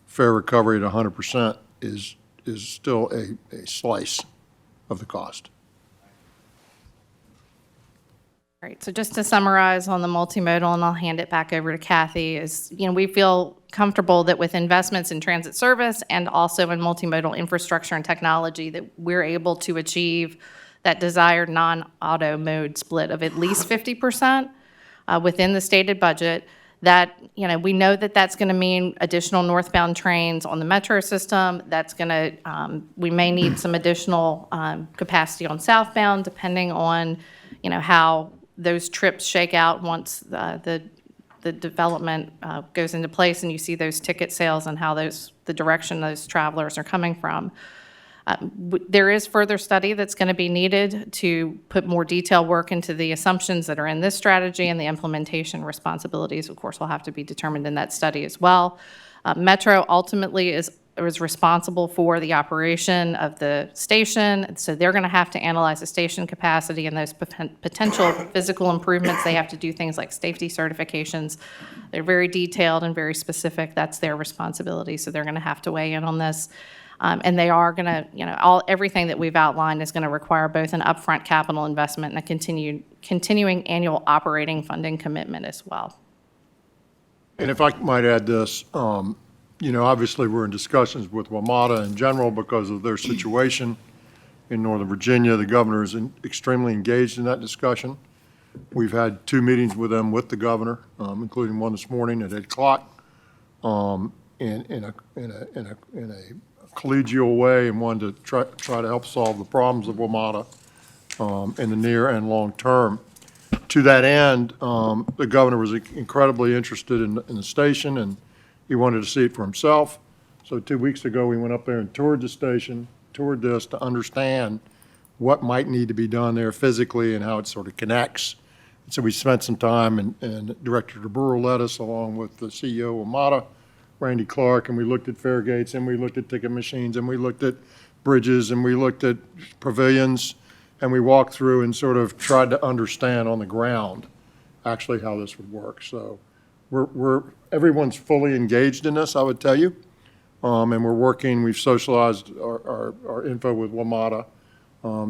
S1: fare recovery at 100% is still a slice of the cost.
S10: All right, so just to summarize on the multimodal, and I'll hand it back over to Kathy, is, we feel comfortable that with investments in transit service and also in multimodal infrastructure and technology, that we're able to achieve that desired non-auto mode split of at least 50% within the stated budget. That, we know that that's going to mean additional northbound trains on the Metro system. That's going to, we may need some additional capacity on southbound, depending on, how those trips shake out once the development goes into place and you see those ticket sales and how the direction those travelers are coming from. There is further study that's going to be needed to put more detailed work into the assumptions that are in this strategy, and the implementation responsibilities, of course, will have to be determined in that study as well. Metro ultimately is responsible for the operation of the station, so they're going to have to analyze the station capacity and those potential physical improvements. They have to do things like safety certifications. They're very detailed and very specific. That's their responsibility, so they're going to have to weigh in on this. And they are going to, everything that we've outlined is going to require both an upfront capital investment and a continuing annual operating funding commitment as well.
S1: And if I might add this, obviously we're in discussions with WMATA in general because of their situation in Northern Virginia. The governor is extremely engaged in that discussion. We've had 2 meetings with them with the governor, including one this morning at 8 o'clock, in a collegial way, and one to try to help solve the problems of WMATA in the near and long term. To that end, the governor was incredibly interested in the station, and he wanted to see it for himself. So 2 weeks ago, we went up there and toured the station, toured this to understand what might need to be done there physically and how it sort of connects. And so we spent some time, and Director DeBruhl led us along with the CEO of WMATA, Randy Clark, and we looked at fare gates, and we looked at ticket machines, and we looked at bridges, and we looked at pavilions, and we walked through and sort of tried to understand on the ground actually how this would work. So everyone's fully engaged in this, I would tell you. And we're working, we've socialized our info with WMATA.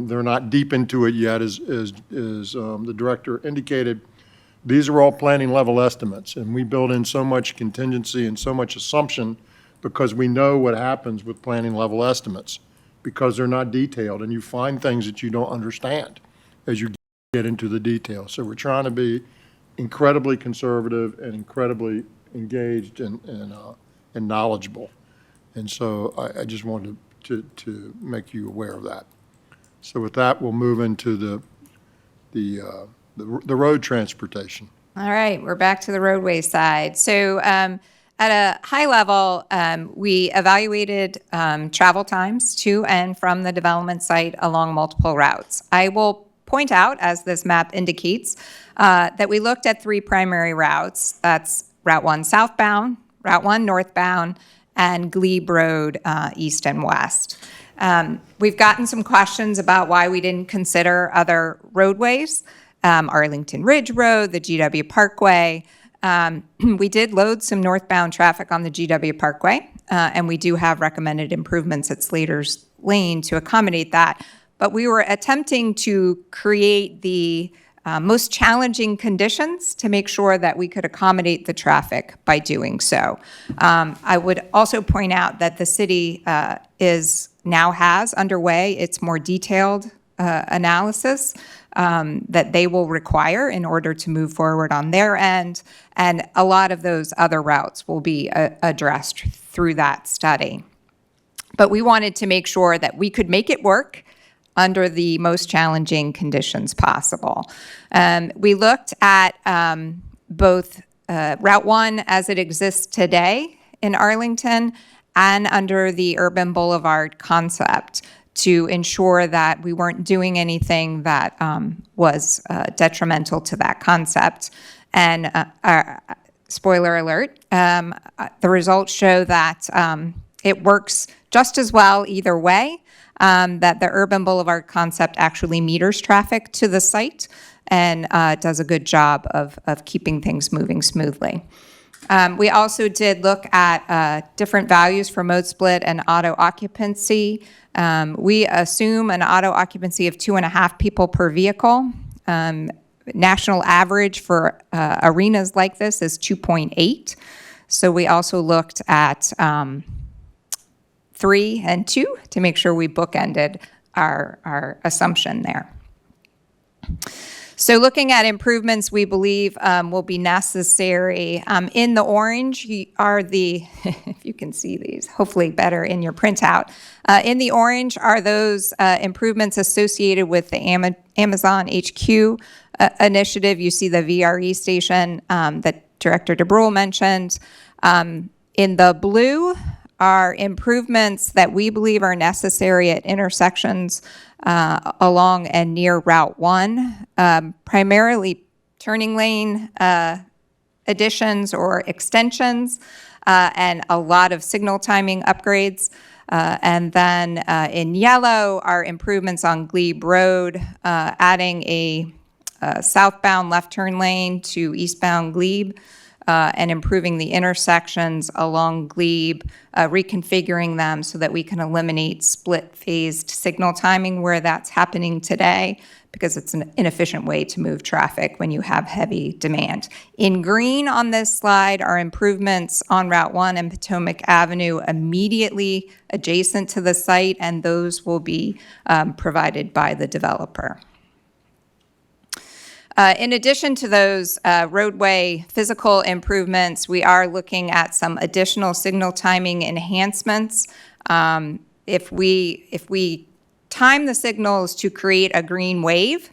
S1: They're not deep into it yet, as the director indicated. These are all planning level estimates, and we build in so much contingency and so much assumption because we know what happens with planning level estimates, because they're not detailed, and you find things that you don't understand as you get into the details. So we're trying to be incredibly conservative and incredibly engaged and knowledgeable. And so I just wanted to make you aware of that. So with that, we'll move into the road transportation.
S17: All right, we're back to the roadway side. So at a high level, we evaluated travel times to and from the development site along multiple routes. I will point out, as this map indicates, that we looked at 3 primary routes. That's Route 1 southbound, Route 1 northbound, and Glebe Road east and west. We've gotten some questions about why we didn't consider other roadways, Arlington Ridge Road, the GW Parkway. We did load some northbound traffic on the GW Parkway, and we do have recommended improvements at Slater's Lane to accommodate that. But we were attempting to create the most challenging conditions to make sure that we could accommodate the traffic by doing so. I would also point out that the city now has underway its more detailed analysis that they will require in order to move forward on their end, and a lot of those other routes will be addressed through that study. But we wanted to make sure that we could make it work under the most challenging conditions possible. We looked at both Route 1 as it exists today in Arlington and under the urban boulevard concept to ensure that we weren't doing anything that was detrimental to that concept. And spoiler alert, the results show that it works just as well either way. That the urban boulevard concept actually meters traffic to the site and does a good job of keeping things moving smoothly. We also did look at different values for mode split and auto occupancy. We assume an auto occupancy of 2.5 people per vehicle. National average for arenas like this is 2.8. So we also looked at 3 and 2 to make sure we bookended our assumption there. So looking at improvements we believe will be necessary. In the orange are the, if you can see these, hopefully better in your printout. In the orange are those improvements associated with the Amazon HQ initiative. You see the VRE station that Director DeBrule mentioned. In the blue are improvements that we believe are necessary at intersections along and near Route 1, primarily turning lane additions or extensions, and a lot of signal timing upgrades. And then in yellow are improvements on Glebe Road, adding a southbound left turn lane to eastbound Glebe, and improving the intersections along Glebe, reconfiguring them so that we can eliminate split-phased signal timing where that's happening today, because it's an inefficient way to move traffic when you have heavy demand. In green on this slide are improvements on Route 1 and Potomac Avenue immediately adjacent to the site, and those will be provided by the developer. In addition to those roadway physical improvements, we are looking at some additional signal timing enhancements. If we time the signals to create a green wave,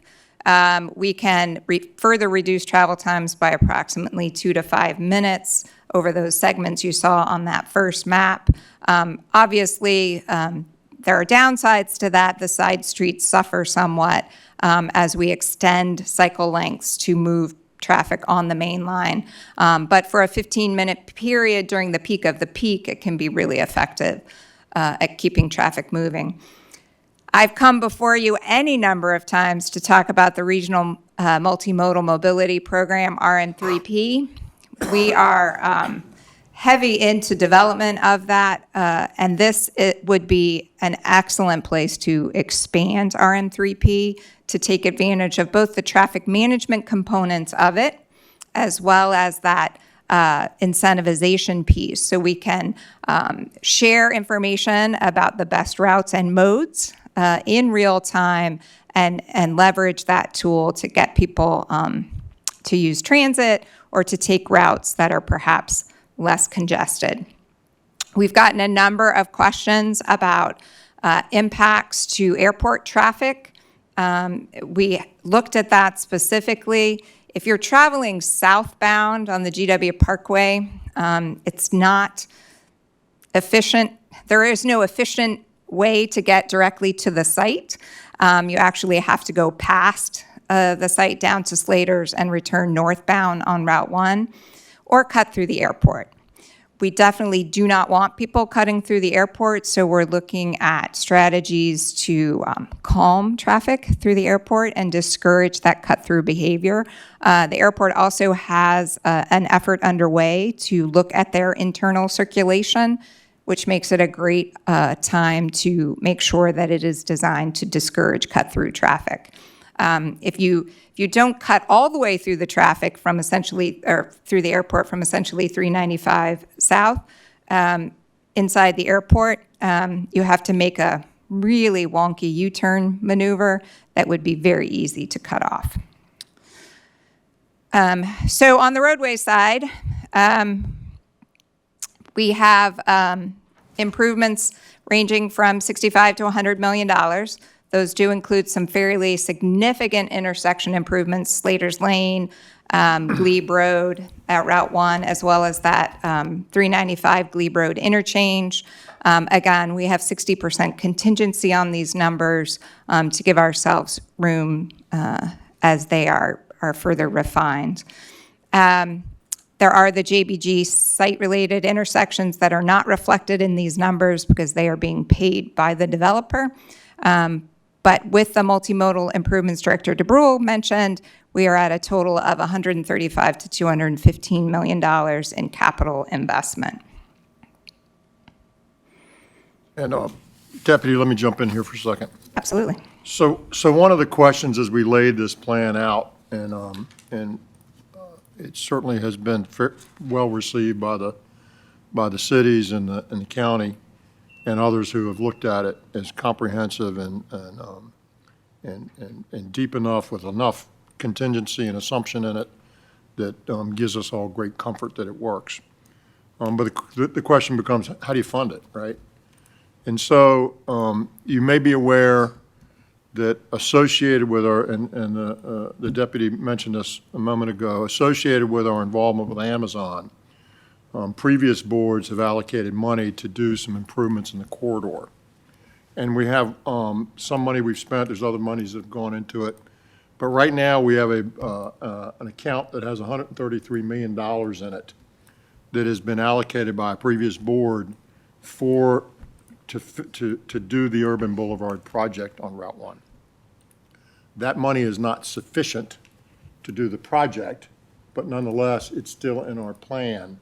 S17: we can further reduce travel times by approximately 2 to 5 minutes over those segments you saw on that first map. Obviously, there are downsides to that. The side streets suffer somewhat as we extend cycle lengths to move traffic on the main line. But for a 15-minute period during the peak of the peak, it can be really effective at keeping traffic moving. I've come before you any number of times to talk about the Regional Multimodal Mobility Program, RM3P. We are heavy into development of that, and it would be an excellent place to expand RM3P to take advantage of both the traffic management components of it, as well as that incentivization piece. So we can share information about the best routes and modes in real time and leverage that tool to get people to use transit or to take routes that are perhaps less congested. We've gotten a number of questions about impacts to airport traffic. We looked at that specifically. If you're traveling southbound on the GW Parkway, it's not efficient. There is no efficient way to get directly to the site. You actually have to go past the site down to Slater's and return northbound on Route 1 or cut through the airport. We definitely do not want people cutting through the airport, so we're looking at strategies to calm traffic through the airport and discourage that cut-through behavior. The airport also has an effort underway to look at their internal circulation, which makes it a great time to make sure that it is designed to discourage cut-through traffic. If you don't cut all the way through the traffic from through the airport from essentially 395 south, inside the airport, you have to make a really wonky U-turn maneuver that would be very easy to cut off. So on the roadway side, we have improvements ranging from $65 to $100 million. Those do include some fairly significant intersection improvements, Slater's Lane, Glebe Road at Route 1, as well as that 395 Glebe Road interchange. Again, we have 60% contingency on these numbers to give ourselves room as they are further refined. There are the JBG site-related intersections that are not reflected in these numbers because they are being paid by the developer. But with the multimodal improvements Director DeBrule mentioned, we are at a total of $135 to $215 million in capital investment.
S1: And Deputy, let me jump in here for a second.
S17: Absolutely.
S1: So one of the questions as we laid this plan out, and it certainly has been well received by the cities and the county and others who have looked at it as comprehensive and deep enough with enough contingency and assumption in it that gives us all great comfort that it works. But the question becomes, how do you fund it, right? And so you may be aware that associated with our, and the deputy mentioned this a moment ago, associated with our involvement with Amazon, previous boards have allocated money to do some improvements in the corridor. And we have some money we've spent, there's other monies that have gone into it. But right now, we have an account that has $133 million in it that has been allocated by a previous board to do the Urban Boulevard project on Route 1. That money is not sufficient to do the project, but nonetheless, it's still in our plan.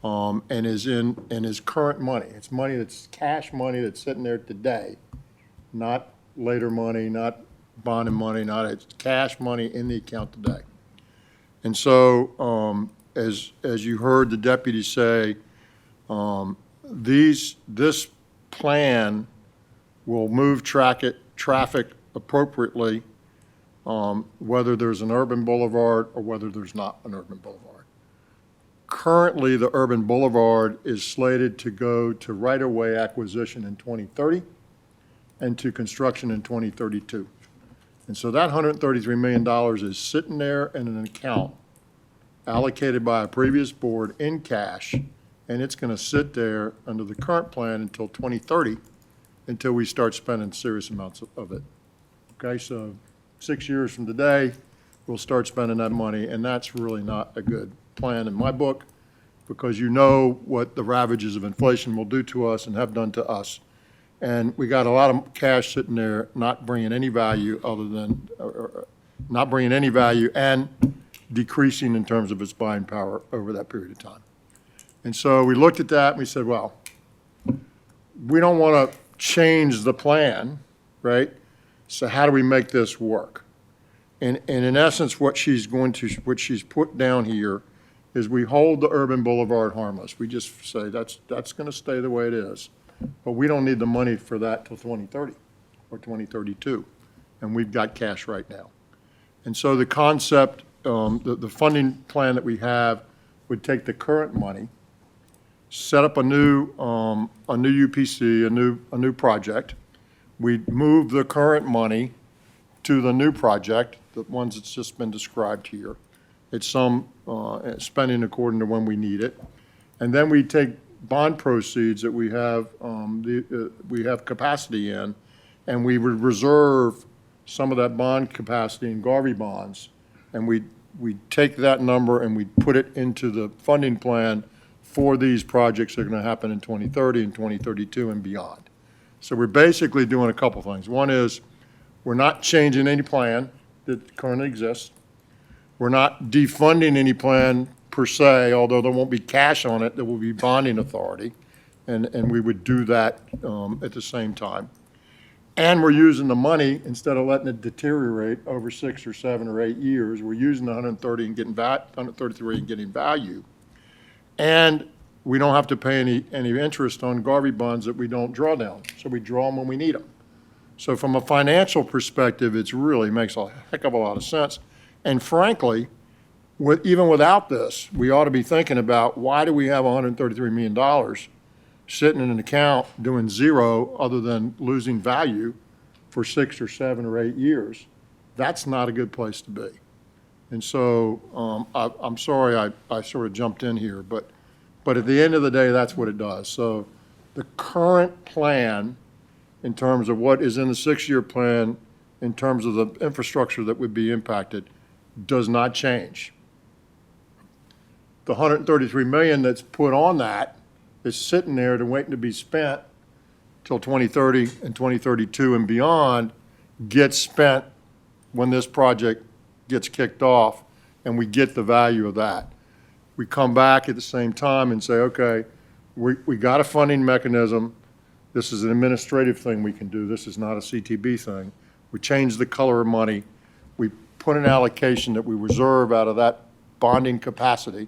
S1: And is current money. It's money that's cash money that's sitting there today, not later money, not bonding money, it's cash money in the account today. And so, as you heard the deputy say, this plan will move traffic appropriately, whether there's an urban boulevard or whether there's not an urban boulevard. Currently, the urban boulevard is slated to go to right-of-way acquisition in 2030 and to construction in 2032. And so that $133 million is sitting there in an account allocated by a previous board in cash, and it's going to sit there under the current plan until 2030, until we start spending serious amounts of it. Okay, so 6 years from today, we'll start spending that money, and that's really not a good plan in my book, because you know what the ravages of inflation will do to us and have done to us. And we got a lot of cash sitting there not bringing any value other than, not bringing any value and decreasing in terms of its buying power over that period of time. And so we looked at that and we said, well, we don't want to change the plan, right? So how do we make this work? And in essence, what she's put down here is we hold the urban boulevard harmless. We just say that's going to stay the way it is. But we don't need the money for that till 2030 or 2032. And we've got cash right now. And so the concept, the funding plan that we have would take the current money, set up a new UPC, a new project. We'd move the current money to the new project, the ones that's just been described here. It's some spending according to when we need it. And then we take bond proceeds that we have, we have capacity in, and we would reserve some of that bond capacity in Garvey bonds, and we take that number and we put it into the funding plan for these projects that are going to happen in 2030 and 2032 and beyond. So we're basically doing a couple things. One is we're not changing any plan that currently exists. We're not defunding any plan per se, although there won't be cash on it, there will be bonding authority, and we would do that at the same time. And we're using the money, instead of letting it deteriorate over 6 or 7 or 8 years, we're using the 133 and getting value. And we don't have to pay any interest on Garvey bonds that we don't draw down. So we draw them when we need them. So from a financial perspective, it really makes a heck of a lot of sense. And frankly, even without this, we ought to be thinking about, why do we have $133 million sitting in an account doing zero other than losing value for 6 or 7 or 8 years? That's not a good place to be. And so I'm sorry I sort of jumped in here, but at the end of the day, that's what it does. So the current plan, in terms of what is in the 6-year plan, in terms of the infrastructure that would be impacted, does not change. The $133 million that's put on that is sitting there to waiting to be spent till 2030 and 2032 and beyond, gets spent when this project gets kicked off, and we get the value of that. We come back at the same time and say, okay, we got a funding mechanism. This is an administrative thing we can do. This is not a CTB thing. We change the color of money. We put an allocation that we reserve out of that bonding capacity,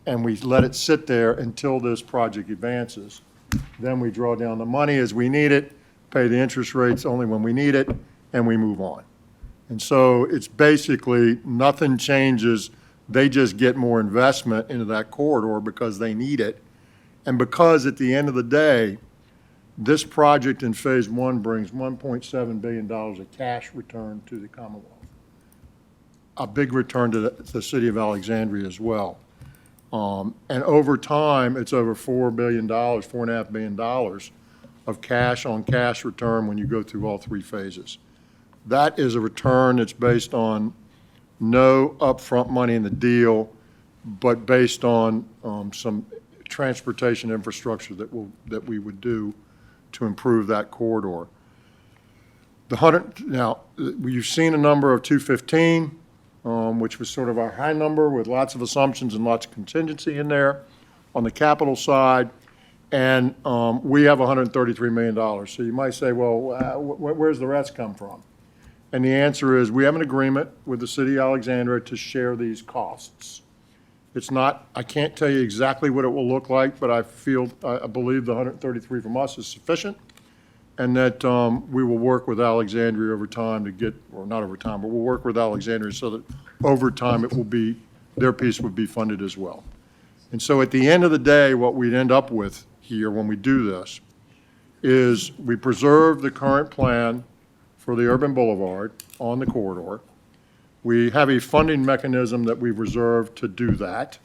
S1: and we let it sit there until this project advances. Then we draw down the money as we need it, pay the interest rates only when we need it, and we move on. And so it's basically nothing changes. They just get more investment into that corridor because they need it. And because at the end of the day, this project in phase 1 brings $1.7 billion of cash return to the Commonwealth. A big return to the city of Alexandria as well. And over time, it's over $4 billion, $4.5 billion of cash on cash return when you go through all 3 phases. That is a return that's based on no upfront money in the deal, but based on some transportation infrastructure that we would do to improve that corridor. Now, you've seen a number of 215, which was sort of our high number with lots of assumptions and lots of contingency in there on the capital side. And we have $133 million. So you might say, well, where's the rest come from? And the answer is, we have an agreement with the city of Alexandria to share these costs. It's not, I can't tell you exactly what it will look like, but I believe the 133 from us is sufficient, and that we will work with Alexandria over time to get, or not over time, but we'll work with Alexandria so that over time it will be, their piece would be funded as well. And so at the end of the day, what we'd end up with here when we do this is we preserve the current plan for the urban boulevard on the corridor. We have a funding mechanism that we've reserved to do that.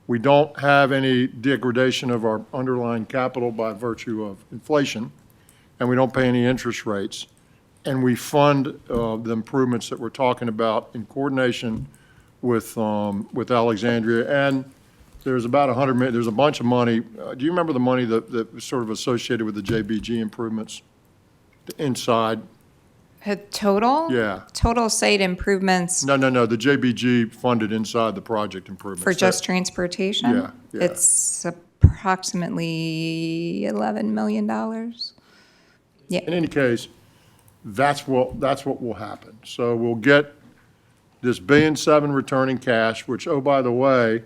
S1: We don't have any degradation of our underlying capital by virtue of inflation, and we don't pay any interest rates. And we fund the improvements that we're talking about in coordination with Alexandria. And there's about $100 million, there's a bunch of money. Do you remember the money that was sort of associated with the JBG improvements inside?
S17: Total?
S1: Yeah.
S17: Total site improvements
S1: No, the JBG funded inside the project improvements.
S17: for just transportation?
S1: Yeah, yeah.
S17: It's approximately $11 million. Yeah.
S1: In any case, that's what will happen. So we'll get this $1.7 billion returning cash, which, oh, by the way,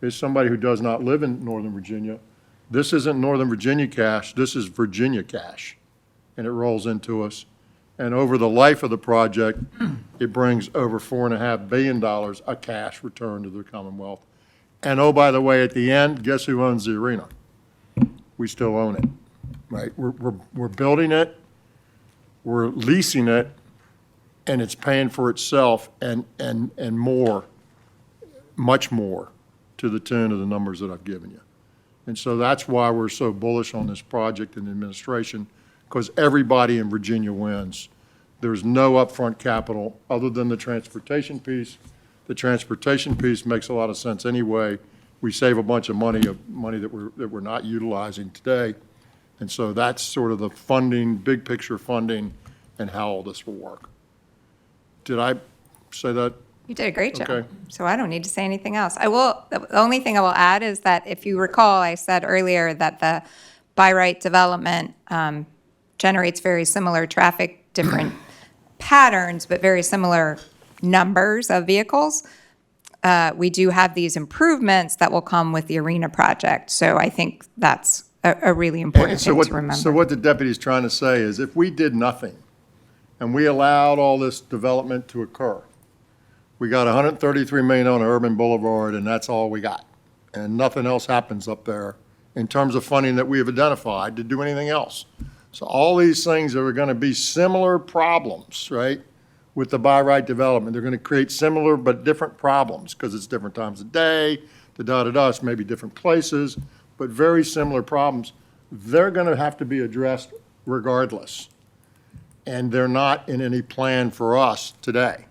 S1: is somebody who does not live in Northern Virginia. This isn't Northern Virginia cash, this is Virginia cash, and it rolls into us. And over the life of the project, it brings over $4.5 billion of cash return to the Commonwealth. And oh, by the way, at the end, guess who owns the arena? We still own it, right? We're building it, we're leasing it, and it's paying for itself and more, much more, to the tune of the numbers that I've given you. And so that's why we're so bullish on this project and the administration, because everybody in Virginia wins. There's no upfront capital other than the transportation piece. The transportation piece makes a lot of sense anyway. We save a bunch of money that we're not utilizing today. And so that's sort of the funding, big picture funding, and how all this will work. Did I say that?
S17: You did a great job.
S1: Okay.
S17: So I don't need to say anything else. The only thing I will add is that if you recall, I said earlier that the by right development generates very similar traffic, different patterns, but very similar numbers of vehicles. We do have these improvements that will come with the arena project. So I think that's a really important thing to remember.
S1: So what the deputy's trying to say is if we did nothing and we allowed all this development to occur, we got $133 million on Urban Boulevard, and that's all we got. And nothing else happens up there in terms of funding that we have identified to do anything else. So all these things are going to be similar problems, right, with the by right development. They're going to create similar but different problems because it's different times of day, it's maybe different places, but very similar problems. They're going to have to be addressed regardless. And they're not in any plan for us today.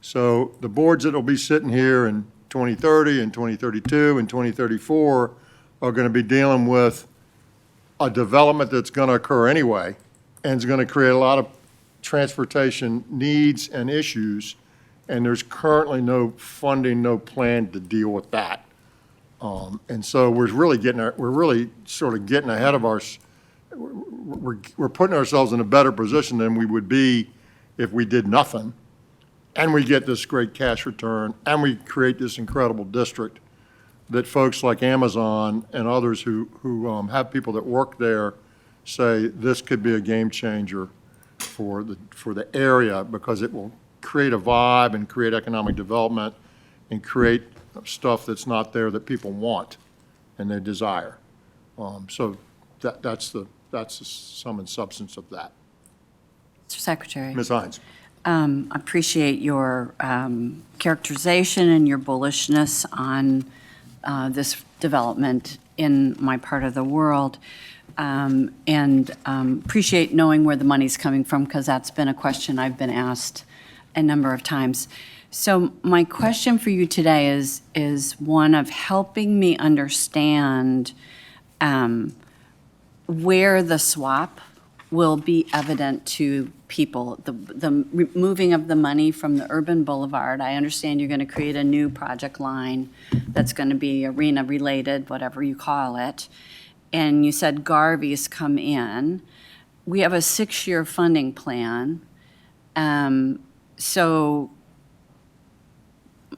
S1: So the boards that will be sitting here in 2030 and 2032 and 2034 are going to be dealing with a development that's going to occur anyway and is going to create a lot of transportation needs and issues, and there's currently no funding, no plan to deal with that. And so we're really sort of getting ahead of we're putting ourselves in a better position than we would be if we did nothing. And we get this great cash return, and we create this incredible district that folks like Amazon and others who have people that work there say this could be a game changer for the area because it will create a vibe and create economic development and create stuff that's not there that people want and they desire. So that's the sum and substance of that.
S4: Mr. Secretary.
S1: Ms. Hines.
S4: I appreciate your characterization and your bullishness on this development in my part of the world, and appreciate knowing where the money's coming from, because that's been a question I've been asked a number of times. So my question for you today is one of helping me understand where the swap will be evident to people, the moving of the money from the urban boulevard. I understand you're going to create a new project line that's going to be arena-related, whatever you call it. And you said Garvey's come in. We have a 6-year funding plan. So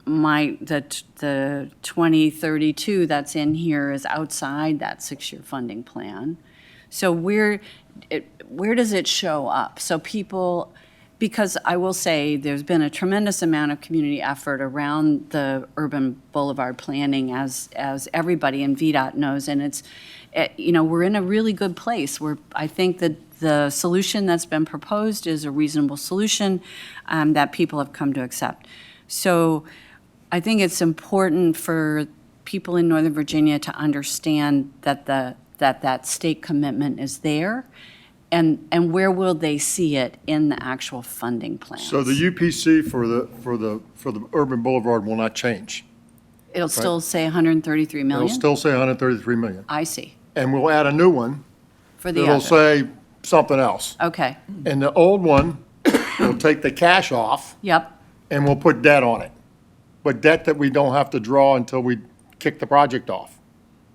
S4: the 2032 that's in here is outside that 6-year funding plan. So where does it show up? So people, because I will say there's been a tremendous amount of community effort around the urban boulevard planning, as everybody in VDOT knows, and it's, we're in a really good place where I think that the solution that's been proposed is a reasonable solution that people have come to accept. So I think it's important for people in Northern Virginia to understand that that state commitment is there, and where will they see it in the actual funding plans?
S1: So the UPC for the urban boulevard will not change.
S4: It'll still say 133 million?
S1: It'll still say 133 million.
S4: I see.
S1: And we'll add a new one
S4: For the
S1: that'll
S4: other.
S1: say something else.
S4: Okay.
S1: And the old one we'll take the cash off
S4: Yep,
S1: and we'll put debt on it. But debt that we don't have to draw until we kick the project off,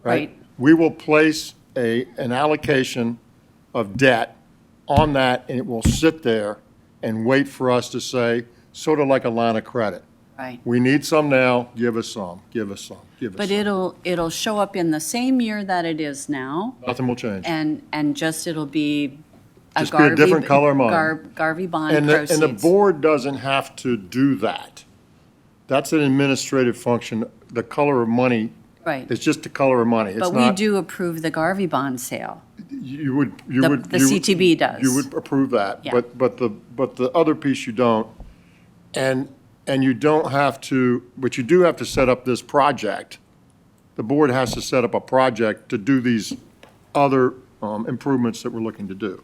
S1: right?
S4: Right.
S1: We will place an allocation of debt on that, and it will sit there and wait for us to say, sort of like a line of credit.
S4: right.
S1: We need some now, give us some, give us some, give us
S4: But
S1: some.
S4: it'll show up in the same year that it is now,
S1: Nothing will change.
S4: and just it'll be a
S1: Just be a different color of money.
S4: Garvey bond
S1: And
S4: proceeds.
S1: the board doesn't have to do that. That's an administrative function. The color of money
S4: Right.
S1: is just the color of money. It's
S4: But we
S1: not,
S4: do approve the Garvey bond sale.
S1: you would.
S4: The
S1: you would-
S4: CTB does.
S1: You would approve that.
S4: Yeah.
S1: But the other piece you don't. And you don't have to, but you do have to set up this project. The board has to set up a project to do these other improvements that we're looking to do.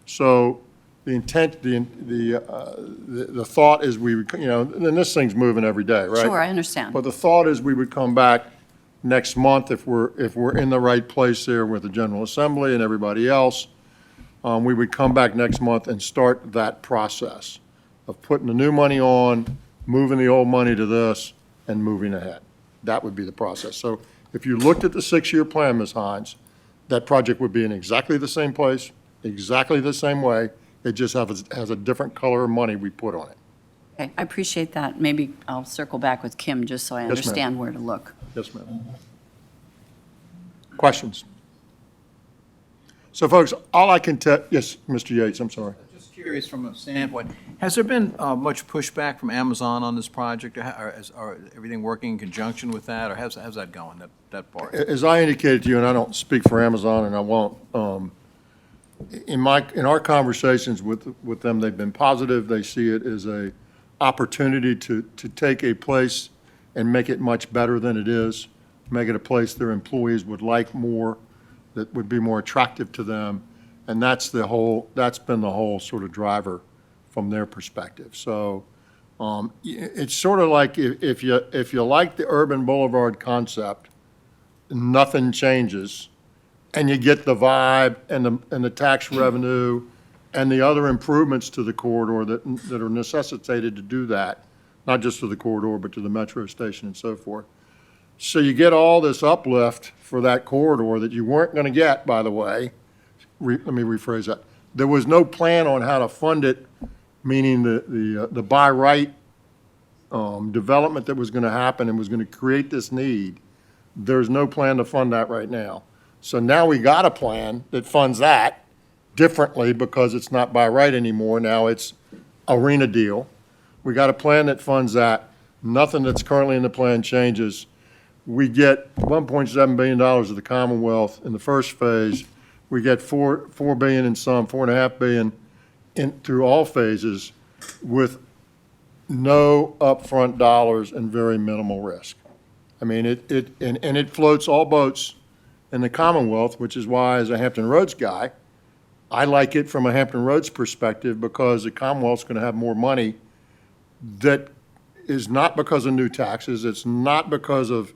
S1: So the intent, the thought is we, would, and this thing's moving every day, right?
S4: Sure, I understand.
S1: But the thought is we would come back next month if we're in the right place there with the General Assembly and everybody else. We would come back next month and start that process of putting the new money on, moving the old money to this, and moving ahead. That would be the process. So if you looked at the 6-year plan, Ms. Hines, that project would be in exactly the same place, exactly the same way. It just has a different color of money we put on it.
S4: Okay, I appreciate that. Maybe I'll circle back with Kim just so I
S1: ma'am.
S4: understand where to look.
S1: Yes, ma'am. Questions? So, folks, all I can tell, yes, Mr. Yates, I'm sorry.
S16: Just curious from a standpoint, has there been much pushback from Amazon on this project? Or is everything working in conjunction with that, or how's that going, that part?
S1: As I indicated to you, and I don't speak for Amazon, and I won't, in our conversations with them, they've been positive. They see it as a opportunity to take a place and make it much better than it is, make it a place their employees would like more, that would be more attractive to them. And that's been the whole sort of driver from their perspective. So it's sort of like if you like the urban boulevard concept, nothing changes, and you get the vibe and the tax revenue and the other improvements to the corridor that are necessitated to do that, not just to the corridor, but to the metro station and so forth. So you get all this uplift for that corridor that you weren't going to get, by the way. Let me rephrase that. There was no plan on how to fund it, meaning the by right development that was going to happen and was going to create this need. There's no plan to fund that right now. So now we got a plan that funds that differently because it's not by right anymore. Now it's arena deal. We got a plan that funds that. Nothing that's currently in the plan changes. We get $1.7 billion of the Commonwealth in the first phase. We get $4 billion in some, $4.5 billion through all phases with no upfront dollars and very minimal risk. I mean, it floats all boats in the Commonwealth, which is why, as a Hampton Roads guy, I like it from a Hampton Roads perspective because the Commonwealth's going to have more money that is not because of new taxes. It's not because of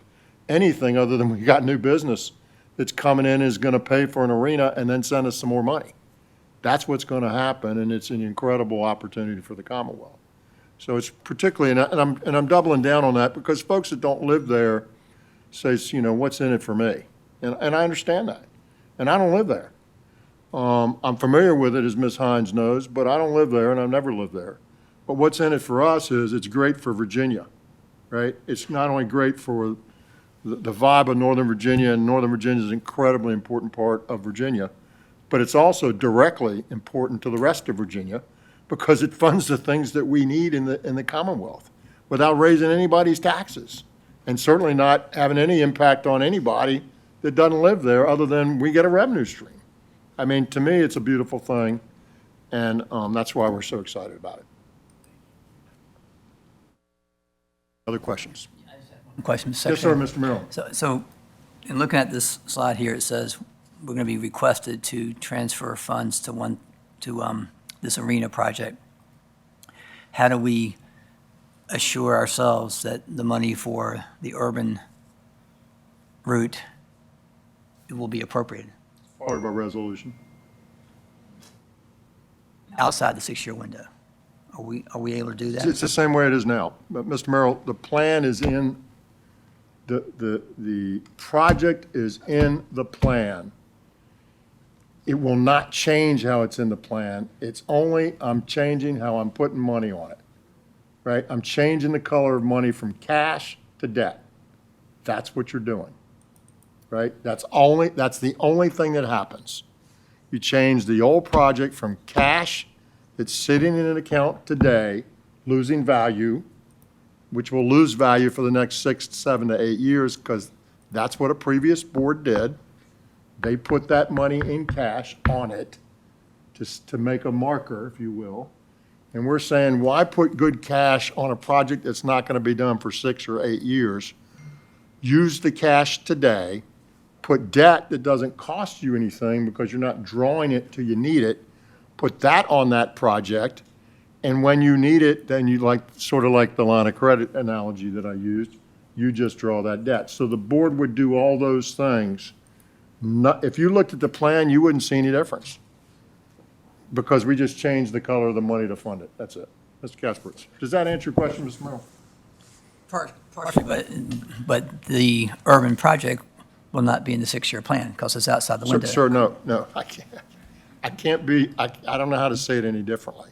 S1: anything other than we got new business that's coming in is going to pay for an arena and then send us some more money. That's what's going to happen, and it's an incredible opportunity for the Commonwealth. So it's particularly, and I'm doubling down on that because folks that don't live there say, what's in it for me? And I understand that. And I don't live there. I'm familiar with it, as Ms. Hines knows, but I don't live there, and I've never lived there. But what's in it for us is it's great for Virginia, right? It's not only great for the vibe of Northern Virginia, and Northern Virginia is an incredibly important part of Virginia, but it's also directly important to the rest of Virginia because it funds the things that we need in the Commonwealth without raising anybody's taxes and certainly not having any impact on anybody that doesn't live there other than we get a revenue stream. I mean, to me, it's a beautiful thing, and that's why we're so excited about it. Other questions?
S3: Question, Mr.
S1: Yes, sir,
S3: Secretary.
S1: Mr. Merrill.
S3: So in looking at this slide here, it says we're going to be requested to transfer funds to this arena project. How do we assure ourselves that the money for the urban route will be appropriated
S1: Part of our resolution.
S3: outside the 6-year window? Are we able to do that?
S1: It's the same way it is now. But, Mr. Merrill, the plan is in, the project is in the plan. It will not change how it's in the plan. It's only, I'm changing how I'm putting money on it, right? I'm changing the color of money from cash to debt. That's what you're doing, right? That's the only thing that happens. You change the old project from cash that's sitting in an account today, losing value, which will lose value for the next 6, 7 to 8 years, because that's what a previous board did. They put that money in cash on it just to make a marker, if you will. And we're saying, why put good cash on a project that's not going to be done for 6 or 8 years? Use the cash today, put debt that doesn't cost you anything because you're not drawing it till you need it, put that on that project, and when you need it, then you sort of like the line of credit analogy that I used, you just draw that debt. So the board would do all those things. If you looked at the plan, you wouldn't see any difference, because we just changed the color of the money to fund it. That's it. Mr. Kaspertz. Does that answer your question, Mr. Merrill?
S3: Partially, but the urban project will not be in the 6-year plan because it's outside the window.
S1: Sir, no, I can't. I don't know how to say it any differently.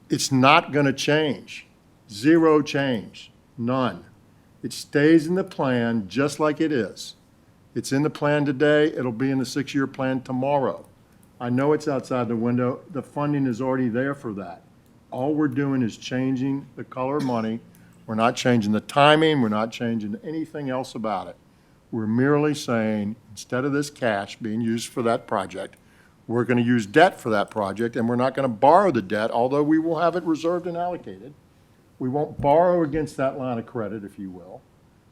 S1: It's not going to change. Zero change. None. It stays in the plan just like it is. It's in the plan today. It'll be in the 6-year plan tomorrow. I know it's outside the window. The funding is already there for that. All we're doing is changing the color of money. We're not changing the timing. We're not changing anything else about it. We're merely saying, instead of this cash being used for that project, we're going to use debt for that project, and we're not going to borrow the debt, although we will have it reserved and allocated. We won't borrow against that line of credit, if you will.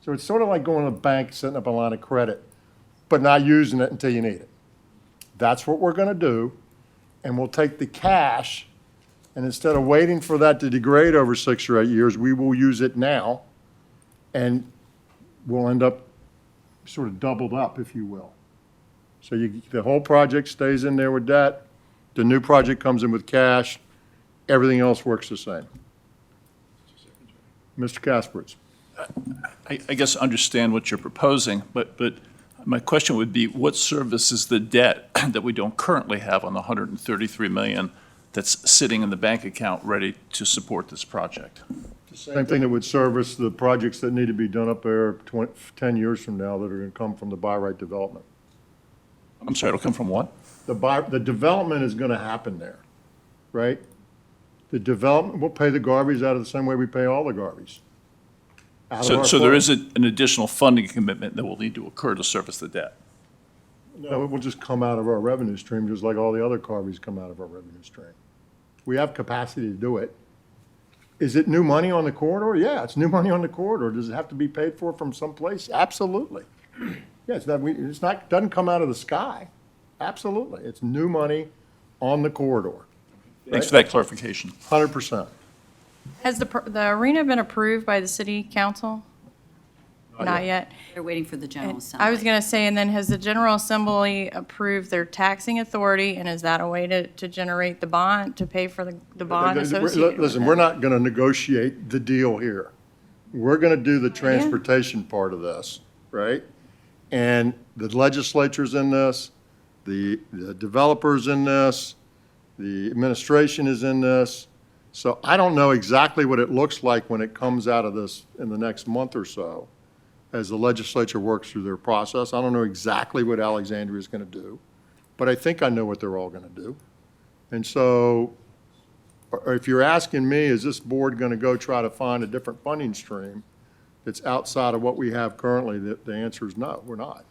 S1: So it's sort of like going to the bank, setting up a line of credit, but not using it until you need it. That's what we're going to do, and we'll take the cash, and instead of waiting for that to degrade over 6 or 8 years, we will use it now, and we'll end up sort of doubled up, if you will. So the whole project stays in there with debt, the new project comes in with cash, everything else works the same. Mr. Kaspertz.
S6: I guess understand what you're proposing, but my question would be, what services the debt that we don't currently have on the $133 million that's sitting in the bank account ready to support this project?
S1: Same thing that would service the projects that need to be done up there 10 years from now that are going to come from the buy right development.
S6: I'm sorry, it'll come from what?
S1: The development is going to happen there, right? The development, we'll pay the garbage out of the same way we pay all the garbage.
S6: So there is an additional funding commitment that will need to occur to service the debt?
S1: No, it will just come out of our revenue stream, just like all the other garbage come out of our revenue stream. We have capacity to do it. Is it new money on the corridor? Yeah, it's new money on the corridor. Does it have to be paid for from someplace? Absolutely. Yeah, doesn't come out of the sky. Absolutely. It's new money on the corridor.
S6: Thanks for that clarification.
S1: 100%.
S8: Has the arena been approved by the city council? Not yet.
S4: They're waiting for the General Assembly.
S8: I was going to say, and then has the General Assembly approved their taxing authority, and is that a way to generate the bond, to pay for the bond associated with
S1: Listen,
S8: it?
S1: we're not going to negotiate the deal here. We're going to do the transportation part of this, right? And the legislature's in this, the developers in this, the administration is in this. So I don't know exactly what it looks like when it comes out of this in the next month or so, as the legislature works through their process. I don't know exactly what Alexandria is going to do, but I think I know what they're all going to do. And so if you're asking me, is this board going to go try to find a different funding stream that's outside of what we have currently, the answer is no, we're not.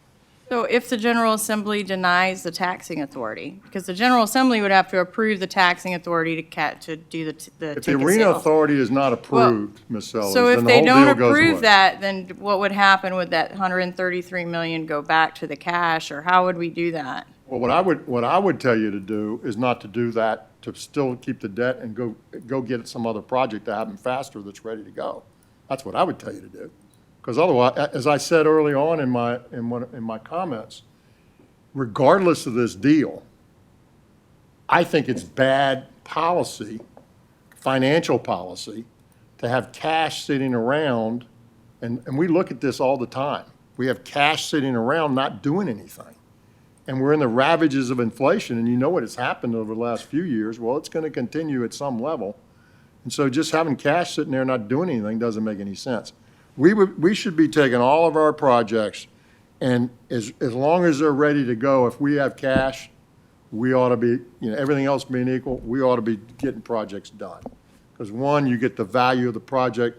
S8: So if the General Assembly denies the taxing authority, because the General Assembly would have to approve the taxing authority to do the ticket
S1: If the arena
S8: sale.
S1: authority is not approved, Ms. Sellers,
S8: So
S1: then
S8: if
S1: the
S8: they
S1: whole
S8: don't
S1: deal goes
S8: approve
S1: away.
S8: that, then what would happen? Would that 133 million go back to the cash, or how would we do that?
S1: Well, what I would tell you to do is not to do that, to still keep the debt and go get some other project to happen faster that's ready to go. That's what I would tell you to do. Because otherwise, as I said early on in my comments, regardless of this deal, I think it's bad policy financial policy to have cash sitting around, and we look at this all the time. We have cash sitting around not doing anything. And we're in the ravages of inflation, and you know what has happened over the last few years. Well, it's going to continue at some level. And so just having cash sitting there not doing anything doesn't make any sense. We should be taking all of our projects, and as long as they're ready to go, if we have cash, we ought to be, everything else being equal, we ought to be getting projects done. Because one, you get the value of the project.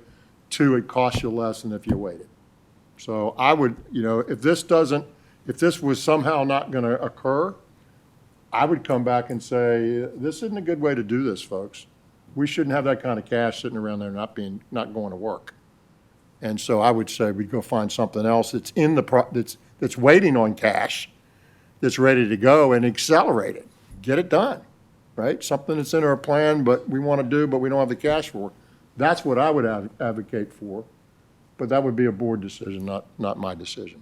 S1: Two, it costs you less than if you waited. So I would, if this was somehow not going to occur, I would come back and say, this isn't a good way to do this, folks. We shouldn't have that kind of cash sitting around there not going to work. And so I would say we'd go find something else that's that's waiting on cash, that's ready to go, and accelerate it. Get it done, right? Something that's in our plan, but we want to do, but we don't have the cash for it. That's what I would advocate for, but that would be a board decision, not my decision.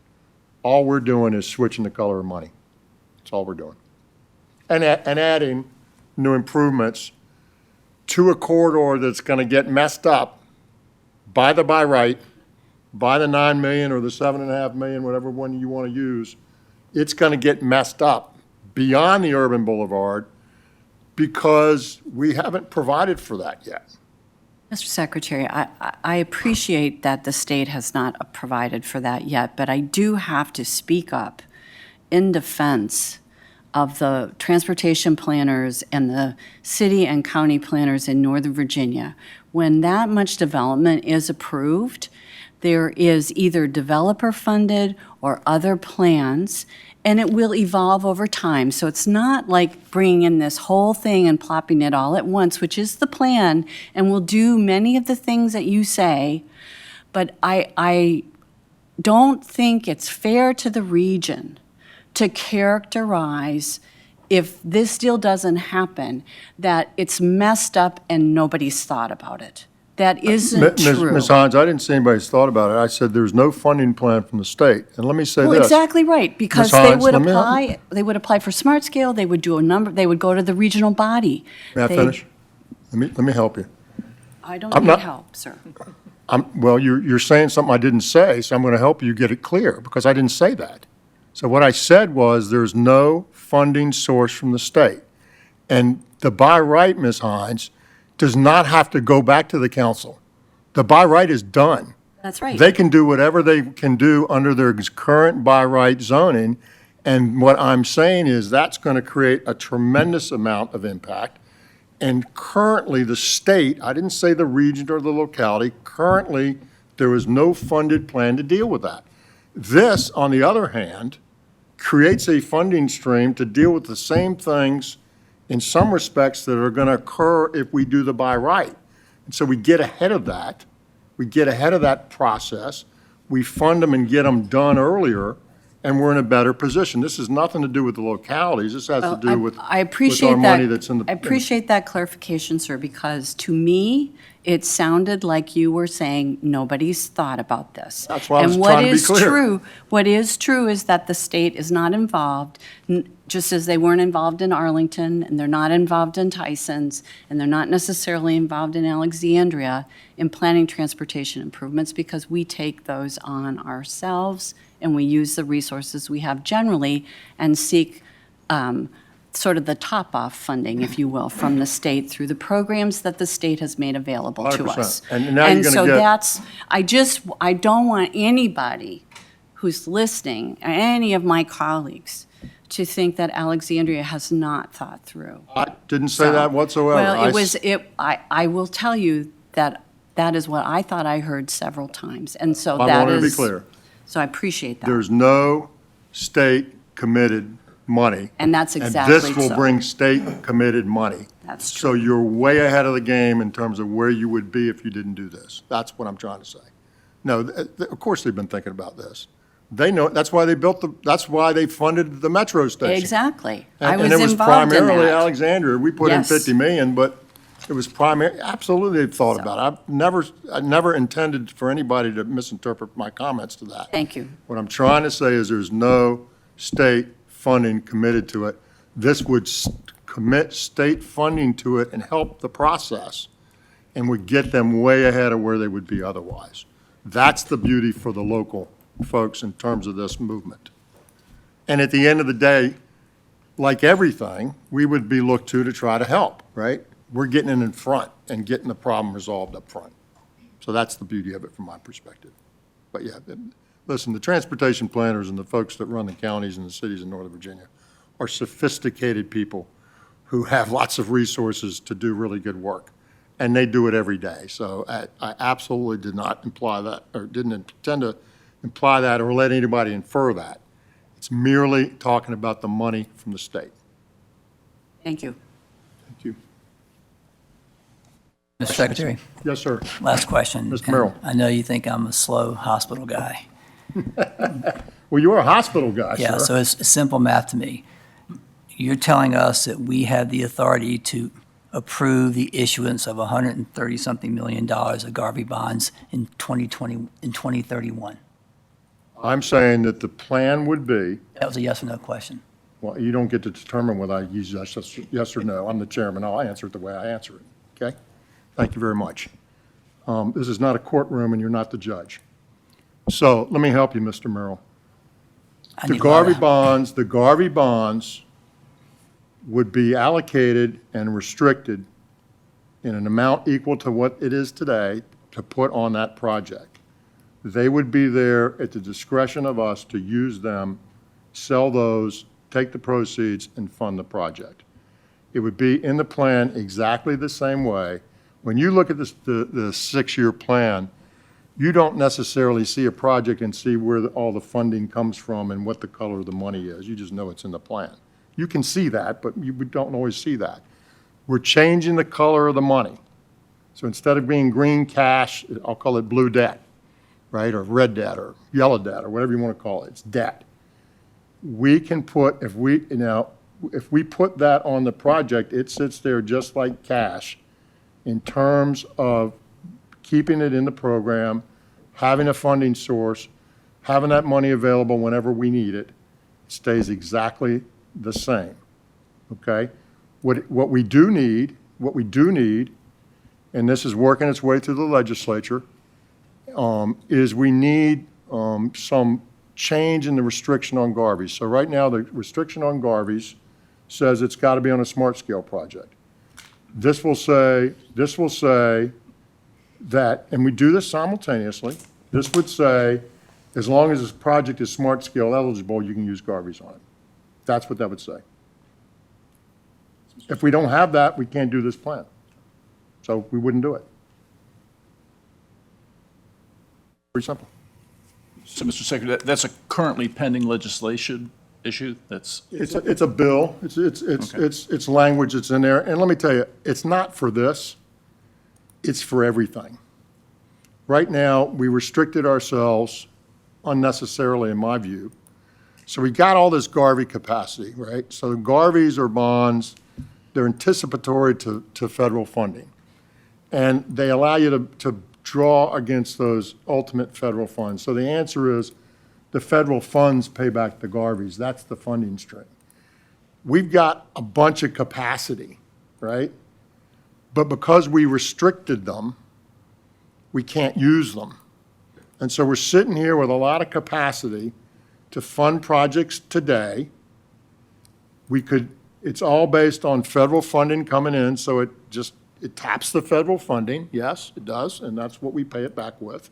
S1: All we're doing is switching the color of money. That's all we're doing. And adding new improvements to a corridor that's going to get messed up by the by right, by the 9 million or the 7.5 million, whatever one you want to use. It's going to get messed up beyond the urban boulevard because we haven't provided for that yet.
S4: Mr. Secretary, I appreciate that the state has not provided for that yet, but I do have to speak up in defense of the transportation planners and the city and county planners in Northern Virginia. When that much development is approved, there is either developer-funded or other plans, and it will evolve over time. So it's not like bringing in this whole thing and plopping it all at once, which is the plan, and we'll do many of the things that you say, but I don't think it's fair to the region to characterize, if this deal doesn't happen, that it's messed up and nobody's thought about it. That isn't true.
S1: Ms. Hines, I didn't say anybody's thought about it. I said there's no funding plan from the state. And let me say this.
S4: Well, exactly right, because
S1: Ms.
S4: they
S1: Hines,
S4: would
S1: let me-
S4: apply, they would apply for Smart Scale, they would do a number, they would go to the regional body.
S1: May I
S4: They-
S1: finish? Let me help you.
S4: I don't
S1: I'm
S4: need
S1: not-
S4: help, sir.
S1: Well, you're saying something I didn't say, so I'm going to help you get it clear, because I didn't say that. So what I said was there's no funding source from the state. And the by right, Ms. Hines, does not have to go back to the council. The by right is done.
S4: That's right.
S1: They can do whatever they can do under their current by right zoning. And what I'm saying is that's going to create a tremendous amount of impact. And currently, the state, I didn't say the region or the locality, currently, there is no funded plan to deal with that. This, on the other hand, creates a funding stream to deal with the same things in some respects that are going to occur if we do the by right. And so we get ahead of that. We get ahead of that process. We fund them and get them done earlier, and we're in a better position. This has nothing to do with the localities. This has to
S4: Well,
S1: do with
S4: I appreciate
S1: our
S4: that.
S1: money that's in the.
S4: I appreciate that clarification, sir, because to me, it sounded like you were saying nobody's thought about this.
S1: That's why I was trying to be clear.
S4: What is true is that the state is not involved, just as they weren't involved in Arlington, and they're not involved in Tyson's, and they're not necessarily involved in Alexandria in planning transportation improvements, because we take those on ourselves, and we use the resources we have generally and seek sort of the top-off funding, if you will, from the state through the programs that the state has made available to
S1: 100%.
S4: us.
S1: And now you're gonna
S4: so
S1: get-
S4: that's, I don't want anybody who's listening, or any of my colleagues, to think that Alexandria has not thought through.
S1: I didn't say that whatsoever.
S4: Well,
S1: I
S4: it was, I will tell you that that is what I thought I heard several times, and so
S1: I
S4: that
S1: wanted to be
S4: is.
S1: clear.
S4: So I appreciate that.
S1: There's no state-committed money.
S4: And that's exactly
S1: And this will
S4: so.
S1: bring state-committed money.
S4: That's
S1: So you're way ahead of the game in terms of where you would be if you didn't do this. That's what I'm trying to say. No, of course they've been thinking about this. They know, that's why they funded the metro station.
S4: Exactly. I
S1: And
S4: was
S1: it was
S4: involved in
S1: primarily
S4: that.
S1: Alexandria. We put in
S4: Yes.
S1: 50 million, but it was absolutely they've thought about it. I never intended for anybody to misinterpret my comments to that.
S4: Thank you.
S1: What I'm trying to say is there's no state funding committed to it. This would commit state funding to it and help the process. and would get them way ahead of where they would be otherwise. That's the beauty for the local folks in terms of this movement. And at the end of the day, like everything, we would be looked to try to help, right? We're getting in front and getting the problem resolved up front. So that's the beauty of it from my perspective. But yeah, listen, the transportation planners and the folks that run the counties and the cities in Northern Virginia are sophisticated people who have lots of resources to do really good work. And they do it every day. So I absolutely did not imply that, or didn't intend to imply that or let anybody infer that. It's merely talking about the money from the state.
S4: Thank you.
S1: Thank you.
S3: Mr. Secretary,
S1: Yes, sir.
S3: last question.
S1: Mr.
S3: and
S1: Merrill.
S3: I know you think I'm a slow hospital guy.
S1: Well, you are a hospital guy,
S3: Yeah,
S1: sir.
S3: so it's simple math to me. You're telling us that we have the authority to approve the issuance of $130-something million of Garvey bonds in 2031.
S1: I'm saying that the plan would be,
S3: That was a yes or no question.
S1: well, you don't get to determine whether I use yes or no. I'm the chairman. I'll answer it the way I answer it, okay? Thank you very much. This is not a courtroom, and you're not the judge. So let me help you, Mr. Merrill.
S3: I
S1: The
S3: need a lot
S1: Garvey
S3: of-
S1: bonds would be allocated and restricted in an amount equal to what it is today to put on that project. They would be there at the discretion of us to use them, sell those, take the proceeds, and fund the project. It would be in the plan exactly the same way. When you look at this, the six-year plan, you don't necessarily see a project and see where all the funding comes from and what the color of the money is. You just know it's in the plan. You can see that, but you don't always see that. We're changing the color of the money. So instead of being green cash, I'll call it blue debt, right? Or red debt or yellow debt or whatever you want to call it. It's debt. We can put, if we put that on the project, it sits there just like cash in terms of keeping it in the program, having a funding source, having that money available whenever we need it. It stays exactly the same, okay? What we do need, and this is working its way through the legislature, is we need some change in the restriction on Garveys. So right now, the restriction on Garveys says it's got to be on a smart scale project. This will say that, and we do this simultaneously, this would say, as long as this project is smart scale eligible, you can use Garveys on it. That's what that would say. If we don't have that, we can't do this plan. So we wouldn't do it. Pretty simple.
S6: So, Mr. Secretary, that's a currently pending legislation issue? It's
S1: a bill. It's language that's in there. And let me tell you, it's not for this. It's for everything. Right now, we restricted ourselves unnecessarily, in my view. So we got all this Garvey capacity, right? So the Garveys are bonds. They're anticipatory to federal funding. And they allow you to draw against those ultimate federal funds. So the answer is the federal funds pay back the Garveys. That's the funding stream. We've got a bunch of capacity, right? But because we restricted them, we can't use them. And so we're sitting here with a lot of capacity to fund projects today. It's all based on federal funding coming in, so it taps the federal funding. Yes, it does, and that's what we pay it back with.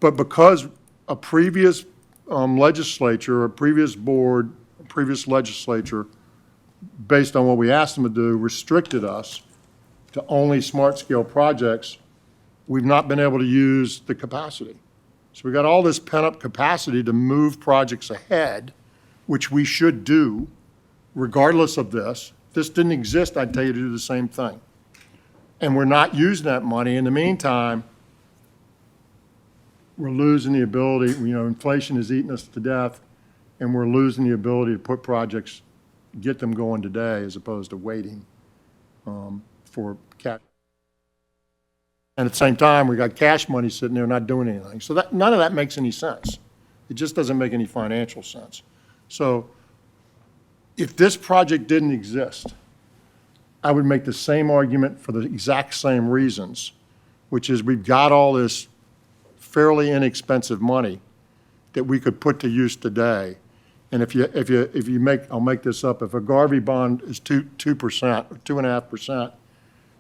S1: But because a previous legislature, a previous board, a previous legislature, based on what we asked them to do, restricted us to only smart scale projects, we've not been able to use the capacity. So we got all this pent-up capacity to move projects ahead, which we should do regardless of this. If this didn't exist, I'd tell you to do the same thing. And we're not using that money. In the meantime, we're losing the ability, inflation is eating us to death, and we're losing the ability to put projects, get them going today as opposed to waiting for cash. And at the same time, we got cash money sitting there not doing anything. So none of that makes any sense. It just doesn't make any financial sense. So if this project didn't exist, I would make the same argument for the exact same reasons, which is we've got all this fairly inexpensive money that we could put to use today. And if you make, I'll make this up, if a Garvey bond is 2% or 2.5%,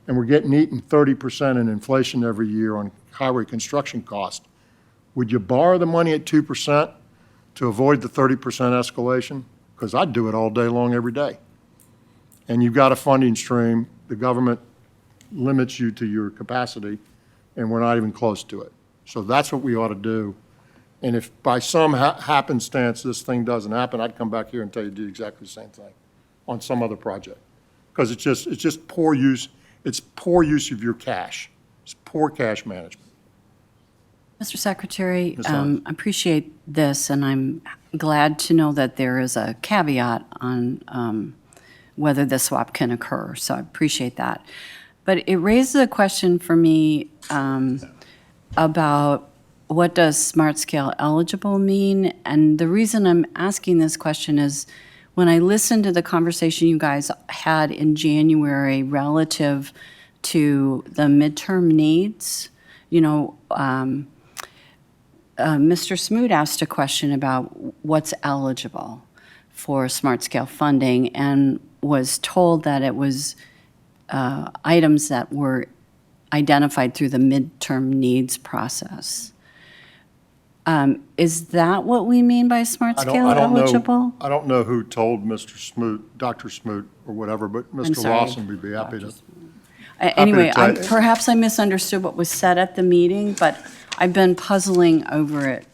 S1: and we're getting eaten 30% in inflation every year on highway construction cost, would you borrow the money at 2% to avoid the 30% escalation? Because I'd do it all day long, every day. And you've got a funding stream, the government limits you to your capacity, and we're not even close to it. So that's what we ought to do. And if by some happenstance this thing doesn't happen, I'd come back here and tell you to do exactly the same thing on some other project. Because it's just poor use, it's poor use of your cash. It's poor cash management.
S4: Mr. Secretary,
S1: Ms. Hines.
S4: I appreciate this, and I'm glad to know that there is a caveat on whether the swap can occur, so I appreciate that. But it raises a question for me about what does smart scale eligible mean? And the reason I'm asking this question is when I listened to the conversation you guys had in January relative to the midterm needs, you know, Mr. Smoot asked a question about what's eligible for smart scale funding and was told that it was items that were identified through the midterm needs process. Is that what we mean by smart scale eligible?
S1: I don't know who told Mr. Smoot, Dr. Smoot or whatever, but Mr.
S4: sorry.
S1: Lawson would be happy to.
S4: Anyway,
S1: tell you.
S4: perhaps I misunderstood what was said at the meeting, but I've been puzzling over it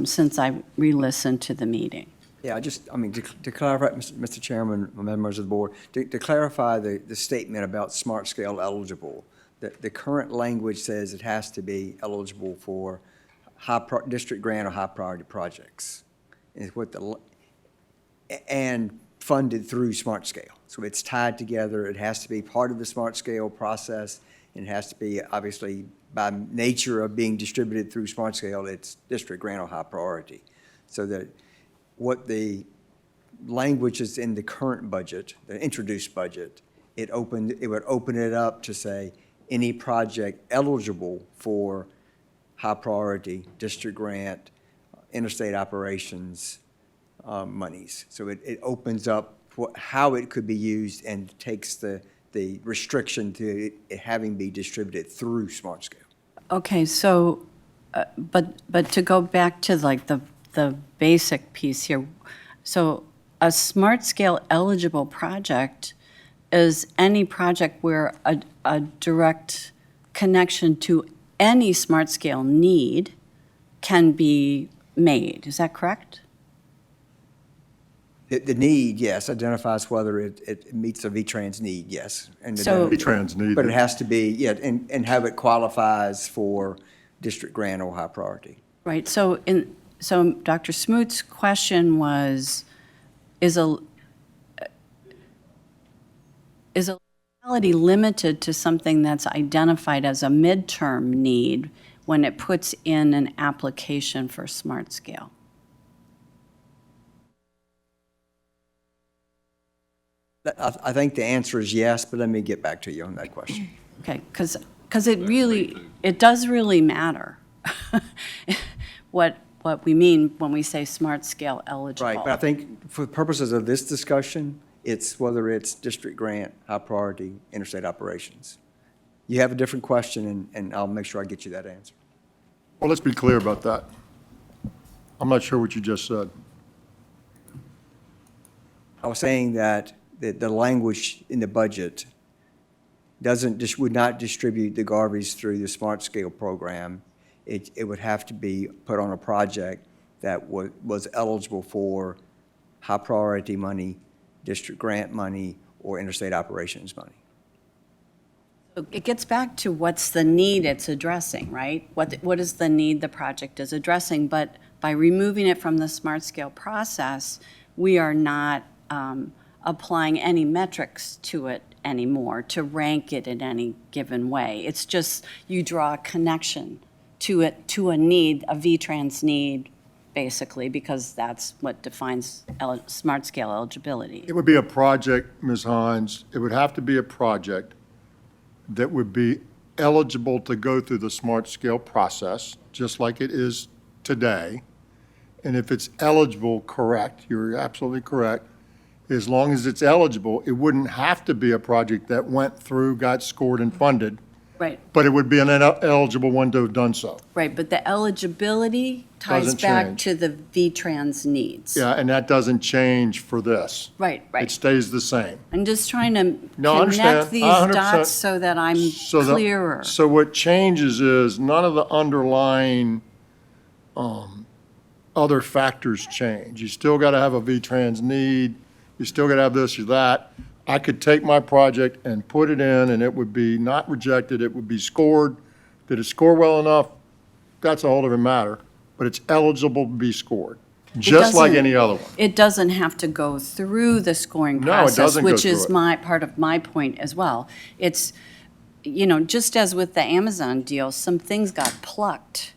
S4: since I re-listened to the meeting.
S14: Yeah, to clarify, Mr. Chairman, members of the board, to clarify the statement about smart scale eligible, the current language says it has to be eligible for district grant or high priority projects. And funded through smart scale. So it's tied together. It has to be part of the smart scale process. It has to be, obviously, by nature of being distributed through smart scale, it's district grant or high priority. So that what the language is in the current budget, the introduced budget, it would open it up to say any project eligible for high priority, district grant, interstate operations monies. So it opens up how it could be used and takes the restriction to it having be distributed through smart scale.
S4: Okay, so, but to go back to like the basic piece here, so a smart scale eligible project is any project where a direct connection to any smart scale need can be made. Is that correct?
S14: The need, yes, identifies whether it meets a V-Trans need, yes. And
S4: So-
S1: V-Trans need.
S14: But it has to be, yeah, and how it qualifies for district grant or high priority.
S4: Right, so Dr. Smoot's question was, is a locality limited to something that's identified as a midterm need when it puts in an application for smart scale?
S14: I think the answer is yes, but let me get back to you on that question.
S4: Okay, because it does really matter what we mean when we say smart scale eligible.
S14: Right, but I think for the purposes of this discussion, it's whether it's district grant, high priority, interstate operations. You have a different question, and I'll make sure I get you that answer.
S1: Well, let's be clear about that. I'm not sure what you just said.
S14: I was saying that the language in the budget would not distribute the Garveys through the smart scale program. It would have to be put on a project that was eligible for high priority money, district grant money, or interstate operations money.
S4: It gets back to what's the need it's addressing, right? What is the need the project is addressing? But by removing it from the smart scale process, we are not applying any metrics to it anymore to rank it in any given way. It's just you draw a connection to it, to a need, a V-Trans need, basically, because that's what defines smart scale eligibility.
S1: It would be a project, Ms. Hines, it would have to be a project that would be eligible to go through the smart scale process, just like it is today. And if it's eligible, correct, you're absolutely correct, as long as it's eligible, it wouldn't have to be a project that went through, got scored and funded,
S4: Right,
S1: but it would be an eligible one to have done so.
S4: right, but the eligibility ties
S1: Doesn't
S4: back
S1: change.
S4: to the V-Trans needs.
S1: Yeah, and that doesn't change for this.
S4: Right,
S1: It
S4: right.
S1: stays the same.
S4: I'm just trying to
S1: No, I understand.
S4: connect these
S1: 100%.
S4: dots so that I'm
S1: So the-
S4: clearer.
S1: So what changes is none of the underlying other factors change. You still got to have a V-Trans need, you still got to have this or that. I could take my project and put it in, and it would be not rejected, it would be scored. Did it score well enough? That's a whole different matter, but it's eligible to be scored, just like
S4: doesn't-
S1: any other one.
S4: It doesn't have to go through the scoring
S1: No, it
S4: process,
S1: doesn't go
S4: which
S1: through
S4: is
S1: it.
S4: part of my point as well. It's, just as with the Amazon deal, some things got plucked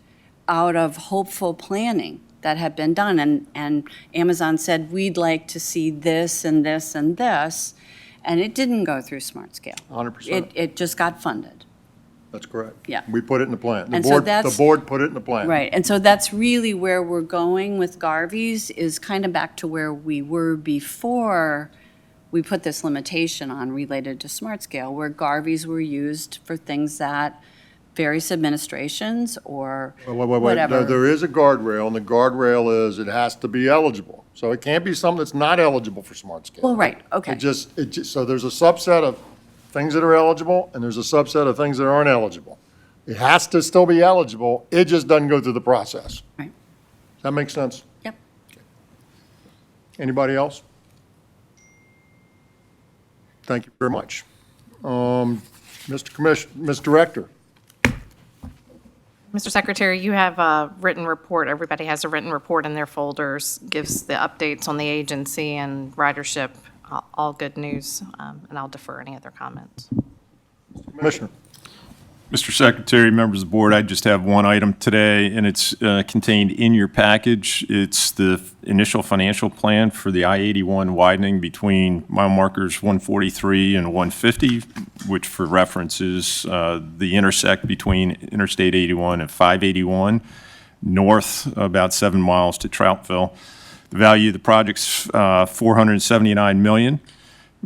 S4: out of hopeful planning that had been done, and Amazon said, we'd like to see this and this and this, and it didn't go through Smart Scale.
S1: 100%.
S4: It just got funded.
S1: That's correct.
S4: Yeah.
S1: We put it in the plan.
S4: And so
S1: The
S4: that's-
S1: board put it in the plan.
S4: Right, and so that's really where we're going with Garvey's, is kind of back to where we were before we put this limitation on related to Smart Scale, where Garvey's were used for things that various administrations or
S1: Wait. There
S4: whatever.
S1: there is a guardrail, and the guardrail is it has to be eligible. So it can't be something that's not eligible for Smart Scale.
S4: Well, right, okay.
S1: It just, so there's a subset of things that are eligible, and there's a subset of things that aren't eligible. It has to still be eligible, it just doesn't go through the process.
S4: Right.
S1: Does that make sense?
S4: Yep.
S1: Anybody else? Thank you very much. Ms. Director,
S10: Mr. Secretary, you have a written report. Everybody has a written report in their folders, gives the updates on the agency and ridership, all good news, and I'll defer any other comments.
S1: Commissioner.
S18: Mr. Secretary, members of the board, I just have one item today, and it's contained in your package. It's the initial financial plan for the I-81 widening between mile markers 143 and 150, which for reference is the intersect between Interstate 81 and 581, north about 7 miles to Troutville. The value of the project's $479 million.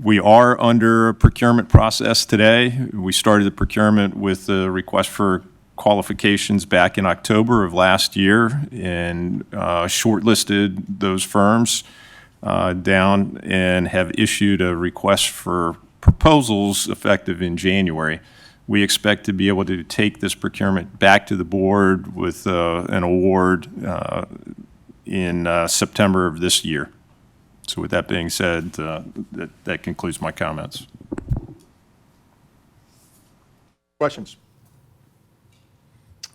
S18: We are under a procurement process today. We started the procurement with a request for qualifications back in October of last year and shortlisted those firms down and have issued a request for proposals effective in January. We expect to be able to take this procurement back to the board with an award in September of this year. So with that being said, that concludes my comments.
S1: Questions?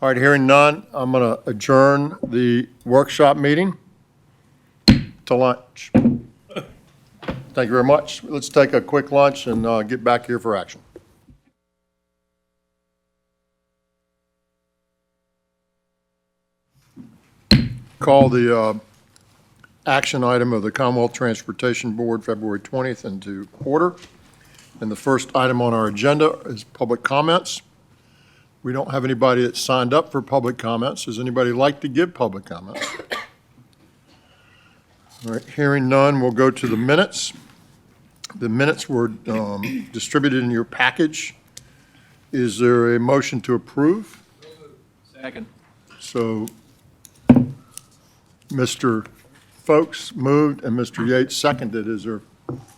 S1: All right, hearing none, I'm going to adjourn the workshop meeting to lunch. Thank you very much. Let's take a quick lunch and get back here for action. Call the action item of the Commonwealth Transportation Board, February 20th, into order. And the first item on our agenda is public comments. We don't have anybody that signed up for public comments. Does anybody like to give public comments? All right, hearing none, we'll go to the minutes. The minutes were distributed in your package. Is there a motion to approve?
S16: Second.
S1: So, Mr. Folks moved and Mr. Yates seconded. Is there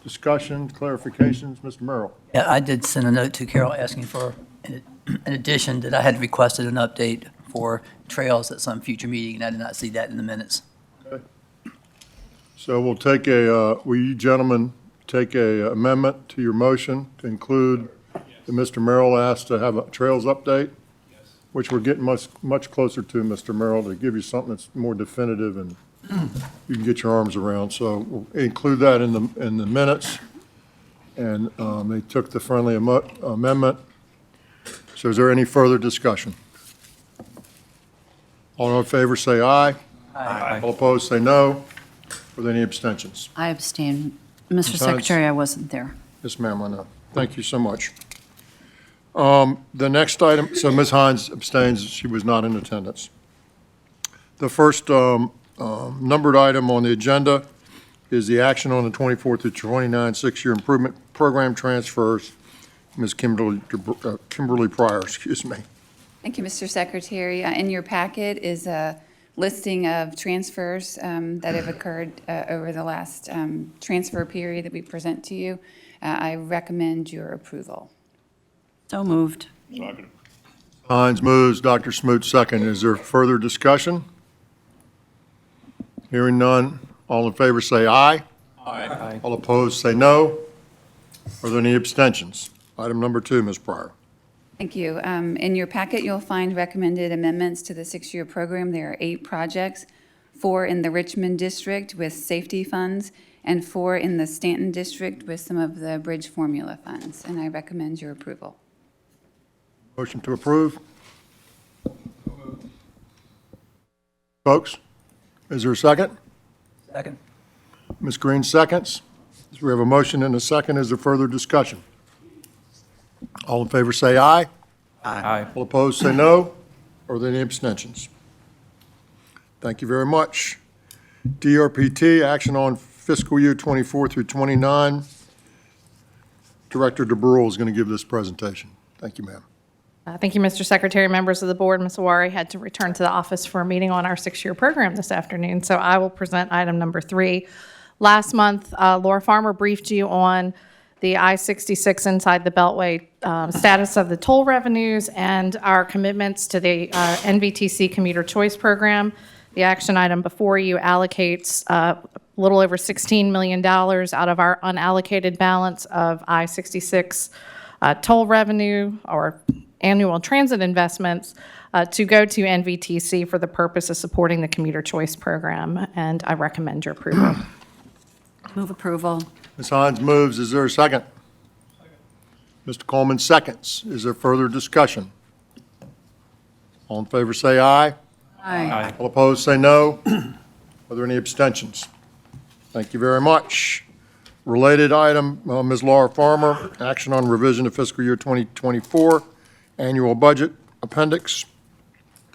S1: discussion, clarifications? Mr. Merrill?
S3: Yeah, I did send a note to Carol asking for, in addition, that I had requested an update for trails at some future meeting, and I did not see that in the minutes.
S1: Okay. So we'll take will you gentlemen take a amendment to your motion to include that Mr. Merrill asked to have a trails update? Which we're getting much closer to, Mr. Merrill, to give you something that's more definitive and you can get your arms around. So we'll include that in the minutes. And they took the friendly amendment. So is there any further discussion? All in favor, say aye. Aye. All opposed, say no. Are there any abstentions?
S4: I abstain. Mr.
S1: Ms. Hines?
S4: Secretary, I wasn't there.
S1: Yes, ma'am, I know. Thank you so much. The next item, so Ms. Hines abstains, she was not in attendance. The first numbered item on the agenda is the action on the 24 through 29 six-year improvement program transfers. Ms. Kimberly Pryor, excuse me.
S13: Thank you, Mr. Secretary. In your packet is a listing of transfers that have occurred over the last transfer period that we present to you. I recommend your approval.
S4: So moved.
S1: Hines moves, Dr. Smoot second. Is there further discussion? Hearing none, all in favor say aye. Aye. All opposed say no. Are there any abstentions? Item number 2, Ms. Pryor.
S13: Thank you. In your packet, you'll find recommended amendments to the six-year program. There are 8 projects, 4 in the Richmond district with safety funds, and 4 in the Stanton district with some of the bridge formula funds, and I recommend your approval.
S1: Motion to approve. Folks, is there a second?
S3: Second.
S1: Ms. Green seconds. We have a motion and a second. Is there further discussion? All in favor say aye.
S14: Aye.
S1: All opposed say no. Are there any abstentions? Thank you very much. DRPT, action on fiscal year 24 through 29. Director DeBrule is going to give this presentation. Thank you, ma'am.
S10: Thank you, Mr. Secretary, members of the board. Ms. Awari had to return to the office for a meeting on our six-year program this afternoon, so I will present item number 3. Last month, Laura Farmer briefed you on the I-66 inside the Beltway status of the toll revenues and our commitments to the NVTC Commuter Choice Program. The action item before you allocates a little over $16 million out of our unallocated balance of I-66 toll revenue or annual transit investments to go to NVTC for the purpose of supporting the Commuter Choice Program, and I recommend your approval.
S4: Move approval.
S1: Ms. Hines moves. Is there a second? Mr. Coleman seconds. Is there further discussion? All in favor say aye.
S4: Aye.
S1: All opposed say no. Are there any abstentions? Thank you very much. Related item, Ms. Laura Farmer, action on revision of fiscal year 2024 annual budget appendix.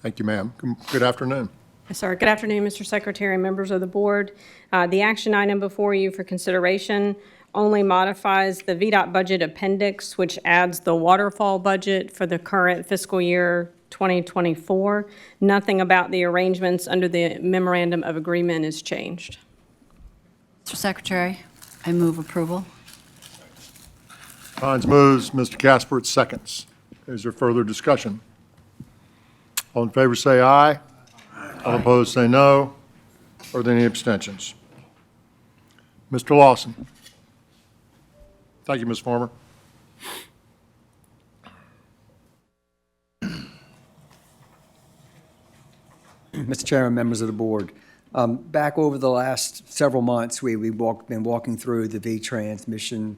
S1: Thank you, ma'am. Good afternoon.
S19: Yes, sir. Good afternoon, Mr. Secretary, members of the board. The action item before you for consideration only modifies the VDOT budget appendix, which adds the waterfall budget for the current fiscal year 2024. Nothing about the arrangements under the memorandum of agreement is changed.
S4: Mr. Secretary, I move approval.
S1: Hines moves. Mr. Casper seconds. Is there further discussion? All in favor say aye. All opposed say no. Are there any abstentions? Mr. Lawson. Thank you, Ms. Farmer.
S14: Mr. Chairman, members of the board, back over the last several months, we've been walking through the V-Trans mission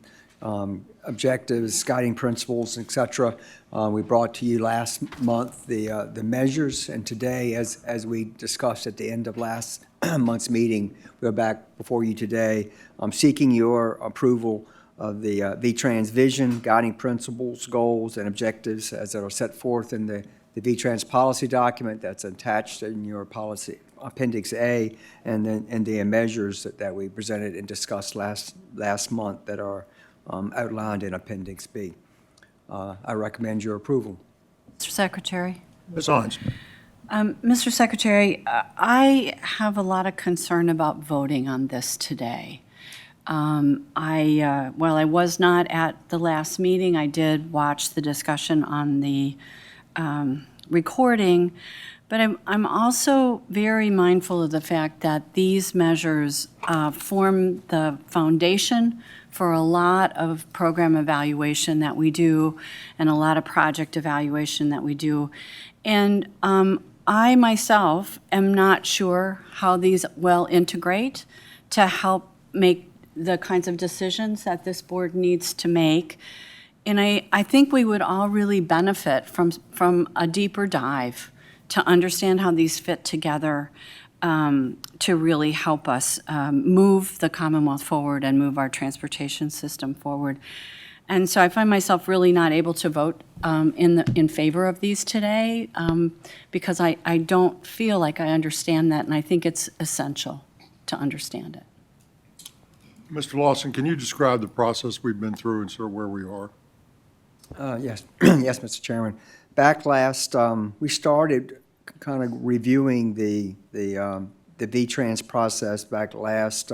S14: objectives, guiding principles, et cetera. We brought to you last month the measures, and today, as we discussed at the end of last month's meeting, we're back before you today seeking your approval of the V-Trans vision, guiding principles, goals, and objectives as that are set forth in the V-Trans policy document that's attached in your policy Appendix A, and then the measures that we presented and discussed last month that are outlined in Appendix B. I recommend your approval.
S4: Mr. Secretary.
S1: Ms. Hines.
S4: Mr. Secretary, I have a lot of concern about voting on this today. While I was not at the last meeting, I did watch the discussion on the recording, but I'm also very mindful of the fact that these measures form the foundation for a lot of program evaluation that we do and a lot of project evaluation that we do. And I myself am not sure how these will integrate to help make the kinds of decisions that this board needs to make. And I think we would all really benefit from a deeper dive to understand how these fit together. to really help us move the Commonwealth forward and move our transportation system forward. And so I find myself really not able to vote in favor of these today because I don't feel like I understand that, and I think it's essential to understand it.
S1: Mr. Lawson, can you describe the process we've been through and sort of where we are?
S14: Yes, yes, Mr. Chairman. Back last, we started kind of reviewing the V-Trans process back last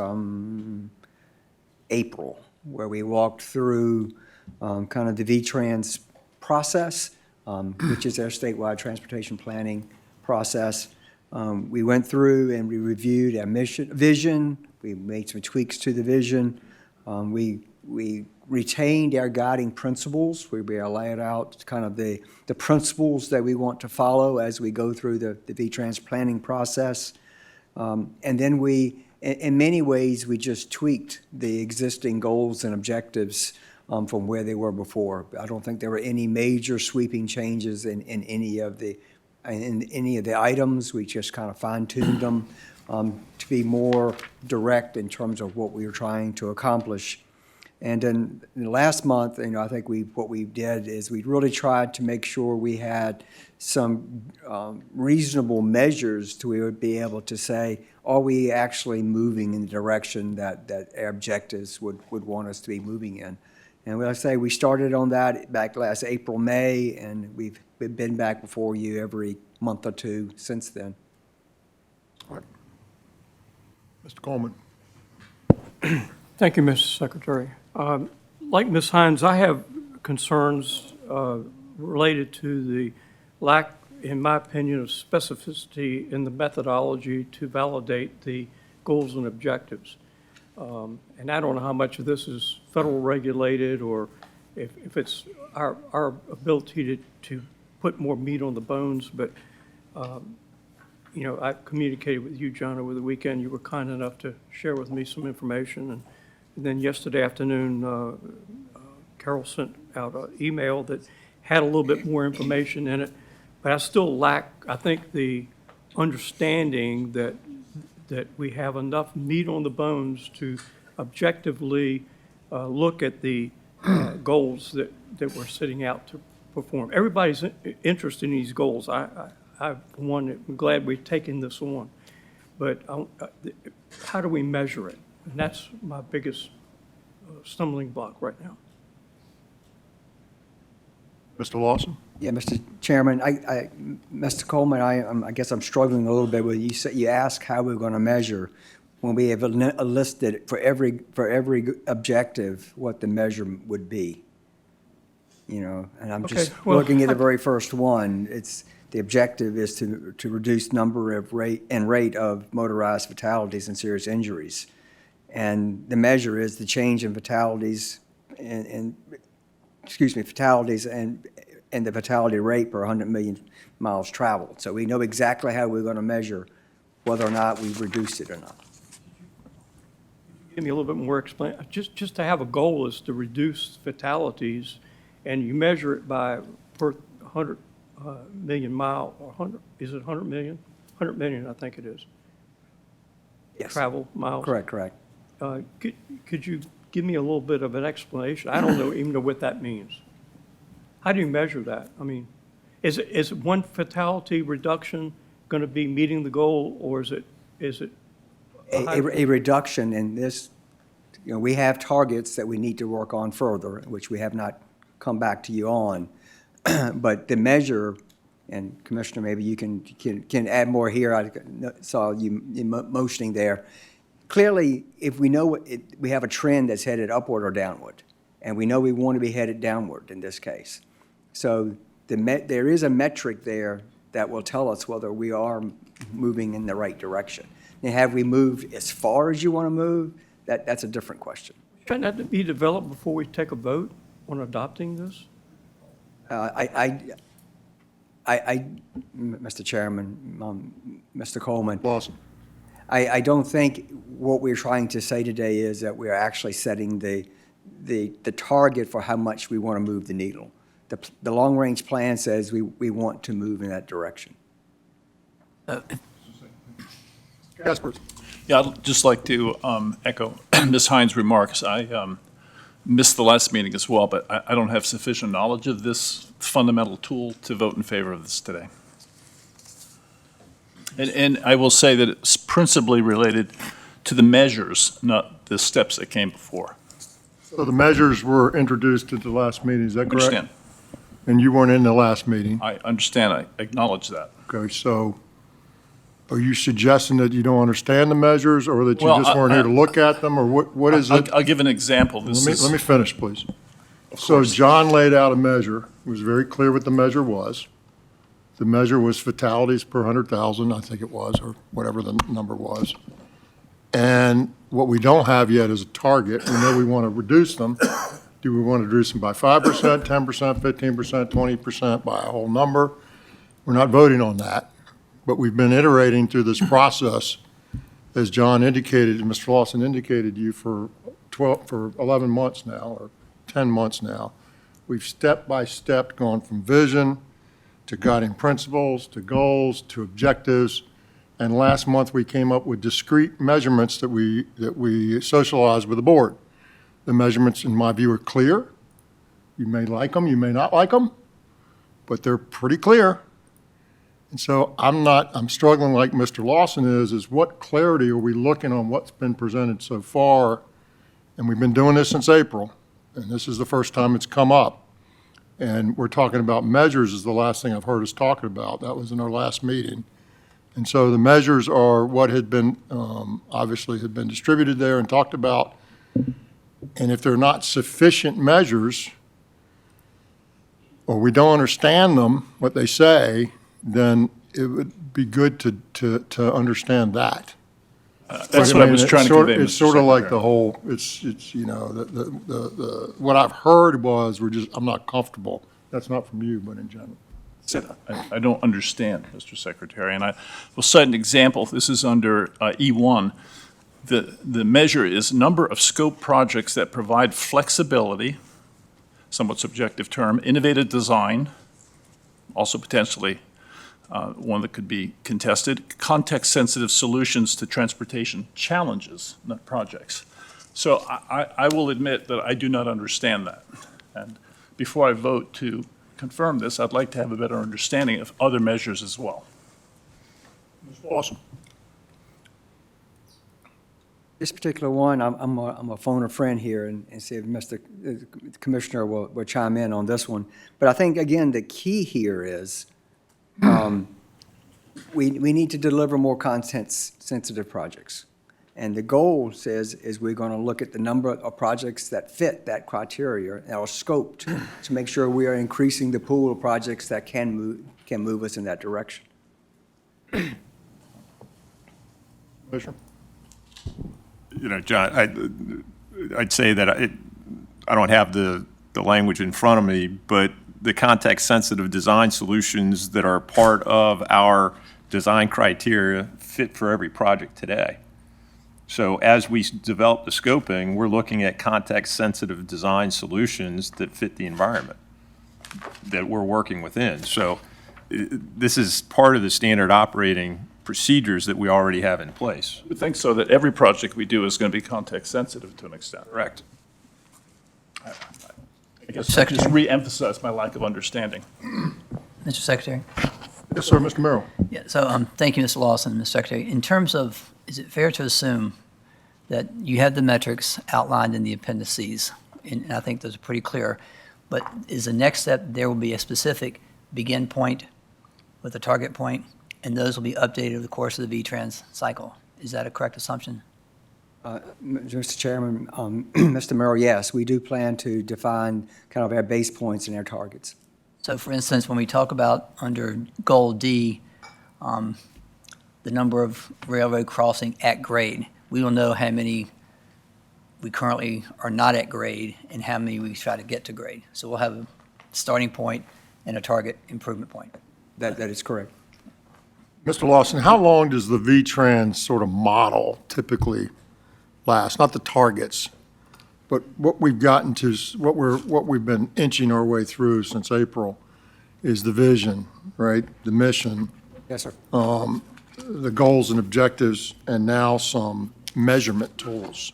S14: April, where we walked through kind of the V-Trans process, which is our statewide transportation planning process. We went through and we reviewed our vision. We made some tweaks to the vision. We retained our guiding principles. We laid out kind of the principles that we want to follow as we go through the V-Trans planning process. And then we, in many ways, we just tweaked the existing goals and objectives from where they were before. I don't think there were any major sweeping changes in any of the items. We just kind of fine-tuned them to be more direct in terms of what we were trying to accomplish. And then last month, I think what we did is we really tried to make sure we had some reasonable measures to we would be able to say, are we actually moving in the direction that our objectives would want us to be moving in? And like I say, we started on that back last April, May, and we've been back before you every month or two since then.
S1: All right. Mr. Coleman.
S9: Thank you, Mr. Secretary. Like Ms. Hines, I have concerns related to the lack, in my opinion, of specificity in the methodology to validate the goals and objectives. And I don't know how much of this is federal regulated or if it's our ability to put more meat on the bones, but I communicated with you, John, over the weekend. You were kind enough to share with me some information. And then yesterday afternoon, Carol sent out an email that had a little bit more information in it. But I still lack, I think, the understanding that we have enough meat on the bones to objectively look at the goals that we're setting out to perform. Everybody's interested in these goals. I for one, am glad we've taken this on. But how do we measure it? And that's my biggest stumbling block right now.
S1: Mr. Lawson?
S14: Yeah, Mr. Chairman, Mr. Coleman, I guess I'm struggling a little bit with you ask how we're going to measure when we have listed for every objective what the measure would be. And I'm just looking at the very first one. The objective is to reduce number of rate of motorized fatalities and serious injuries. And the measure is the change in fatalities and the fatality rate per 100 million miles traveled. So we know exactly how we're going to measure whether or not we've reduced it or not.
S9: Give me a little bit more explanation. Just to have a goal is to reduce fatalities, and you measure it by per 100 million mile, or 100, is it 100 million? 100 million, I think it is.
S14: Yes.
S9: Travel miles.
S14: Correct.
S9: Could you give me a little bit of an explanation? I don't even know what that means. How do you measure that? I mean, is one fatality reduction going to be meeting the goal, or is it
S14: a reduction in this? We have targets that we need to work on further, which we have not come back to you on. But the measure, and Commissioner, maybe you can add more here. I saw you motioning there. Clearly, if we know we have a trend that's headed upward or downward, and we know we want to be headed downward in this case. So there is a metric there that will tell us whether we are moving in the right direction. Now, have we moved as far as you want to move? That's a different question.
S9: Shouldn't that be developed before we take a vote on adopting this?
S14: Mr. Chairman, Mr. Coleman.
S1: Lawson.
S14: I don't think what we're trying to say today is that we're actually setting the target for how much we want to move the needle. The long-range plan says we want to move in that direction.
S1: Casper?
S6: Yeah, I'd just like to echo Ms. Hines' remarks. I missed the last meeting as well, but I don't have sufficient knowledge of this fundamental tool to vote in favor of this today. And I will say that it's principally related to the measures, not the steps that came before.
S1: So the measures were introduced at the last meeting, is that correct?
S6: Understand.
S1: And you weren't in the last meeting?
S6: I understand. I acknowledge that.
S1: Okay, so are you suggesting that you don't understand the measures, or that you
S6: Well,
S1: just weren't here to look at them, or what is it?
S6: I'll give an example.
S1: Let me finish, please. So John laid out a measure, was very clear what the measure was. The measure was fatalities per 100,000, I think it was, or whatever the number was. And what we don't have yet is a target. We know we want to reduce them. Do we want to reduce them by 5%, 10%, 15%, 20%, by a whole number? We're not voting on that. But we've been iterating through this process, as John indicated, and Mr. Lawson indicated to you, for 11 months now, or 10 months now. We've step by step gone from vision to guiding principles, to goals, to objectives. And last month, we came up with discrete measurements that we socialized with the board. The measurements, in my view, are clear. You may like them, you may not like them, but they're pretty clear. And so I'm struggling like Mr. Lawson is what clarity are we looking on what's been presented so far? And we've been doing this since April, and this is the first time it's come up. And we're talking about measures is the last thing I've heard us talking about. That was in our last meeting. And so the measures are what had been, obviously had been distributed there and talked about. And if they're not sufficient measures, or we don't understand them, what they say, then it would be good to understand that.
S6: That's what I was trying to convey, Mr.
S1: It's sort of like
S6: Secretary.
S1: the whole, it's, you know, what I've heard was, I'm not comfortable. That's not from you, but in general.
S6: I don't understand, Mr. Secretary, and I will cite an example. This is under E1. The measure is number of scope projects that provide flexibility, somewhat subjective term, innovative design, also potentially one that could be contested, context-sensitive solutions to transportation challenges, not projects. So I will admit that I do not understand that. And before I vote to confirm this, I'd like to have a better understanding of other measures as well.
S1: Awesome.
S14: This particular one, I'm a phone a friend here and see if Mr. Commissioner will chime in on this one. But I think, again, the key here is we need to deliver more content-sensitive projects. And the goal is we're going to look at the number of projects that fit that criteria and are scoped to make sure we are increasing the pool of projects that can move us in that direction.
S1: Commissioner?
S18: You know, John, I'd say that I don't have the language in front of me, but the context-sensitive design solutions that are part of our design criteria fit for every project today. So as we develop the scoping, we're looking at context-sensitive design solutions that fit the environment that we're working within. So this is part of the standard operating procedures that we already have in place.
S6: I would think so, that every project we do is going to be context-sensitive to an extent.
S18: Correct.
S6: I guess I just re-emphasize my lack of understanding.
S3: Mr. Secretary?
S1: Yes, sir, Mr. Merrill.
S3: Yeah, so thank you, Mr. Lawson, Mr. Secretary. In terms of, is it fair to assume that you have the metrics outlined in the appendices? And I think those are pretty clear. But is the next step, there will be a specific begin point with a target point, and those will be updated over the course of the V-Trans cycle? Is that a correct assumption?
S14: Mr. Chairman, Mr. Merrill, yes, we do plan to define kind of our base points and our targets.
S3: So for instance, when we talk about under Goal D, the number of railroad crossing at grade, we will know how many we currently are not at grade and how many we try to get to grade. So we'll have a starting point and a target improvement point.
S14: That is correct.
S1: Mr. Lawson, how long does the V-Trans sort of model typically last? Not the targets, but what we've gotten to, what we've been inching our way through since April is the vision, right? The mission.
S14: Yes, sir.
S1: the goals and objectives and now some measurement tools.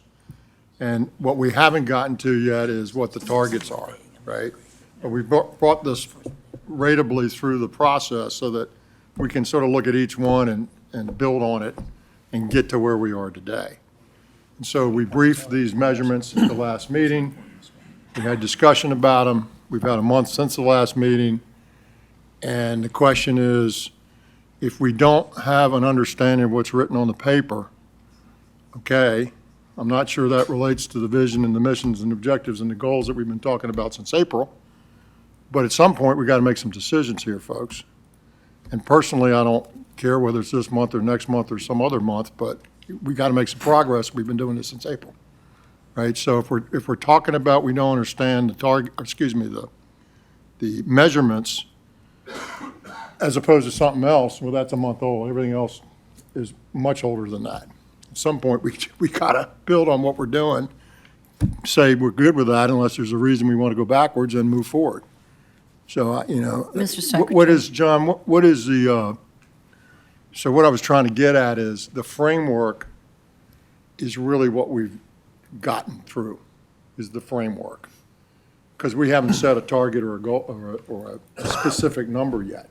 S1: And what we haven't gotten to yet is what the targets are, right? But we've brought this ratably through the process so that we can sort of look at each one and build on it and get to where we are today. And so we briefed these measurements at the last meeting. We had discussion about them. We've had a month since the last meeting. And the question is, if we don't have an understanding of what's written on the paper, okay, I'm not sure that relates to the vision and the missions and objectives and the goals that we've been talking about since April. But at some point, we got to make some decisions here, folks. And personally, I don't care whether it's this month or next month or some other month, but we got to make some progress. We've been doing this since April, right? So if we're talking about we don't understand the target, the measurements as opposed to something else, well, that's a month old. Everything else is much older than that. At some point, we got to build on what we're doing, say we're good with that unless there's a reason we want to go backwards and move forward. So,
S4: Mr. Secretary.
S1: what is, John, what is the, so what I was trying to get at is the framework is really what we've gotten through, is the framework. Because we haven't set a target or a goal or a specific number yet.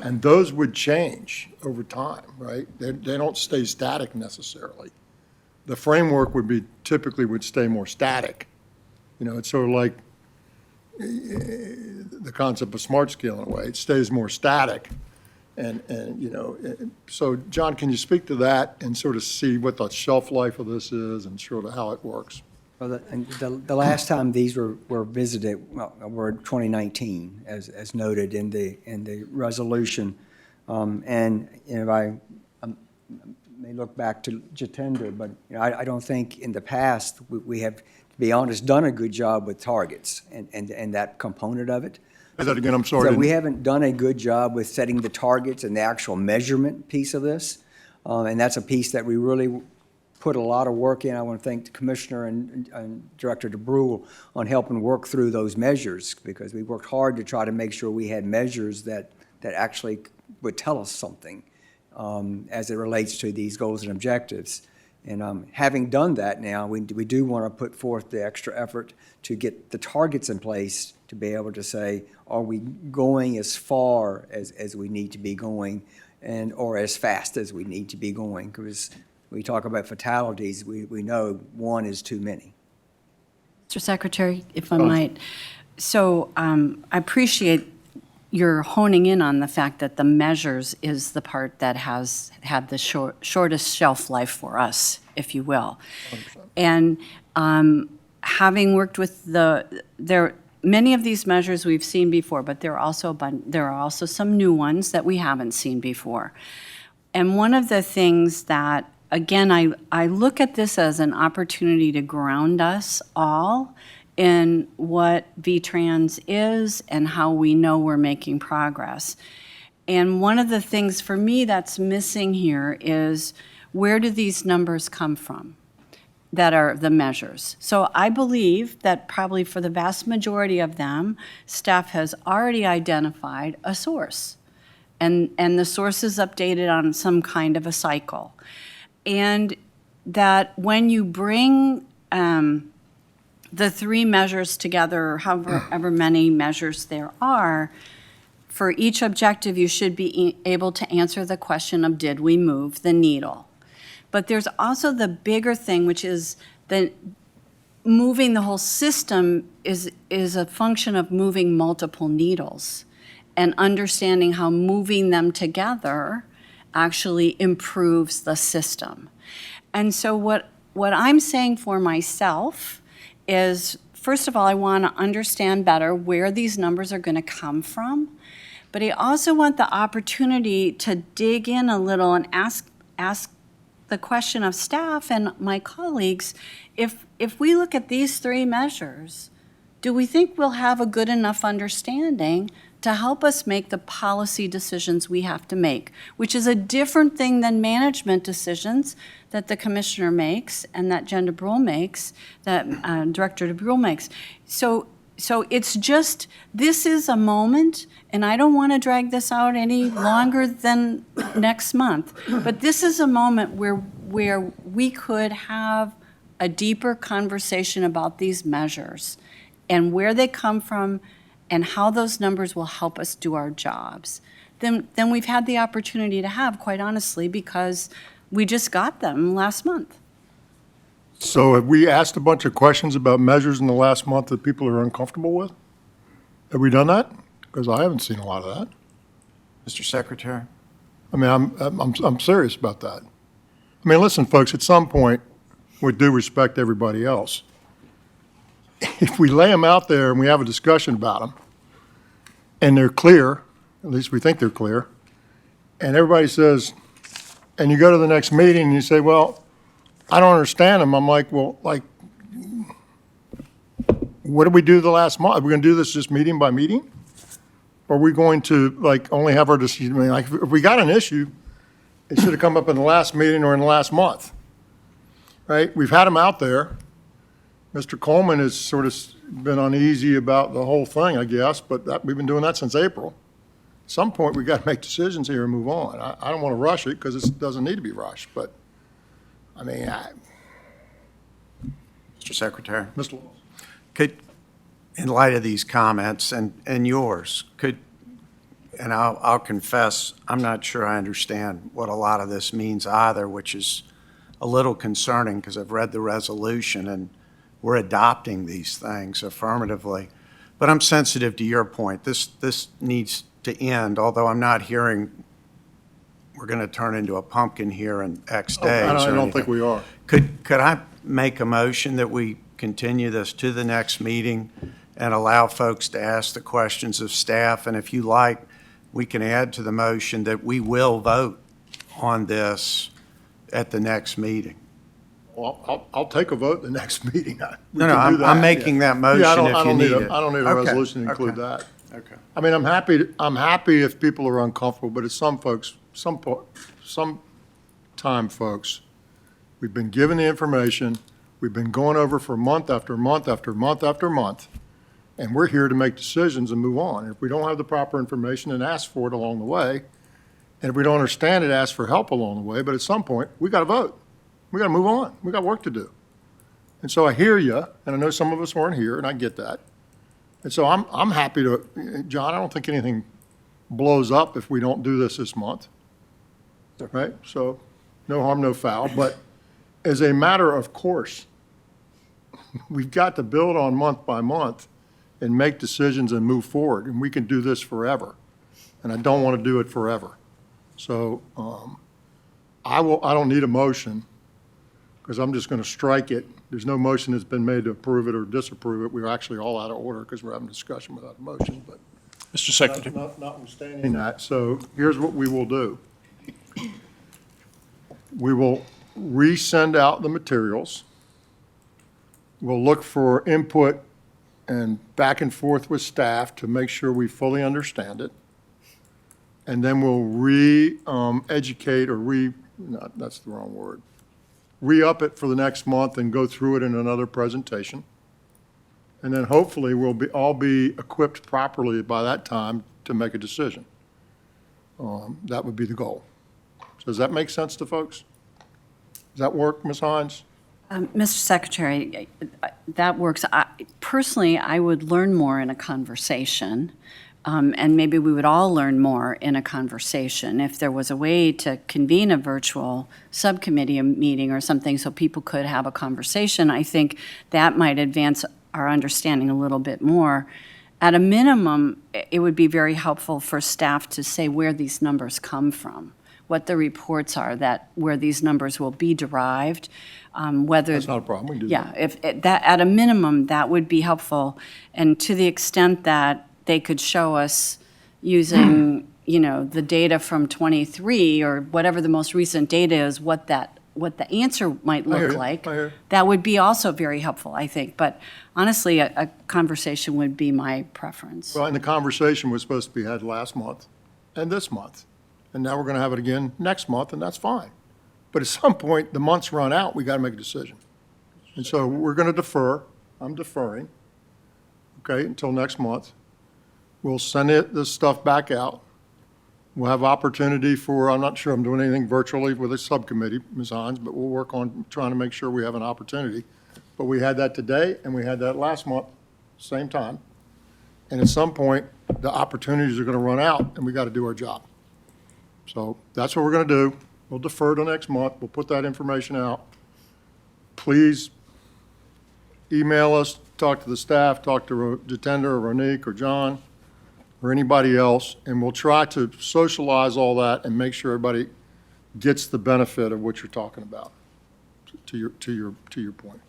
S1: And those would change over time, right? They don't stay static necessarily. The framework typically would stay more static. It's sort of like the concept of smart scale in a way. It stays more static. So John, can you speak to that and sort of see what the shelf life of this is and sort of how it works?
S14: Well, the last time these were visited, well, were 2019, as noted in the resolution. And if I may look back to Jatender, but I don't think in the past we have, to be honest, done a good job with targets and that component of it.
S1: Say that again, I'm sorry.
S14: So we haven't done a good job with setting the targets and the actual measurement piece of this. And that's a piece that we really put a lot of work in. I want to thank the Commissioner and Director DeBrule on helping work through those measures, because we worked hard to try to make sure we had measures that actually would tell us something as it relates to these goals and objectives. And having done that now, we do want to put forth the extra effort to get the targets in place to be able to say, are we going as far as we need to be going or as fast as we need to be going? Because we talk about fatalities, we know one is too many.
S4: Mr. Secretary, if I might. So I appreciate your honing in on the fact that the measures is the part that has had the shortest shelf life for us, if you will. 100%. And having worked with many of these measures we've seen before, but there are also some new ones that we haven't seen before. And one of the things that, again, I look at this as an opportunity to ground us all in what VTrans is and how we know we're making progress. And one of the things for me that's missing here is, where do these numbers come from that are the measures? So I believe that probably for the vast majority of them, staff has already identified a source. And the source is updated on some kind of a cycle. And that when you bring the three measures together, however many measures there are, for each objective, you should be able to answer the question of, did we move the needle? But there's also the bigger thing, which is that moving the whole system is a function of moving multiple needles and understanding how moving them together actually improves the system. And so what I'm saying for myself is, first of all, I want to understand better where these numbers are going to come from, but I also want the opportunity to dig in a little and ask the question of staff and my colleagues, if we look at these three measures, do we think we'll have a good enough understanding to help us make the policy decisions we have to make, which is a different thing than management decisions that the Commissioner makes and that Jen DeBrule makes, that Director DeBrule makes. So So it's just, this is a moment, and I don't want to drag this out any longer than next month, but this is a moment where we could have a deeper conversation about these measures and where they come from and how those numbers will help us do our jobs than we've had the opportunity to have, quite honestly, because we just got them last month.
S1: So have we asked a bunch of questions about measures in the last month that people are uncomfortable with? Have we done that? Because I haven't seen a lot of that.
S12: Mr. Secretary?
S1: I mean, I'm serious about that. I mean, listen, folks, at some point, with due respect to everybody else, if we lay them out there and we have a discussion about them, and they're clear, at least we think they're clear, and everybody says, and you go to the next meeting and you say, well, I don't understand them. I'm like, well, like, what did we do the last month? Are we going to do this just meeting by meeting? Or are we going to, like, only have our decision? I mean, like, if we got an issue, it should have come up in the last meeting or in the last month, right? We've had them out there. Mr. Coleman has sort of been uneasy about the whole thing, I guess, but we've been doing that since April. At some point, we got to make decisions here and move on. I don't want to rush it because it doesn't need to be rushed, but, I mean,
S12: Mr. Secretary?
S1: Mr. Law.
S12: Could, in light of these comments and yours, and I'll confess, I'm not sure I understand what a lot of this means either, which is a little concerning because I've read the resolution and we're adopting these things affirmatively. But I'm sensitive to your point. This needs to end, although I'm not hearing we're going to turn into a pumpkin here in X days.
S1: I don't
S12: anything.
S1: think we are.
S12: Could I make a motion that we continue this to the next meeting and allow folks to ask the questions of staff? And if you like, we can add to the motion that we will vote on this at the next meeting.
S1: Well, I'll take a vote in the next meeting. We
S12: No,
S1: can do that,
S12: I'm making that motion
S1: Yeah,
S12: if you need it.
S1: I don't need a
S12: Okay,
S1: resolution to include
S12: okay.
S1: that.
S12: Okay.
S1: I mean, I'm happy if people are uncomfortable, but as some folks, some time, folks, we've been given the information, we've been going over for month after month after month after month, and we're here to make decisions and move on. If we don't have the proper information, then ask for it along the way. And if we don't understand it, ask for help along the way. But at some point, we got to vote. We got to move on. We got work to do. And so I hear you, and I know some of us weren't here, and I get that. And so I'm happy to, John, I don't think anything blows up if we don't do this month. Right? So no harm, no foul. But as a matter of course, we've got to build on month by month and make decisions and move forward. And we can do this forever. And I don't want to do it forever. So I don't need a motion because I'm just going to strike it. There's no motion that's been made to approve it or disapprove it. We're actually all out of order because we're having a discussion without a motion. But
S6: Mr. Secretary.
S1: notwithstanding that, so here's what we will do. We will resend out the materials. We'll look for input and back and forth with staff to make sure we fully understand it. And then we'll educate or that's the wrong word, re-up it for the next month and go through it in another presentation. And then hopefully we'll all be equipped properly by that time to make a decision. That would be the goal. So does that make sense to folks? Does that work, Ms. Hines?
S4: Mr. Secretary, that works. Personally, I would learn more in a conversation, and maybe we would all learn more in a conversation. If there was a way to convene a virtual subcommittee meeting or something so people could have a conversation, I think that might advance our understanding a little bit more. At a minimum, it would be very helpful for staff to say where these numbers come from, what the reports are, where these numbers will be derived, whether.
S1: That's not a problem, we can do that.
S4: Yeah, if that, at a minimum, that would be helpful. And to the extent that they could show us using, the data from 23 or whatever the most recent data is, what the answer might look like, that would be also very helpful, I think. But honestly, a conversation would be my preference.
S1: Well, and the conversation was supposed to be had last month and this month. And now we're going to have it again next month, and that's fine. But at some point, the months run out, we got to make a decision. And so we're going to defer. I'm deferring. okay, until next month. We'll send this stuff back out. We'll have opportunity for, I'm not sure I'm doing anything virtually with a subcommittee, Ms. Hines, but we'll work on trying to make sure we have an opportunity. But we had that today, and we had that last month, same time. And at some point, the opportunities are going to run out, and we got to do our job. So that's what we're going to do. We'll defer till next month. We'll put that information out. Please email us, talk to the staff, talk to Jitender or Ronique or John or anybody else, and we'll try to socialize all that and make sure everybody gets the benefit of what you're talking about, to your point.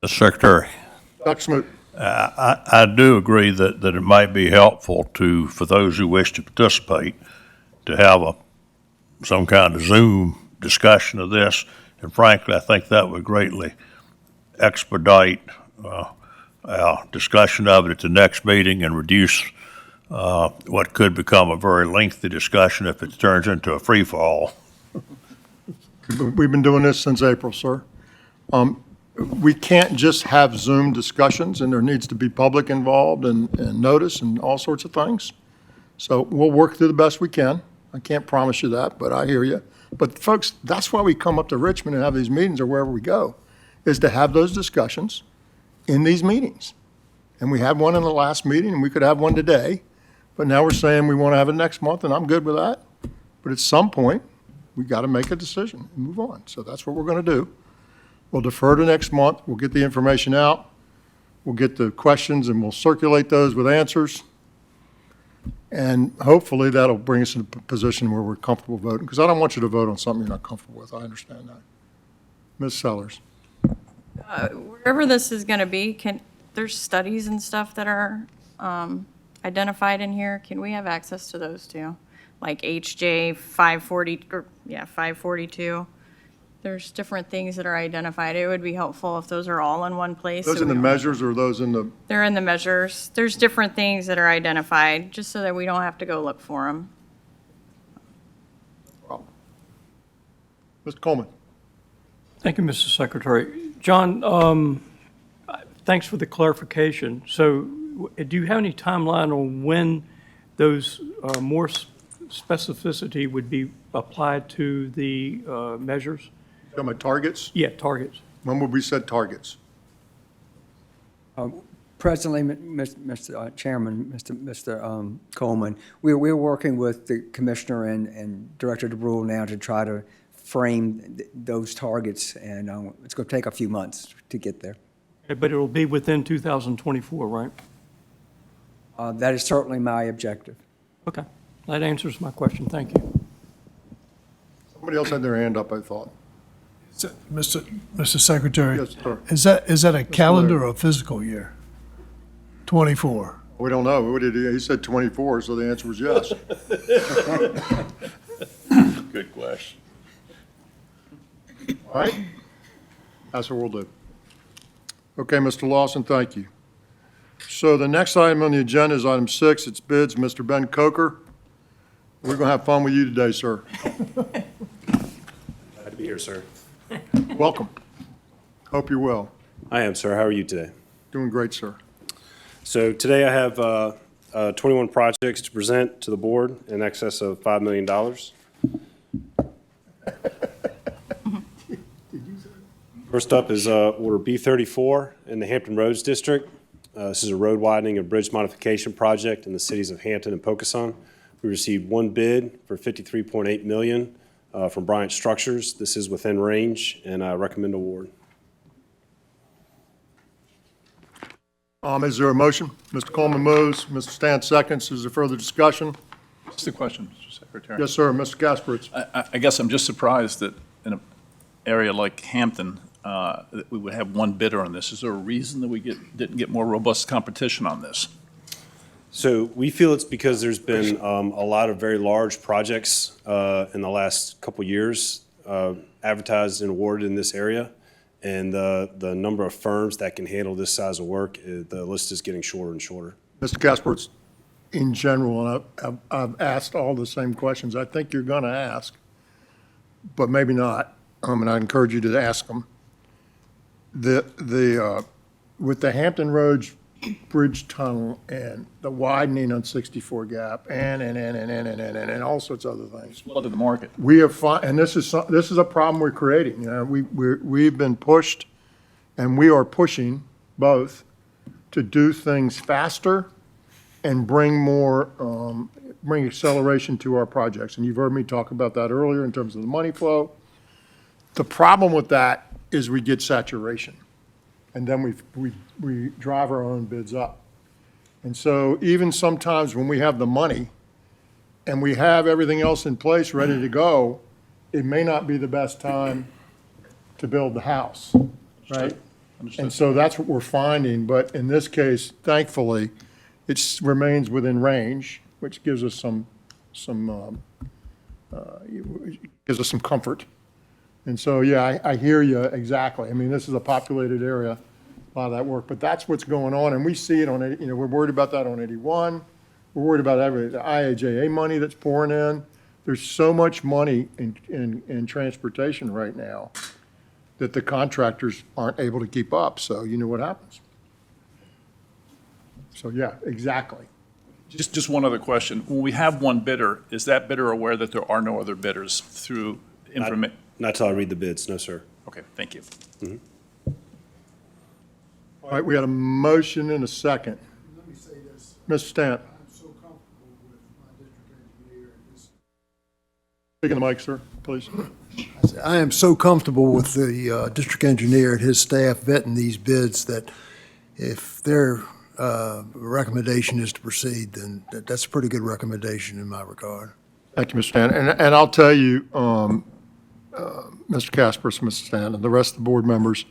S15: Mr. Secretary,
S1: Dr. Smoot.
S15: I do agree that it might be helpful for those who wish to participate, to have some kind of Zoom discussion of this. And frankly, I think that would greatly expedite our discussion of it at the next meeting and reduce what could become a very lengthy discussion if it turns into a free-for-all.
S1: We've been doing this since April, sir. We can't just have Zoom discussions, and there needs to be public involved and notice and all sorts of things. So we'll work through the best we can. I can't promise you that, but I hear you. But folks, that's why we come up to Richmond and have these meetings or wherever we go, is to have those discussions in these meetings. And we had one in the last meeting, and we could have one today, but now we're saying we want to have it next month, and I'm good with that. But at some point, we got to make a decision and move on. So that's what we're going to do. We'll defer to next month. We'll get the information out. We'll get the questions, and we'll circulate those with answers. And hopefully that'll bring us in a position where we're comfortable voting, because I don't want you to vote on something you're not comfortable with. I understand that. Ms. Sellers.
S8: Wherever this is going to be, there's studies and stuff that are identified in here. Can we have access to those too? Like HJ 542. There's different things that are identified. It would be helpful if those are all in one place.
S1: Those in the measures or those in the?
S8: They're in the measures. There's different things that are identified, just so that we don't have to go look for them.
S1: Mr. Coleman.
S9: Thank you, Mr. Secretary. John, thanks for the clarification. So do you have any timeline on when those more specificity would be applied to the measures?
S1: You talking about targets?
S9: Yeah, targets.
S1: When would we set targets?
S14: Presently, Mr. Chairman, Mr. Coleman, we're working with the Commissioner and Director DeBrule now to try to frame those targets, and it's going to take a few months to get there.
S9: But it'll be within 2024, right?
S14: That is certainly my objective.
S9: Okay. That answers my question. Thank you.
S1: Somebody else had their hand up, I thought.
S20: Mr. Secretary?
S1: Yes, sir.
S20: Is that a calendar or physical year? 24?
S1: We don't know. What did he said 24, so the answer was yes.
S15: Good question.
S1: All right? That's what we'll do. Okay, Mr. Lawson, thank you. So the next item on the agenda is item 6. It's bids. Mr. Ben Coker. We're going to have fun with you today, sir.
S21: Glad to be here, sir.
S1: Welcome. Hope you're well.
S21: I am, sir. How are you today?
S1: Doing great, sir.
S21: So today I have 21 projects to present to the board in excess of $5 million. First up is Order B34 in the Hampton Roads District. This is a road widening and bridge modification project in the cities of Hampton and Pocasson. We received one bid for $53.8 million from Bryant Structures. This is within range, and I recommend award.
S1: Is there a motion? Mr. Coleman moves. Mr. Stan seconds. Is there further discussion?
S6: Just a question, Mr. Secretary.
S1: Yes, sir. Mr. Gasperitz.
S6: I guess I'm just surprised that in an area like Hampton, that we would have one bidder on this. Is there a reason that we didn't get more robust competition on this?
S21: So we feel it's because there's been a lot of very large projects in the last couple years advertised and awarded in this area. And the number of firms that can handle this size of work, the list is getting shorter and shorter.
S1: Mr. Gasperitz, in general, and I've asked all the same questions I think you're going to ask, but maybe not, and I encourage you to ask them. With the Hampton Roads bridge tunnel and the widening on 64 Gap and all sorts of other things.
S6: Flood of the market.
S1: We have, and this is a problem we're creating. You know, we've been pushed, and we are pushing both to do things faster and bring more, bring acceleration to our projects. And you've heard me talk about that earlier in terms of the money flow. The problem with that is we get saturation, and then we drive our own bids up. And so even sometimes when we have the money and we have everything else in place ready to go, it may not be the best time to build the house, right? And so that's what we're finding, but in this case, thankfully, it remains within range, which gives us some comfort. And so, yeah, I hear you exactly. I mean, this is a populated area, a lot of that work, but that's what's going on, and we see it on, you know, we're worried about that on 81. We're worried about the IIJA money that's pouring in. There's so much money in transportation right now that the contractors aren't able to keep up, so you know what happens. So, yeah, exactly.
S6: Just one other question. When we have one bidder, is that bidder aware that there are no other bidders through information?
S21: Not till I read the bids, no, sir.
S6: Okay, thank you.
S1: All right, we had a motion and a second.
S20: Let me say this.
S1: Mr. Stant.
S20: I'm so comfortable with my district engineer and his.
S1: Speak in the mic, sir, please.
S20: I am so comfortable with the district engineer and his staff vetting these bids that if their recommendation is to proceed, then that's a pretty good recommendation in my regard.
S1: Thank you, Mr. Stant. And I'll tell you, Mr. Casper, Mr. Stant, and the rest of the board members,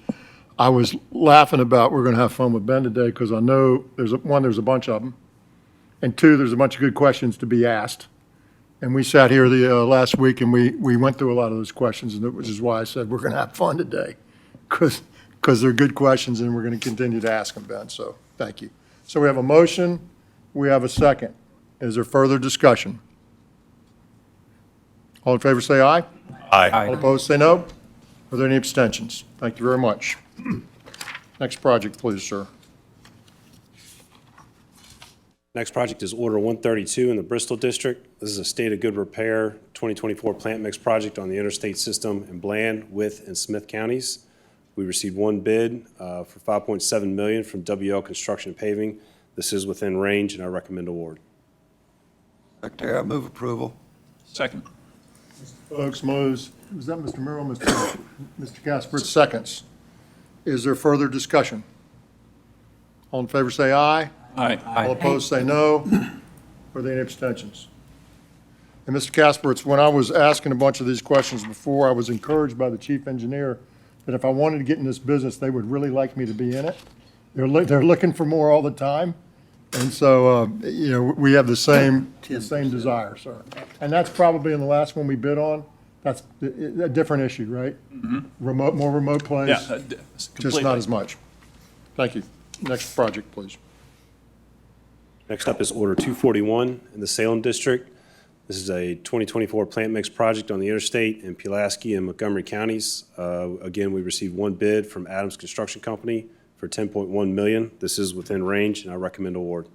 S1: I was laughing about we're going to have fun with Ben today because I know there's a bunch of them, and two, there's a bunch of good questions to be asked. And we sat here the last week and we went through a lot of those questions, and which is why I said we're going to have fun today because they're good questions and we're going to continue to ask them, Ben. So thank you. So we have a motion. We have a second. Is there further discussion? All in favor say aye.
S15: Aye.
S1: All opposed say no. Are there any abstentions? Thank you very much. Next project, please, sir.
S21: Next project is Order 132 in the Bristol District. This is a state of good repair 2024 plant mix project on the interstate system in Bland, Wythe, and Smith counties. We received one bid for $5.7 million from WL Construction and Paving. This is within range, and I recommend award.
S2: Secretary, I move approval.
S6: Second.
S1: Folks moves, was that Mr. Merrill, Mr. Casper, seconds. Is there further discussion? All in favor say aye.
S6: Aye.
S1: All opposed say no. Are there any abstentions? And Mr. Casper, it's when I was asking a bunch of these questions before, I was encouraged by the chief engineer that if I wanted to get in this business, they would really like me to be in it. They're looking for more all the time. And so, you know, we have the same desire, sir. And that's probably in the last one we bid on. That's a different issue, right? More remote place.
S6: Yeah,
S1: Just not as much. Thank you. Next project, please.
S21: Next up is Order 241 in the Salem District. This is a 2024 plant mix project on the interstate in Pulaski and Montgomery counties. Again, we received one bid from Adams Construction Company for $10.1 million. This is within range, and I recommend award.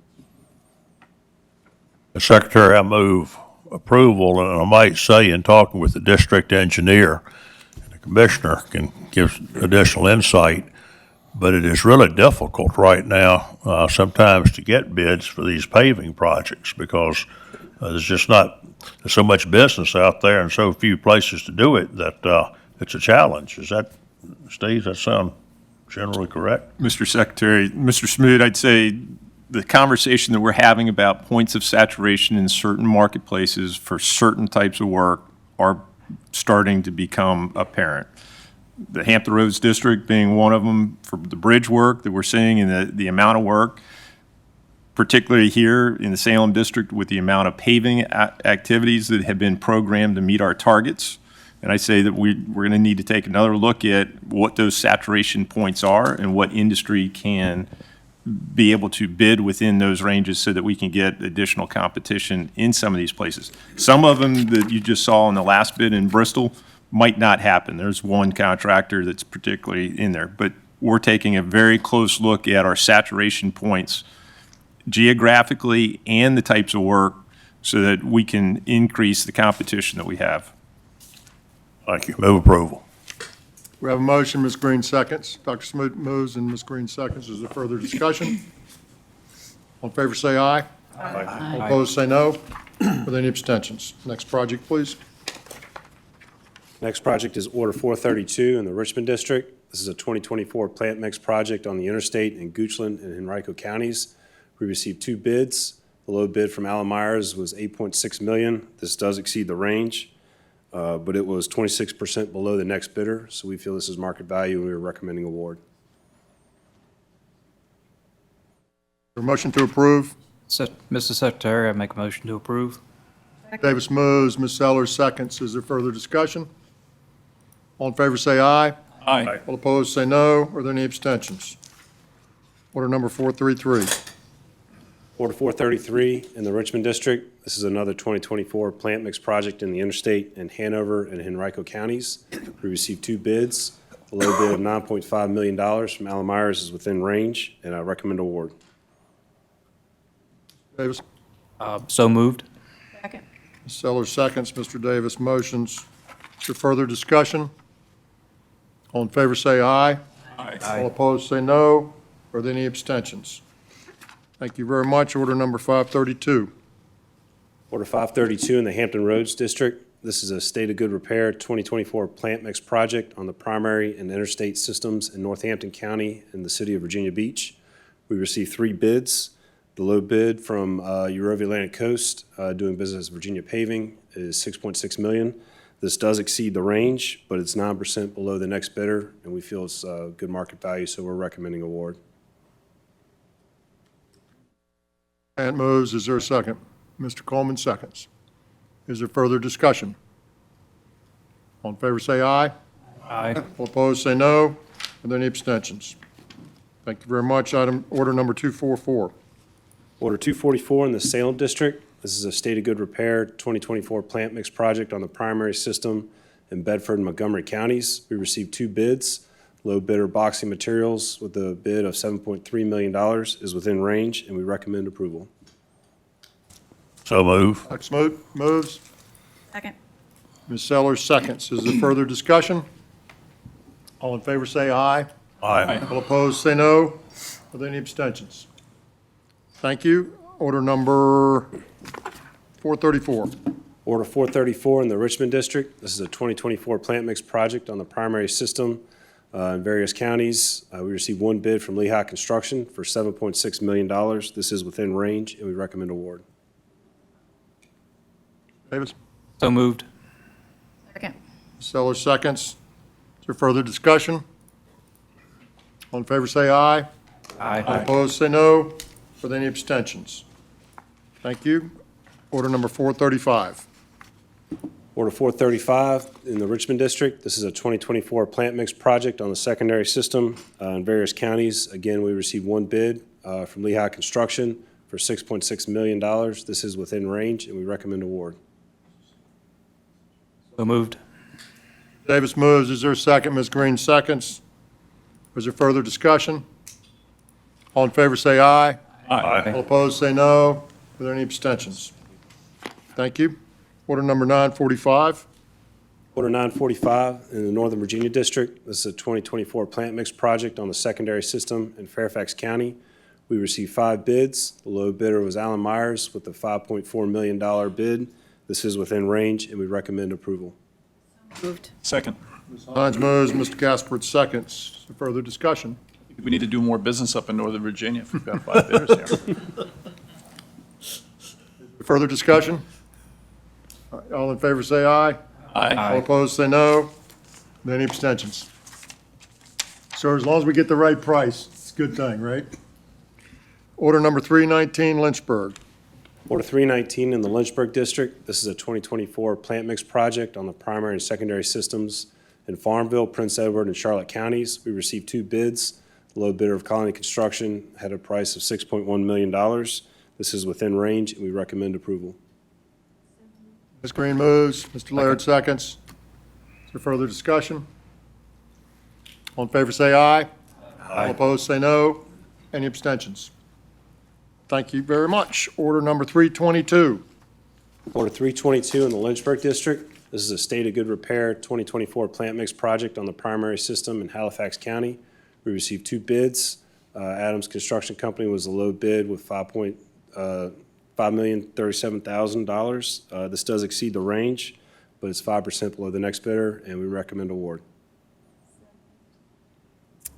S15: Mr. Secretary, I move approval, and I might say in talking with the district engineer, and the commissioner can give additional insight, but it is really difficult right now sometimes to get bids for these paving projects because there's so much business out there and so few places to do it that it's a challenge. Is that, Steve, that sound generally correct?
S18: Mr. Secretary, Mr. Smoot, I'd say the conversation that we're having about points of saturation in certain marketplaces for certain types of work are starting to become apparent. The Hampton Roads District being one of them for the bridge work that we're seeing and the amount of work, particularly here in the Salem District with the amount of paving activities that have been programmed to meet our targets. And I say that we're going to need to take another look at what those saturation points are and what industry can be able to bid within those ranges so that we can get additional competition in some of these places. Some of them that you just saw in the last bid in Bristol might not happen. There's one contractor that's particularly in there. But we're taking a very close look at our saturation points geographically and the types of work so that we can increase the competition that we have.
S15: Thank you. Move approval.
S1: We have a motion, Ms. Green seconds. Dr. Smoot moves and Ms. Green seconds. Is there further discussion? All in favor say aye. Aye. All opposed say no. Are there any abstentions? Next project, please.
S21: Next project is Order 432 in the Richmond District. This is a 2024 plant mix project on the interstate in Goochland and Henrico counties. We received 2 bids. The low bid from Allen Myers was $8.6 million. This does exceed the range, but it was 26% below the next bidder, so we feel this is market value and we are recommending award.
S1: A motion to approve.
S5: Mr. Secretary, I make a motion to approve.
S1: Davis moves, Ms. Sellers seconds. Is there further discussion? All in favor say aye.
S6: Aye.
S1: All opposed say no. Are there any abstentions? Order number 433.
S21: Order 433 in the Richmond District. This is another 2024 plant mix project in the interstate in Hanover and Henrico counties. We received 2 bids. The low bid of $9.5 million from Allen Myers is within range, and I recommend award.
S1: Davis.
S5: So moved.
S8: Second.
S1: Ms. Sellers seconds, Mr. Davis motions. Is there further discussion? All in favor say aye.
S6: Aye.
S1: All opposed say no. Are there any abstentions? Thank you very much. Order number 532.
S21: Order 532 in the Hampton Roads District. This is a state of good repair 2024 plant mix project on the primary and interstate systems in Northampton County in the city of Virginia Beach. We received 3 bids. The low bid from Eurovia Atlantic Coast, doing business as Virginia Paving, is $6.6 million. This does exceed the range, but it's 9% below the next bidder, and we feel it's good market value, so we're recommending award.
S1: Grant moves. Is there a second? Mr. Coleman seconds. Is there further discussion? All in favor say aye.
S5: Aye.
S1: All opposed say no. Are there any abstentions? Thank you very much. Order number 244.
S21: Order 244 in the Salem District. This is a state of good repair 2024 plant mix project on the primary system in Bedford and Montgomery counties. We received 2 bids. Low bidder Boxing Materials with a bid of $7.3 million is within range, and we recommend approval.
S15: So move.
S1: Dr. Smoot moves.
S8: Second.
S1: Ms. Sellers seconds. Is there further discussion? All in favor say aye.
S15: Aye.
S1: All opposed say no. Are there any abstentions? Thank you. Order number 434.
S21: Order 434 in the Richmond District. This is a 2024 plant mix project on the primary system in various counties. We received 1 bid from Lehigh Construction for $7.6 million. This is within range, and we recommend award.
S1: Davis.
S5: So moved.
S8: Second.
S1: Sellers seconds. Is there further discussion? All in favor say aye.
S5: Aye.
S1: All opposed say no. Are there any abstentions? Thank you. Order number 435.
S21: Order 435 in the Richmond District. This is a 2024 plant mix project on the secondary system in various counties. Again, we received 1 bid from Lehigh Construction for $6.6 million. This is within range, and we recommend award.
S5: So moved.
S1: Davis moves. Is there a second? Ms. Green seconds. Is there further discussion? All in favor say aye.
S6: Aye.
S1: All opposed say no. Are there any abstentions? Thank you. Order number 945.
S21: Order 945 in the Northern Virginia District. This is a 2024 plant mix project on the secondary system in Fairfax County. We received 5 bids. The low bidder was Allen Myers with a $5.4 million bid. This is within range, and we recommend approval.
S8: Moved.
S6: Second.
S1: Ms. Hines moves. Mr. Gaspard seconds. Is there further discussion?
S6: We need to do more business up in Northern Virginia if we've got 5 bidders here.
S1: Further discussion? All in favor say aye.
S6: Aye.
S1: All opposed say no. Any abstentions? So as long as we get the right price, it's a good thing, right? Order number 319, Lynchburg.
S21: Order 319 in the Lynchburg District. This is a 2024 plant mix project on the primary and secondary systems in Farmville, Prince Edward, and Charlotte counties. We received 2 bids. The low bidder of Colony Construction had a price of $6.1 million. This is within range, and we recommend approval.
S1: Ms. Green moves. Mr. Laird seconds. Is there further discussion? All in favor say aye. All opposed, say no. Any abstentions? Thank you very much. Order number 322.
S21: Order 322 in the Lynchburg District. This is a State of Good Repair 2024 plant mix project on the primary system in Halifax County. We received 2 bids. Adams Construction Company was the low bid with $5,037,000. This does exceed the range, but it's 5% below the next bidder, and we recommend award.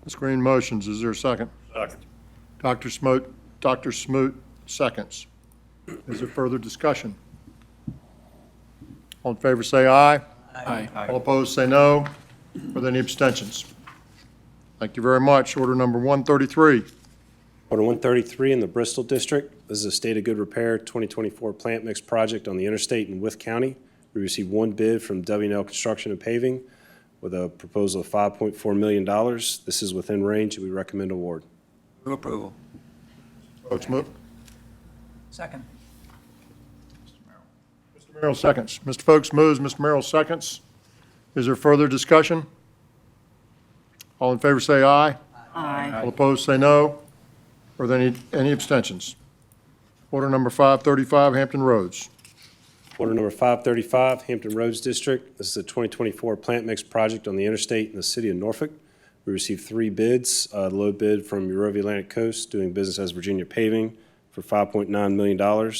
S1: Ms. Green motions. Is there a second?
S15: Second.
S1: Dr. Smoot seconds. Is there further discussion? All in favor, say aye.
S5: Aye.
S1: All opposed, say no. Are there any abstentions? Thank you very much. Order number 133.
S21: Order 133 in the Bristol District. This is a State of Good Repair 2024 plant mix project on the interstate in Wythe County. We received 1 bid from W&L Construction and Paving with a proposal of $5.4 million. This is within range, and we recommend award.
S2: Move approval.
S1: Votes move.
S3: Second.
S1: Mr. Merrill seconds. Mr. Folks moves, Mr. Merrill seconds. Is there further discussion? All in favor say aye.
S4: Aye.
S1: All opposed say no. Are there any abstentions? Order number 535, Hampton Roads.
S21: Order number 535, Hampton Roads District. This is a 2024 plant mix project on the interstate in the city of Norfolk. We received 3 bids. The low bid from Eurovia Atlantic Coast, doing business as Virginia Paving, for $5.9 million.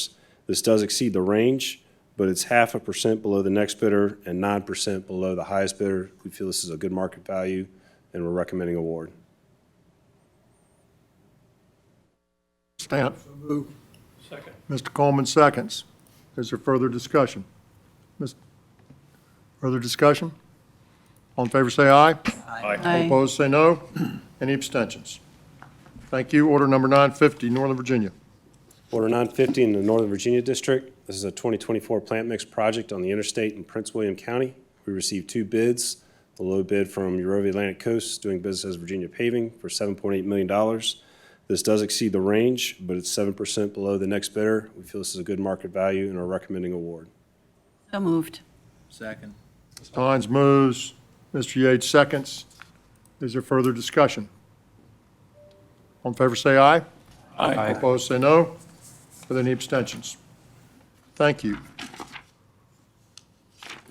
S21: This does exceed the range, but it's 0.5% below the next bidder and 9% below the highest bidder. We feel this is a good market value, and we're recommending award.
S1: Stamp. Second. Mr. Coleman seconds. Is there further discussion? Further discussion? All in favor say aye.
S3: Aye.
S1: All opposed say no. Any abstentions? Thank you. Order number 950, Northern Virginia.
S21: Order 950 in the Northern Virginia District. This is a 2024 plant mix project on the interstate in Prince William County. We received 2 bids. The low bid from Eurovia Atlantic Coast, doing business as Virginia Paving, for $7.8 million. This does exceed the range, but it's 7% below the next bidder. We feel this is a good market value and are recommending award.
S4: So moved.
S16: Second.
S1: Mr. Hines moves. Mr. Yates seconds. Is there further discussion? All in favor say aye.
S5: Aye.
S1: All opposed say no. Are there any abstentions? Thank you.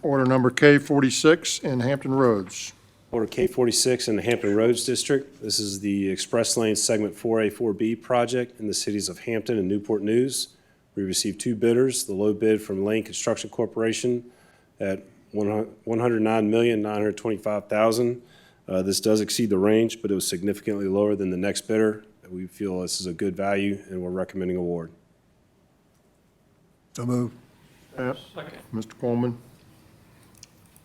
S1: Order number K46 in Hampton Roads.
S21: Order K46 in the Hampton Roads District. This is the Express Lane Segment 4A, 4B project in the cities of Hampton and Newport News. We received 2 bidders. The low bid from Lane Construction Corporation at $109,925,000. This does exceed the range, but it was significantly lower than the next bidder. We feel this is a good value, and we're recommending award.
S20: So move.
S1: Stamp. Mr. Coleman.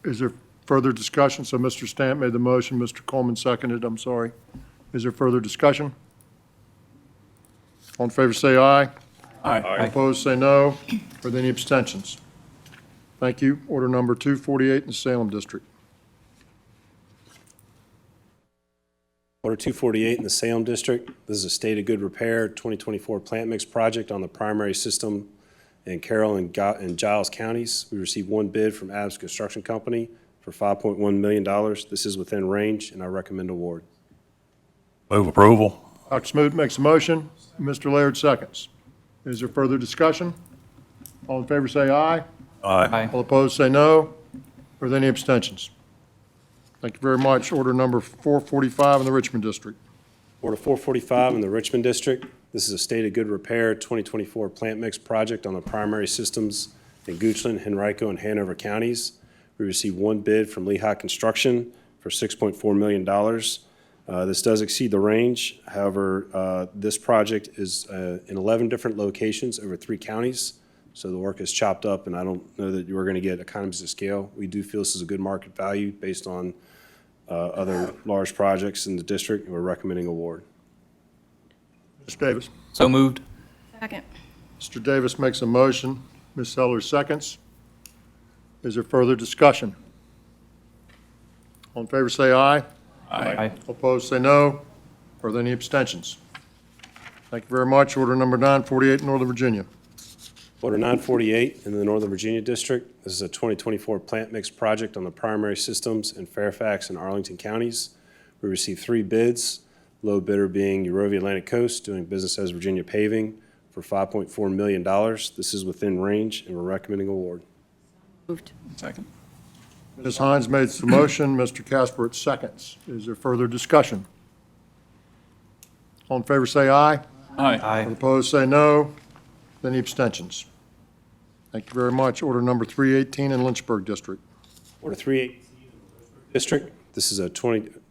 S1: Is there further discussion? So Mr. Stamp made the motion, Mr. Coleman seconded, I'm sorry. Is there further discussion? All in favor say aye.
S5: Aye.
S1: All opposed say no. Are there any abstentions? Thank you. Order number 248 in the Salem District.
S21: Order 248 in the Salem District. This is a State of Good Repair 2024 plant mix project on the primary system in Carroll and Giles counties. We received 1 bid from Adams Construction Company for $5.1 million. This is within range, and I recommend award.
S15: Move approval.
S1: Dr. Smoot makes a motion. Mr. Laird seconds. Is there further discussion? All in favor say aye.
S15: Aye.
S1: All opposed say no. Are there any abstentions? Thank you very much. Order number 445 in the Richmond District.
S21: Order 445 in the Richmond District. This is a State of Good Repair 2024 plant mix project on the primary systems in Goochland, Henrico, and Hanover counties. We received 1 bid from Lehigh Construction for $6.4 million. This does exceed the range. However, this project is in 11 different locations over 3 counties. So the work is chopped up, and I don't know that you're going to get economies of scale. We do feel this is a good market value based on other large projects in the district, and we're recommending award.
S1: Mr. Davis.
S5: So moved.
S8: Second.
S1: Mr. Davis makes a motion. Ms. Sellers seconds. Is there further discussion? All in favor say aye.
S5: Aye.
S1: Opposed say no. Are there any abstentions? Thank you very much. Order number 948, Northern Virginia.
S21: Order 948 in the Northern Virginia District. This is a 2024 plant mix project on the primary systems in Fairfax and Arlington counties. We received 3 bids. low bidder being Eurovia Atlantic Coast, doing business as Virginia Paving for $5.4 million. This is within range, and we're recommending award.
S4: Moved.
S6: Second.
S1: Ms. Hines makes the motion, Mr. Casper seconds. Is there further discussion? All in favor say aye.
S6: Aye.
S1: All opposed say no. Any abstentions? Thank you very much. Order number 318 in Lynchburg District.
S21: Order 318 District. This is a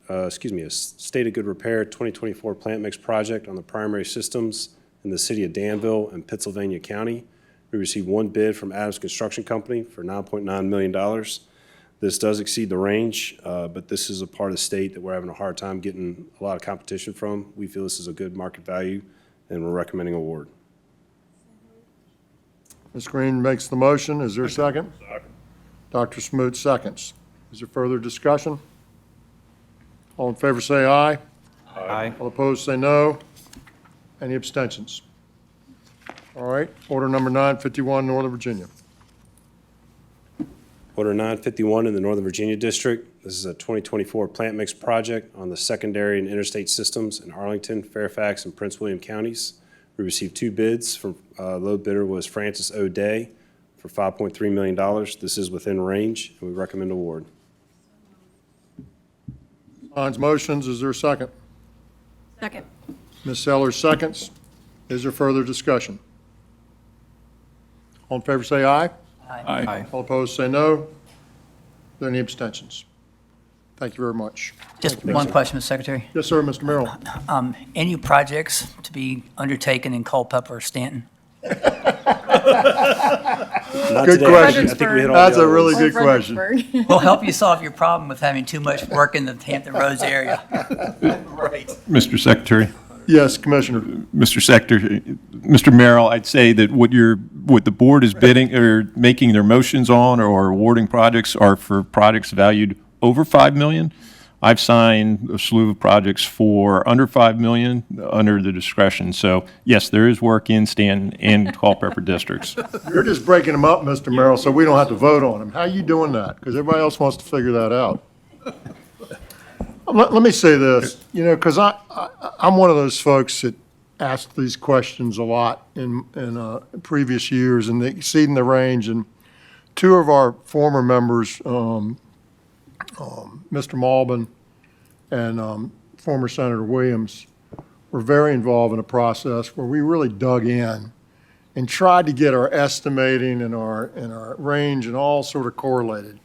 S21: a State of Good Repair 2024 plant mix project on the primary systems in the city of Danville and Pittsylvania County. We received one bid from Adams Construction Company for $9.9 million. This does exceed the range, but this is a part of the state that we're having a hard time getting a lot of competition from. We feel this is a good market value, and we're recommending award.
S1: Ms. Green makes the motion. Is there a second? Second. Dr. Smoot seconds. Is there further discussion? All in favor say aye.
S5: Aye.
S1: All opposed say no. Any abstentions? All right. Order number 951, Northern Virginia.
S21: Order 951 in the Northern Virginia District. This is a 2024 plant mix project on the secondary and interstate systems in Arlington, Fairfax, and Prince William counties. We received two bids. From low bidder was Francis O'Day for $5.3 million. This is within range, and we recommend award.
S1: Hines motions. Is there a second?
S4: Second.
S1: Ms. Sellers seconds. Is there further discussion? All in favor say aye.
S6: Aye.
S1: All opposed say no. Are there any abstentions? Thank you very much.
S3: Just one question, Mr. Secretary.
S1: Yes, sir, Mr. Merrill.
S3: Any projects to be undertaken in Culpeper or Stanton?
S21: Not
S1: Good
S21: today.
S1: question.
S21: I think we hit all
S1: That's
S21: the
S1: a
S21: other
S1: really
S21: ones.
S1: good question.
S3: We'll help you solve your problem with having too much work in the Hampton Roads area.
S6: Right.
S18: Mr. Secretary.
S1: Yes, Commissioner.
S18: Mr. Secretary, Mr. Merrill, I'd say that what the board is bidding or making their motions on or awarding projects are for projects valued over $5 million. I've signed a slew of projects for under $5 million under the discretion. So yes, there is work in Stanton and Culpeper districts.
S1: You're just breaking them up, Mr. Merrill, so we don't have to vote on them. How are you doing that? Because everybody else wants to figure that out. Let me say this, because I'm one of those folks that asked these questions a lot in previous years, and they exceeding the range. And two of our former members, Mr. Malbin and former Senator Williams, were very involved in a process where we really dug in and tried to get our estimating and our range and all sort of correlated.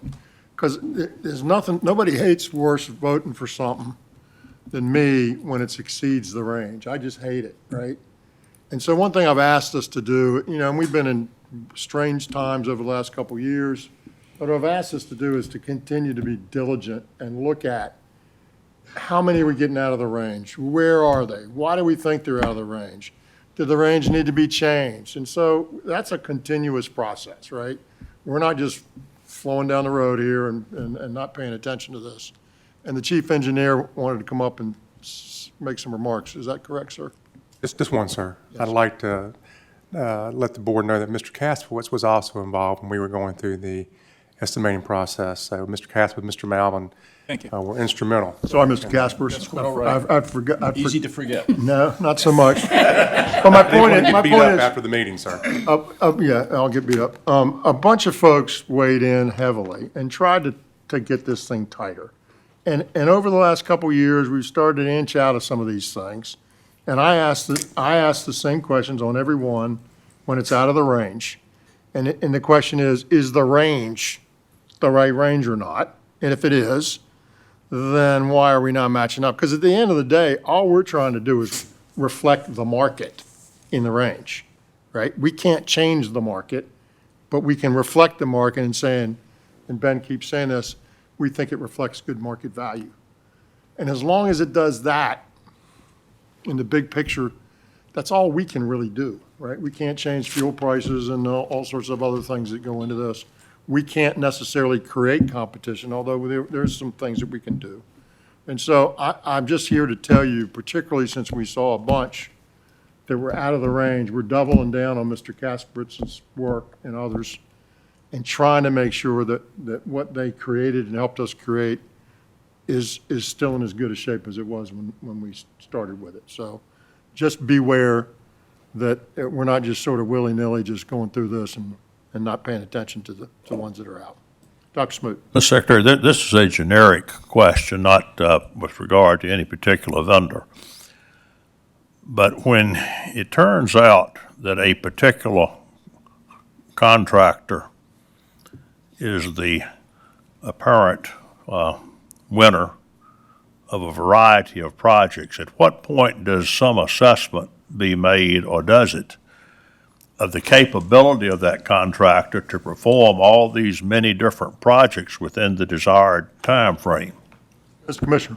S1: Because there's nothing, nobody hates worse voting for something than me when it exceeds the range. I just hate it, right? And so one thing I've asked us to do, and we've been in strange times over the last couple of years, but what I've asked us to do is to continue to be diligent and look at how many are we getting out of the range? Where are they? Why do we think they're out of the range? Did the range need to be changed? And so that's a continuous process, right? We're not just flowing down the road here and not paying attention to this. And the chief engineer wanted to come up and make some remarks. Is that correct, sir?
S11: Just one, sir. I'd like to let the board know that Mr. Kaspowitz was also involved when we were going through the estimating process. So Mr. Kaspowitz, Mr. Malvin were instrumental.
S1: Sorry, Mr. Casper.
S6: That's quite all right.
S1: I forgot.
S6: Easy to forget.
S1: No, not so much. But my point is,
S11: Beat up after the meeting, sir.
S1: yeah, I'll get beat up. A bunch of folks weighed in heavily and tried to get this thing tighter. And over the last couple of years, we've started to inch out of some of these things. And I asked the same questions on every one when it's out of the range. And the question is the range the right range or not? And if it is, then why are we not matching up? Because at the end of the day, all we're trying to do is reflect the market in the range, right? We can't change the market, but we can reflect the market and saying, and Ben keeps saying this, we think it reflects good market value. And as long as it does that, in the big picture, that's all we can really do, right? We can't change fuel prices and all sorts of other things that go into this. We can't necessarily create competition, although there's some things that we can do. And so I'm just here to tell you, particularly since we saw a bunch that were out of the range, we're doubling down on Mr. Kaspritz's work and others and trying to make sure that what they created and helped us create is still in as good a shape as it was when we started with it. So just beware that we're not just sort of willy-nilly just going through this and not paying attention to the ones that are out. Dr. Smoot.
S15: Mr. Secretary, this is a generic question, not with regard to any particular vendor. But when it turns out that a particular contractor is the apparent winner of a variety of projects, at what point does some assessment be made, or does it, of the capability of that contractor to perform all these many different projects within the desired time frame?
S1: Mr. Commissioner.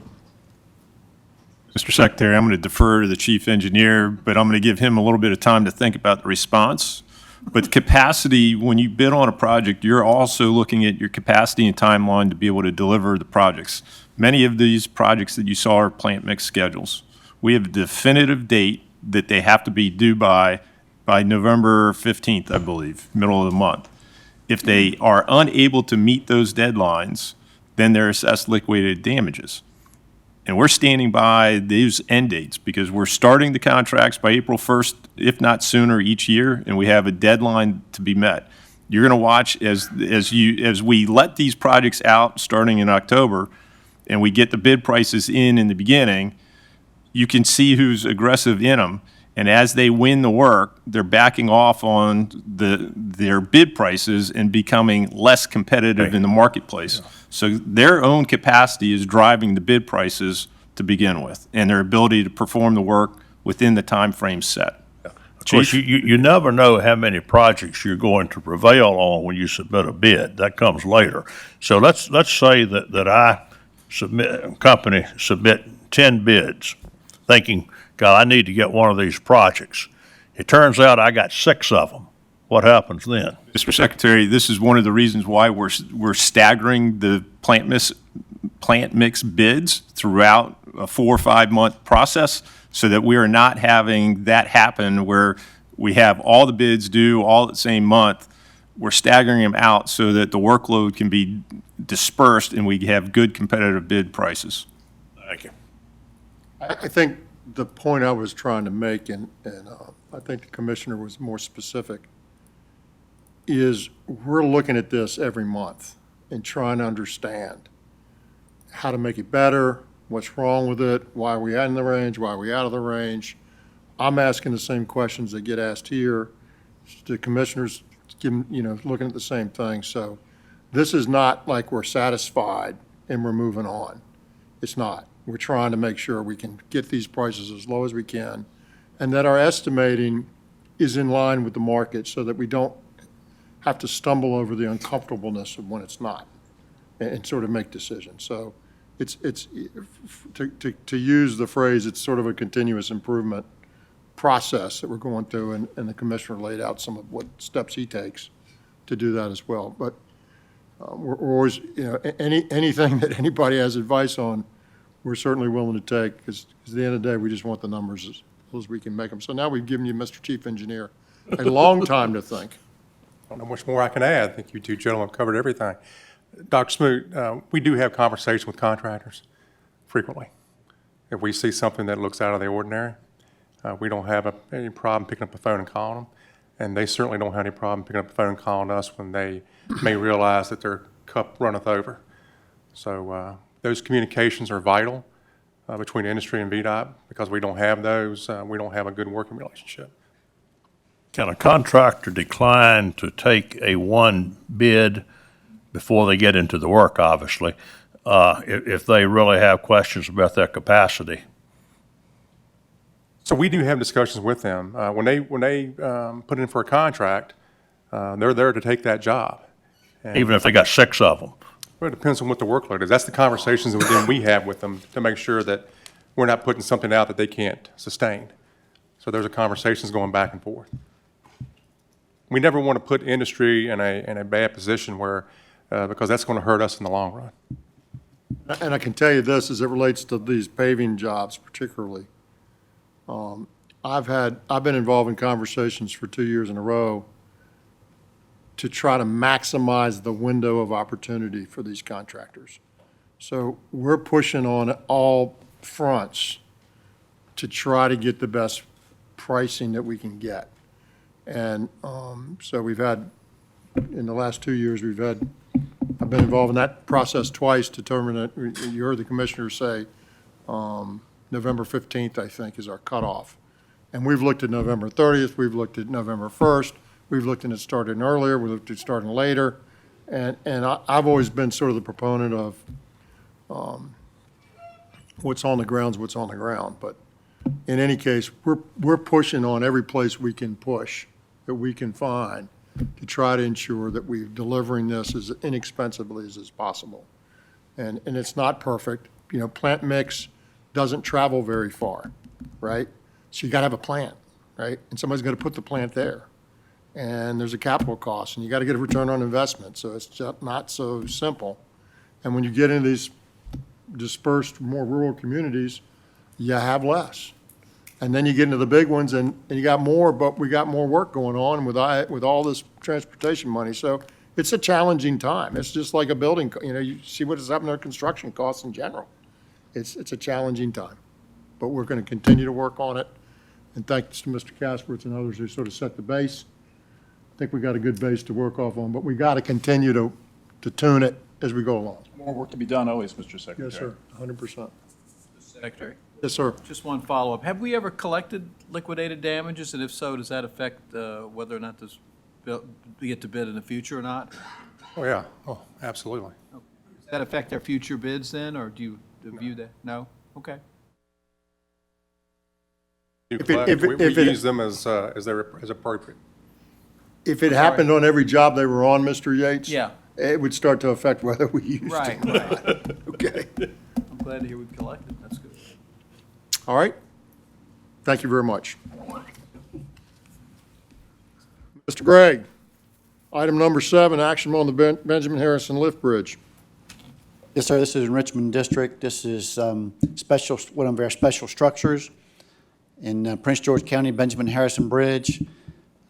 S18: Mr. Secretary, I'm going to defer to the chief engineer, but I'm going to give him a little bit of time to think about the response. But capacity, when you bid on a project, you're also looking at your capacity and timeline to be able to deliver the projects. Many of these projects that you saw are plant mix schedules. We have a definitive date that they have to be due by November 15th, I believe, middle of the month. If they are unable to meet those deadlines, then they're assessed liquidated damages. And we're standing by these end dates because we're starting the contracts by April 1st, if not sooner, each year, and we have a deadline to be met. You're going to watch as we let these projects out starting in October, and we get the bid prices in the beginning. You can see who's aggressive in them, and as they win the work, they're backing off on their bid prices and becoming less competitive in the marketplace. Yeah. So their own capacity is driving the bid prices to begin with, and their ability to perform the work within the time frame set.
S15: Of course, you never know how many projects you're going to prevail on when you submit a bid. That comes later. So let's say that company submit 10 bids, thinking, God, I need to get one of these projects. It turns out I got 6 of them. What happens then?
S18: Mr. Secretary, this is one of the reasons why we're staggering the plant mix bids throughout a 4 or 5 month process, so that we are not having that happen where we have all the bids due all at the same month. We're staggering them out so that the workload can be dispersed and we have good competitive bid prices.
S15: Thank you.
S1: I think the point I was trying to make, and I think the commissioner was more specific, is we're looking at this every month and trying to understand how to make it better, what's wrong with it, why are we in the range, why are we out of the range. I'm asking the same questions that get asked here. The commissioners, looking at the same thing. So this is not like we're satisfied and we're moving on. It's not. We're trying to make sure we can get these prices as low as we can, and that our estimating is in line with the market so that we don't have to stumble over the uncomfortableness of when it's not and sort of make decisions. So it's to use the phrase, it's sort of a continuous improvement process that we're going through, and the commissioner laid out some of what steps he takes to do that as well. But we're always, anything that anybody has advice on, we're certainly willing to take, because at the end of the day, we just want the numbers as low as we can make them. So now we've given you, Mr. Chief Engineer, a long time to think.
S11: I don't know much more I can add. I think you two gentlemen have covered everything. Dr. Smoot, we do have conversations with contractors frequently. If we see something that looks out of the ordinary, we don't have any problem picking up the phone and calling them. And they certainly don't have any problem picking up the phone and calling us when they may realize that their cup runneth over. So those communications are vital between industry and VDOT. Because we don't have those, we don't have a good working relationship.
S15: Can a contractor decline to take a one bid before they get into the work, obviously, if they really have questions about their capacity?
S11: So we do have discussions with them. When they put in for a contract, they're there to take that job. And
S15: even if they got 6 of them?
S11: Well, it depends on what the workload is. That's the conversations that we have with them to make sure that we're not putting something out that they can't sustain. So there's a conversations going back and forth. We never want to put industry in a bad position where, because that's going to hurt us in the long run.
S1: And I can tell you this, as it relates to these paving jobs particularly. I've been involved in conversations for 2 years in a row to try to maximize the window of opportunity for these contractors. So we're pushing on all fronts to try to get the best pricing that we can get. And so we've had, in the last 2 years, I've been involved in that process twice to determine that, you heard the commissioner say, November 15th, I think, is our cutoff. And we've looked at November 30th, we've looked at November 1st, we've looked at it starting earlier, we looked at starting later. And I've always been sort of the proponent of what's on the ground's what's on the ground. But in any case, we're pushing on every place we can push, that we can find, to try to ensure that we're delivering this as inexpensively as is possible. And it's not perfect. You know, plant mix doesn't travel very far, right? So you got to have a plant, right? And somebody's got to put the plant there. And there's a capital cost, and you got to get a return on investment. So it's just not so simple. And when you get into these dispersed, more rural communities, you have less. And then you get into the big ones, and you got more, but we got more work going on with all this transportation money. So it's a challenging time. It's just like a building, you know, you see what is happening to construction costs in general. It's a challenging time, but we're going to continue to work on it. And thanks to Mr. Casperts and others who sort of set the base. I think we got a good base to work off on, but we got to continue to tune it as we go along.
S6: More work to be done always, Mr. Secretary.
S1: Yes, sir, 100%.
S16: Secretary.
S1: Yes, sir.
S16: Just one follow-up. Have we ever collected liquidated damages? And if so, does that affect whether or not this we get to bid in the future or not?
S11: Oh, yeah. Oh, absolutely.
S16: Does that affect our future bids then, or do you view that? No? Okay.
S11: We
S1: if it-
S11: use them as appropriate.
S1: If it happened on every job they were on, Mr. Yates?
S16: Yeah.
S1: It would start to affect whether we used
S16: Right,
S1: them.
S16: right.
S1: Okay.
S16: I'm glad to hear we've collected. That's good.
S1: All right. Thank you very much. Mr. Gregg, item number 7, action on the Benjamin Harrison Lift Bridge.
S7: Yes, sir, this is in Richmond District. This is one of our special structures in Prince George County, Benjamin Harrison Bridge.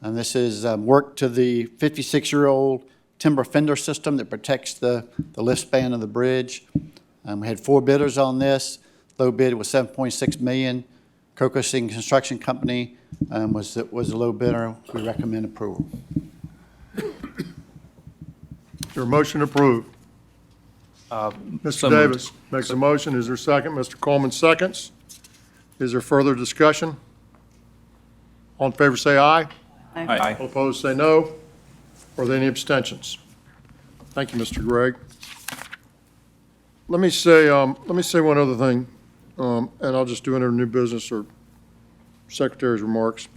S7: And this is work to the 56-year-old timber fender system that protects the lift span of the bridge. We had 4 bidders on this. Low bid was $7.6 million. Kokosing Construction Company was the low bidder. We recommend approval.
S1: Is there a motion to approve? Mr.
S5: So
S1: Davis makes a motion. Is there a second? Mr. Coleman seconds. Is there further discussion? All in favor, say aye.
S5: Aye.
S1: All opposed, say no. Are there any abstentions? Thank you, Mr. Gregg. Let me say one other thing, and I'll just do it under new business or Secretary's remarks.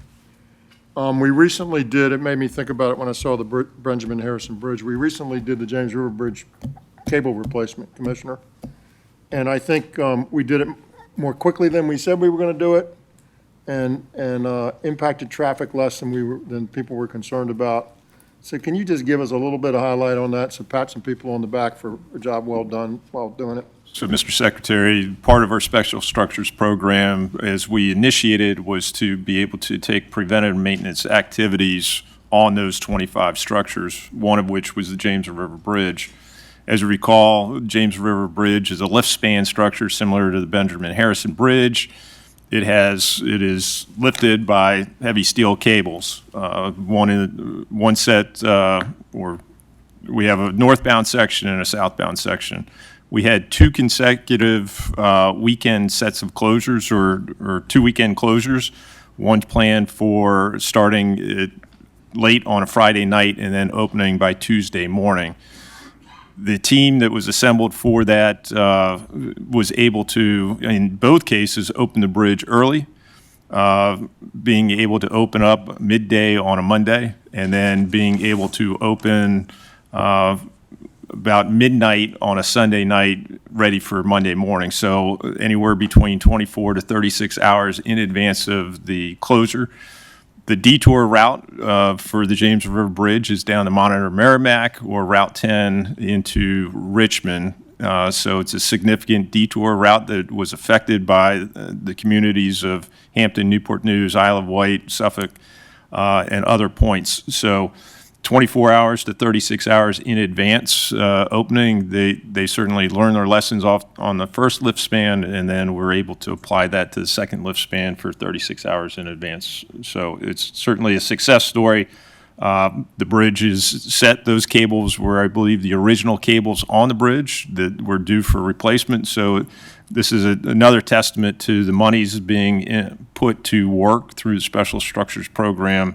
S1: We recently did, it made me think about it when I saw the Benjamin Harrison Bridge. We recently did the James River Bridge cable replacement, Commissioner. And I think we did it more quickly than we said we were going to do it, and impacted traffic less than people were concerned about. So can you just give us a little bit of highlight on that, so pat some people on the back for a job well done while doing it?
S18: So, Mr. Secretary, part of our special structures program, as we initiated, was to be able to take preventive maintenance activities on those 25 structures, one of which was the James River Bridge. As you recall, James River Bridge is a lift span structure similar to the Benjamin Harrison Bridge. It is lifted by heavy steel cables. One set, or we have a northbound section and a southbound section. We had 2 consecutive weekend sets of closures, or 2 weekend closures. One planned for starting late on a Friday night and then opening by Tuesday morning. The team that was assembled for that was able to, in both cases, open the bridge early, being able to open up midday on a Monday, and then being able to open about midnight on a Sunday night, ready for Monday morning. So anywhere between 24 to 36 hours in advance of the closure. The detour route for the James River Bridge is down to Monitor Merrimack, or Route 10 into Richmond. So it's a significant detour route that was affected by the communities of Hampton, Newport News, Isle of Wight, Suffolk, and other points. So 24 hours to 36 hours in advance opening. They certainly learn their lessons off on the first lift span, and then we're able to apply that to the second lift span for 36 hours in advance. So it's certainly a success story. The bridge is set. Those cables were, I believe, the original cables on the bridge that were due for replacement. So this is another testament to the monies being put to work through the Special Structures Program,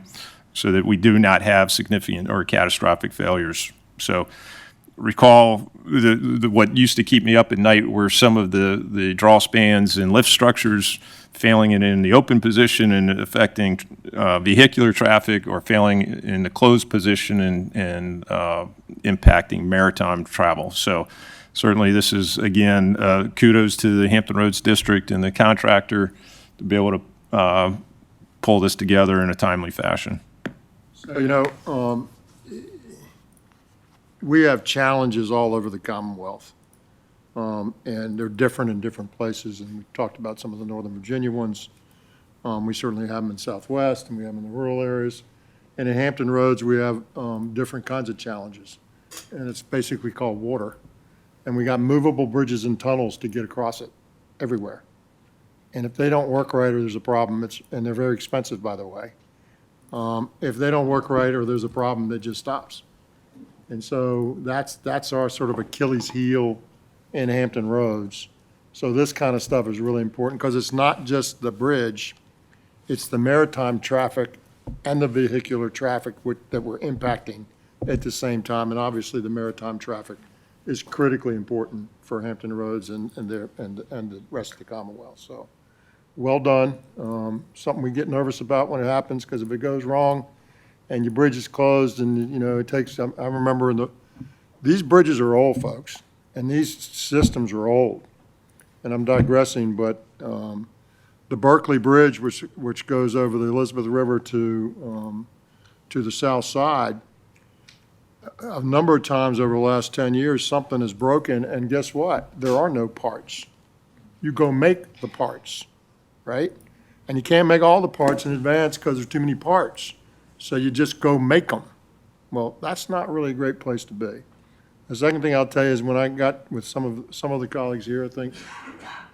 S18: so that we do not have significant or catastrophic failures. So recall what used to keep me up at night were some of the draw spans and lift structures failing in the open position and affecting vehicular traffic, or failing in the closed position and impacting maritime travel. So certainly this is, again, kudos to the Hampton Roads District and the contractor to be able to pull this together in a timely fashion.
S1: So, you know, we have challenges all over the Commonwealth, and they're different in different places, and we talked about some of the Northern Virginia ones. We certainly have them in Southwest, and we have them in the rural areas. And in Hampton Roads, we have different kinds of challenges, and it's basically called water. And we got movable bridges and tunnels to get across it everywhere. And if they don't work right, or there's a problem, and they're very expensive, by the way. If they don't work right or there's a problem, it just stops. And so that's our sort of Achilles heel in Hampton Roads. So this kind of stuff is really important, because it's not just the bridge, it's the maritime traffic and the vehicular traffic that we're impacting at the same time. And obviously the maritime traffic is critically important for Hampton Roads and the rest of the Commonwealth. So well done. Something we get nervous about when it happens, because if it goes wrong and your bridge is closed and, you know, it takes, I remember these bridges are old, folks, and these systems are old. And I'm digressing, but the Berkeley Bridge, which goes over the Elizabeth River to the south side, a number of times over the last 10 years, something is broken, and guess what? There are no parts. You go make the parts. Right? And you can't make all the parts in advance because there's too many parts. So you just go make them. Well, that's not really a great place to be. The second thing I'll tell you is, when I got with some of the colleagues here, I think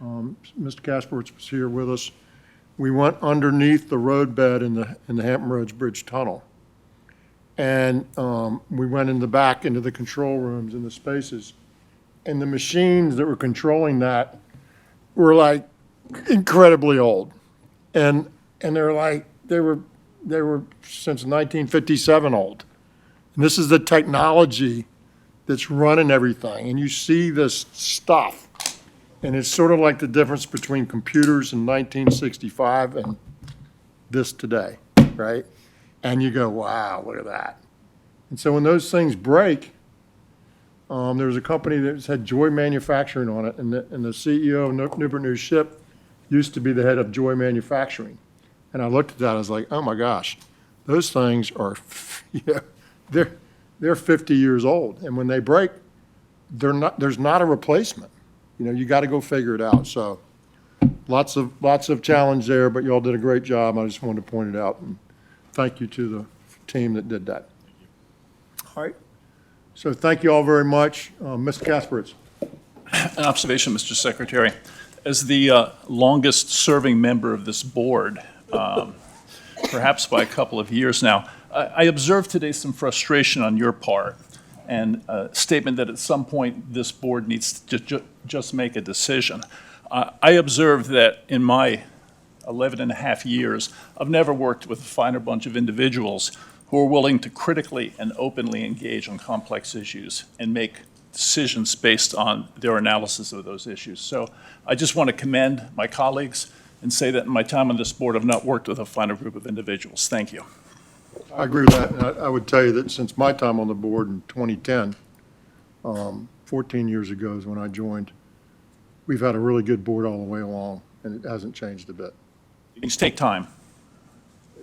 S1: Mr. Kasperwitz was here with us, we went underneath the roadbed in the Hampton Roads Bridge Tunnel. And we went in the back into the control rooms and the spaces. And the machines that were controlling that were like incredibly old, and they're like they were since 1957 old. And this is the technology that's running everything, and you see this stuff, and it's sort of like the difference between computers in 1965 and this today, right? And you go, wow, look at that. And so when those things break, there was a company that had Joy Manufacturing on it, and the CEO of Newport News Ship used to be the head of Joy Manufacturing. And I looked at that, I was like, oh my gosh, those things are, they're 50 years old. And when they break, there's not a replacement. You know, you got to go figure it out. So lots of challenge there, but y'all did a great job. I just wanted to point it out, and thank you to the team that did that. All right. So thank you all very much. Mr. Kasperwitz.
S6: An observation, Mr. Secretary. As the longest-serving member of this board, perhaps by a couple of years now, I observed today some frustration on your part, and a statement that at some point this board needs to just make a decision. I observed that in my 11 and a half years, I've never worked with a finer bunch of individuals who are willing to critically and openly engage on complex issues and make decisions based on their analysis of those issues. So I just want to commend my colleagues and say that in my time on this board, I've not worked with a finer group of individuals. Thank you.
S1: I agree with that. And I would tell you that since my time on the board in 2010, 14 years ago is when I joined, we've had a really good board all the way along, and it hasn't changed a bit.
S6: These take time.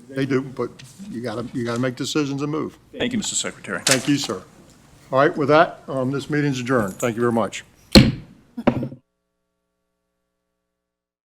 S1: They do, but you gotta make decisions and move.
S6: Thank you, Mr. Secretary.
S1: Thank you, sir. All right, with that, this meeting's adjourned. Thank you very much.